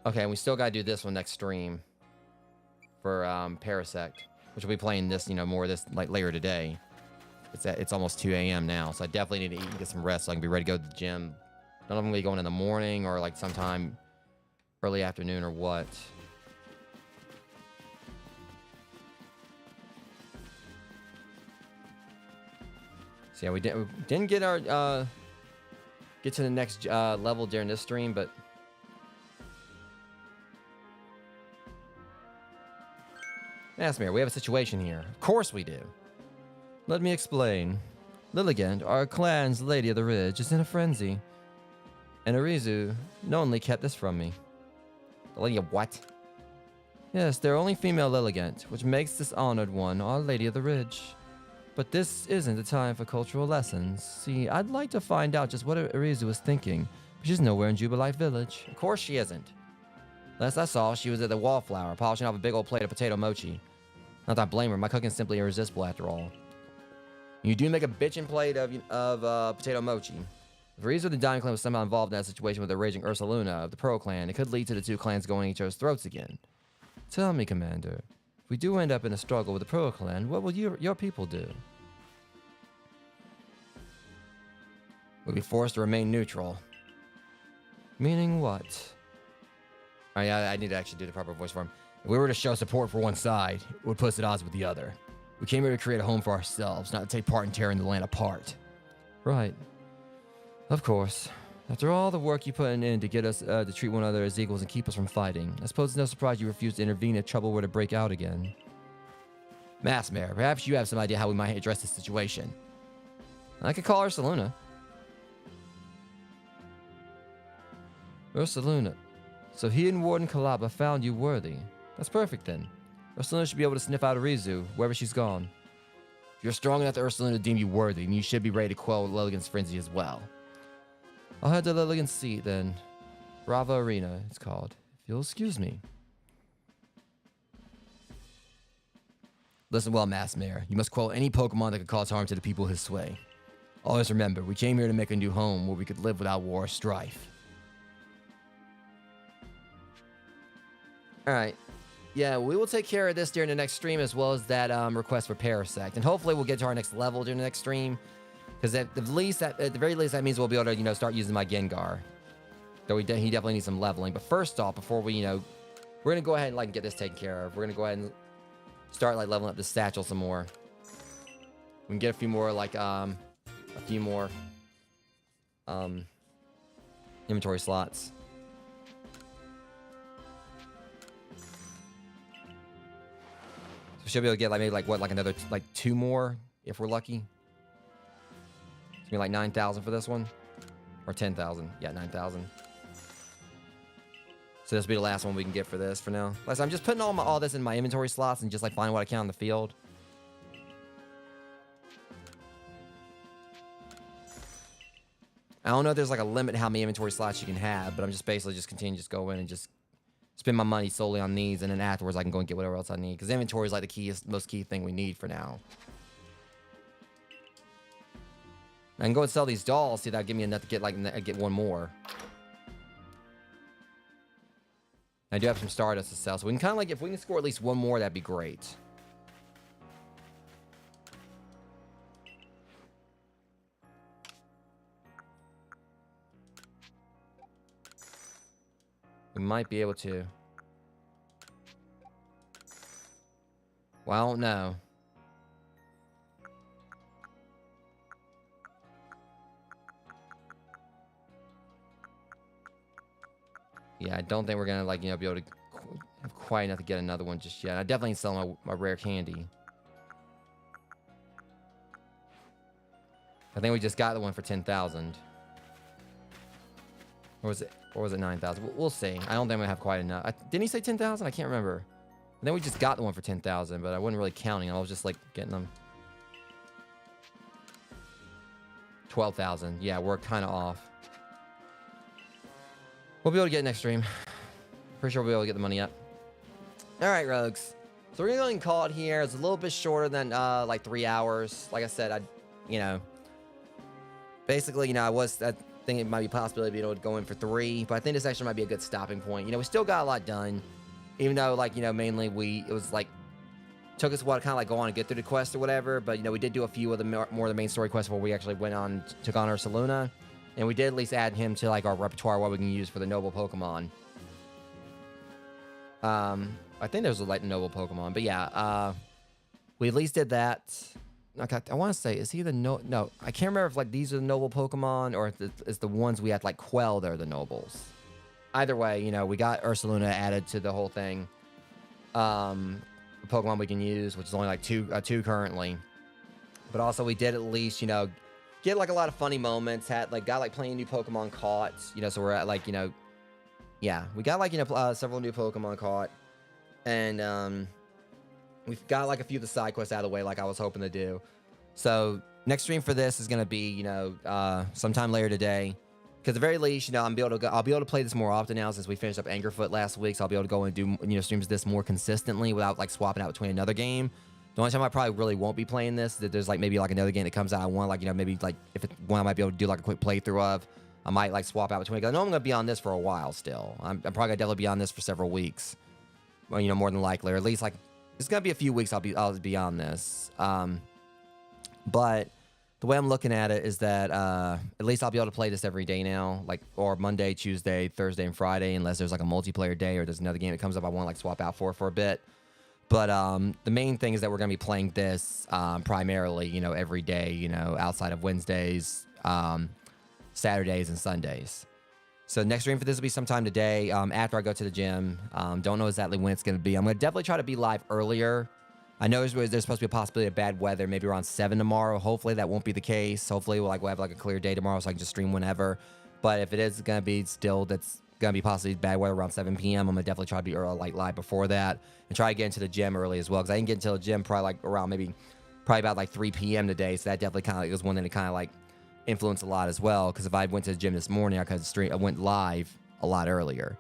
Okay, and we still gotta do this one next stream for Parasect, which we'll be playing this, you know, more of this like later today. It's almost 2 a.m. now, so I definitely need to eat and get some rest so I can be ready to go to the gym. I don't know if I'm gonna be going in the morning or like sometime early afternoon or what. So yeah, we didn't get our get to the next level during this stream, but. Asmir, we have a situation here. Of course we do. Let me explain. Lilligant, our clan's Lady of the Ridge, is in a frenzy. And Arizu knowingly kept this from me. The Lady of what? Yes, they're only female Lilligant, which makes this honored one our Lady of the Ridge. But this isn't the time for cultural lessons. See, I'd like to find out just what Arizu was thinking, but she's nowhere in Jubilite Village. Of course she isn't. Last I saw, she was at the Wallflower, polishing off a big old plate of potato mochi. Not that I blame her, my cooking is simply irresistible after all. You do make a bitchin' plate of potato mochi. If Arizu the Diamond Clan was somehow involved in that situation with the raging Ursaluna of the Pearl Clan, it could lead to the 2 clans going at each other's throats again. Tell me, Commander, if we do end up in a struggle with the Pearl Clan, what will your people do? We'll be forced to remain neutral. Meaning what? I need to actually do the proper voice for him. If we were to show support for one side, it would put us at odds with the other. We came here to create a home for ourselves, not to take part in tearing the land apart. Right. Of course. After all the work you put in to get us to treat one another as equals and keep us from fighting, I suppose it's no surprise you refused to intervene if trouble were to break out again. Massmare, perhaps you have some idea how we might address this situation. I could call Ursaluna. Ursaluna. So he and Warden Kalaba found you worthy. That's perfect then. Ursaluna should be able to sniff out Arizu, wherever she's gone. If you're strong enough to Ursaluna to deem you worthy, then you should be ready to quell Lilligant's frenzy as well. I'll head to Lilligant's seat then. Brava Arena, it's called. If you'll excuse me. Listen well, Massmare. You must quell any Pokemon that could cause harm to the people his sway. Always remember, we came here to make a new home where we could live without war or strife. Alright. Yeah, we will take care of this during the next stream as well as that request for Parasect. And hopefully we'll get to our next level during the next stream. Because at the very least, that means we'll be able to, start using my Gengar. Though he definitely needs some leveling. But first off, before we, we're going to go ahead and, like, get this taken care of. We're going to go ahead and start, like, leveling up the satchel some more. We can get a few more, like, inventory slots. So we should be able to get, like, maybe, like, what, like, another, like, 2 more, if we're lucky. It's going to be, like, 9,000 for this one. Or 10,000. Yeah, 9,000. So this will be the last one we can get for this for now. I'm just putting all this in my inventory slots and just, like, finding what I can on the field. I don't know if there's, like, a limit how many inventory slots you can have, but I'm just basically just continuing to just go in and just spend my money solely on these, and then afterwards I can go and get whatever else I need. Because inventory is, like, the most key thing we need for now. I can go and sell these dolls, see that'll give me enough to get, like, get one more. I do have some Stardust to sell, so we can kind of, like, if we can score at least one more, that'd be great. We might be able to. Well, I don't know. Yeah, I don't think we're gonna, like, be able to have quite enough to get another one just yet. I definitely need to sell my rare candy. I think we just got the one for 10,000. Or was it 9,000? We'll see. I don't think I'm gonna have quite enough. Didn't he say 10,000? I can't remember. I think we just got the one for 10,000, but I wasn't really counting. I was just, like, getting them. 12,000. Yeah, we're kind of off. We'll be able to get it next stream. Pretty sure we'll be able to get the money up. All right, Rogues. So we're gonna go ahead and call it here. It's a little bit shorter than like 3 hours. Like I said, basically, I think it might be a possibility of being able to go in for 3, but I think this actually might be a good stopping point. We still got a lot done, even though, like, mainly it was like took us a while to kind of like go on and get through the quest or whatever. But we did do a few of the more of the main story quests before we actually went on took on Pursaluna. And we did at least add him to, like, our repertoire, what we can use for the noble Pokemon. I think there's a, like, noble Pokemon. But, yeah, we at least did that. Okay, I want to say, is he the no... No, I can't remember if, like, these are the noble Pokemon or if it's the ones we have to, like, quell that are the nobles. Either way, we got Pursaluna added to the whole thing. The Pokemon we can use, which is only, like, two currently. But also, we did at least, get, like, a lot of funny moments, got, like, plenty of new Pokemon caught, so we're at, like, yeah, we got, like, several new Pokemon caught, and, we've got, like, a few of the side quests out of the way, like I was hoping to do. So, next stream for this is gonna be, sometime later today, because at the very least, I'll be able to play this more often now since we finished up Angerfoot last week, so I'll be able to go and do, streams of this more consistently without, like, swapping out between another game. The only time I probably really won't be playing this, that there's, like, maybe, like, another game that comes out I want, like, maybe, like, if it's one I might be able to do, like, a quick playthrough of, I might, like, swap out between. I know I'm going to be on this for a while still. I'm probably going to definitely be on this for several weeks. Well, more than likely. Or at least, like, it's going to be a few weeks I'll be on this. But the way I'm looking at it is that at least I'll be able to play this every day now. Like, or Monday, Tuesday, Thursday, and Friday, unless there's, like, a multiplayer day or there's another game that comes up I want to, like, swap out for a bit. But the main thing is that we're going to be playing this primarily, every day, outside of Wednesdays, Saturdays, and Sundays. So next stream for this will be sometime today after I go to the gym. Don't know exactly when it's going to be. I'm going to definitely try to be live earlier. I know there's supposed to be a possibility of bad weather, maybe around 7 tomorrow. Hopefully that won't be the case. Hopefully we'll have, like, a clear day tomorrow so I can just stream whenever. But if it is going to be still, that's going to be possibly bad weather around 7 p.m. I'm going to definitely try to be early, like, live before that and try to get into the gym early as well, because I didn't get into the gym probably, like, around probably about, like, 3 p.m. today, so that definitely kind of was one thing that kind of, like, influenced a lot as well, because if I went to the gym this morning, I went live a lot earlier.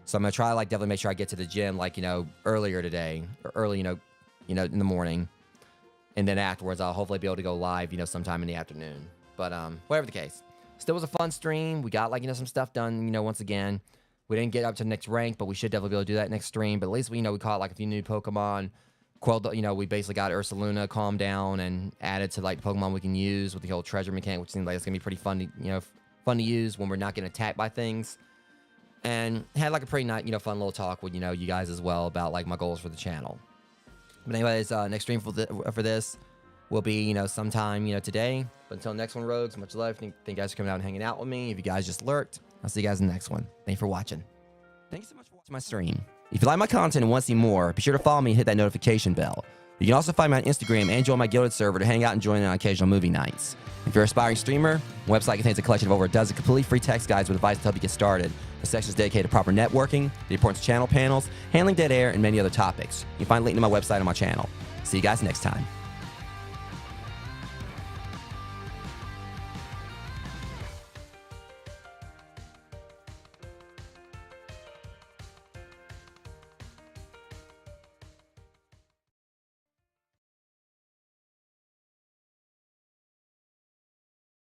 So I'm going to try to, like, definitely make sure I get to the gym, like, earlier today, or early, in the morning, and then afterwards I'll hopefully be able to go live, sometime in the afternoon. But whatever the case, still was a fun stream. We got, like, some stuff done, once again. We didn't get up to the next rank, but we should definitely be able to do that next stream. But at least we caught, like, a few new Pokemon. Quelled, we basically got Pursaluna calmed down and added to, like, Pokemon we can use with the whole treasure mechanic, which seems like it's gonna be pretty fun to, fun to use when we're not getting attacked by things. and had like a pretty nice, fun little talk with, you guys as well about like my goals for the channel. But anyways, next stream for this will be, sometime, today. But until next one, Rogues, much love. Thank you guys for coming out and hanging out with me. If you guys just lurked, I'll see you guys in the next one. Thank you for watching. Thank you so much for watching my stream. If you like my content and want to see more, be sure to follow me and hit that notification bell. You can also find me on Instagram and join my Guilded server to hang out and join in on occasional movie nights. If you're an aspiring streamer, my website contains a collection of over a dozen completely free text guides with advice to help you get started. The section is dedicated to proper networking, the importance of channel panels, handling dead air, and many other topics. You can find a link to my website on my channel. See you guys next time.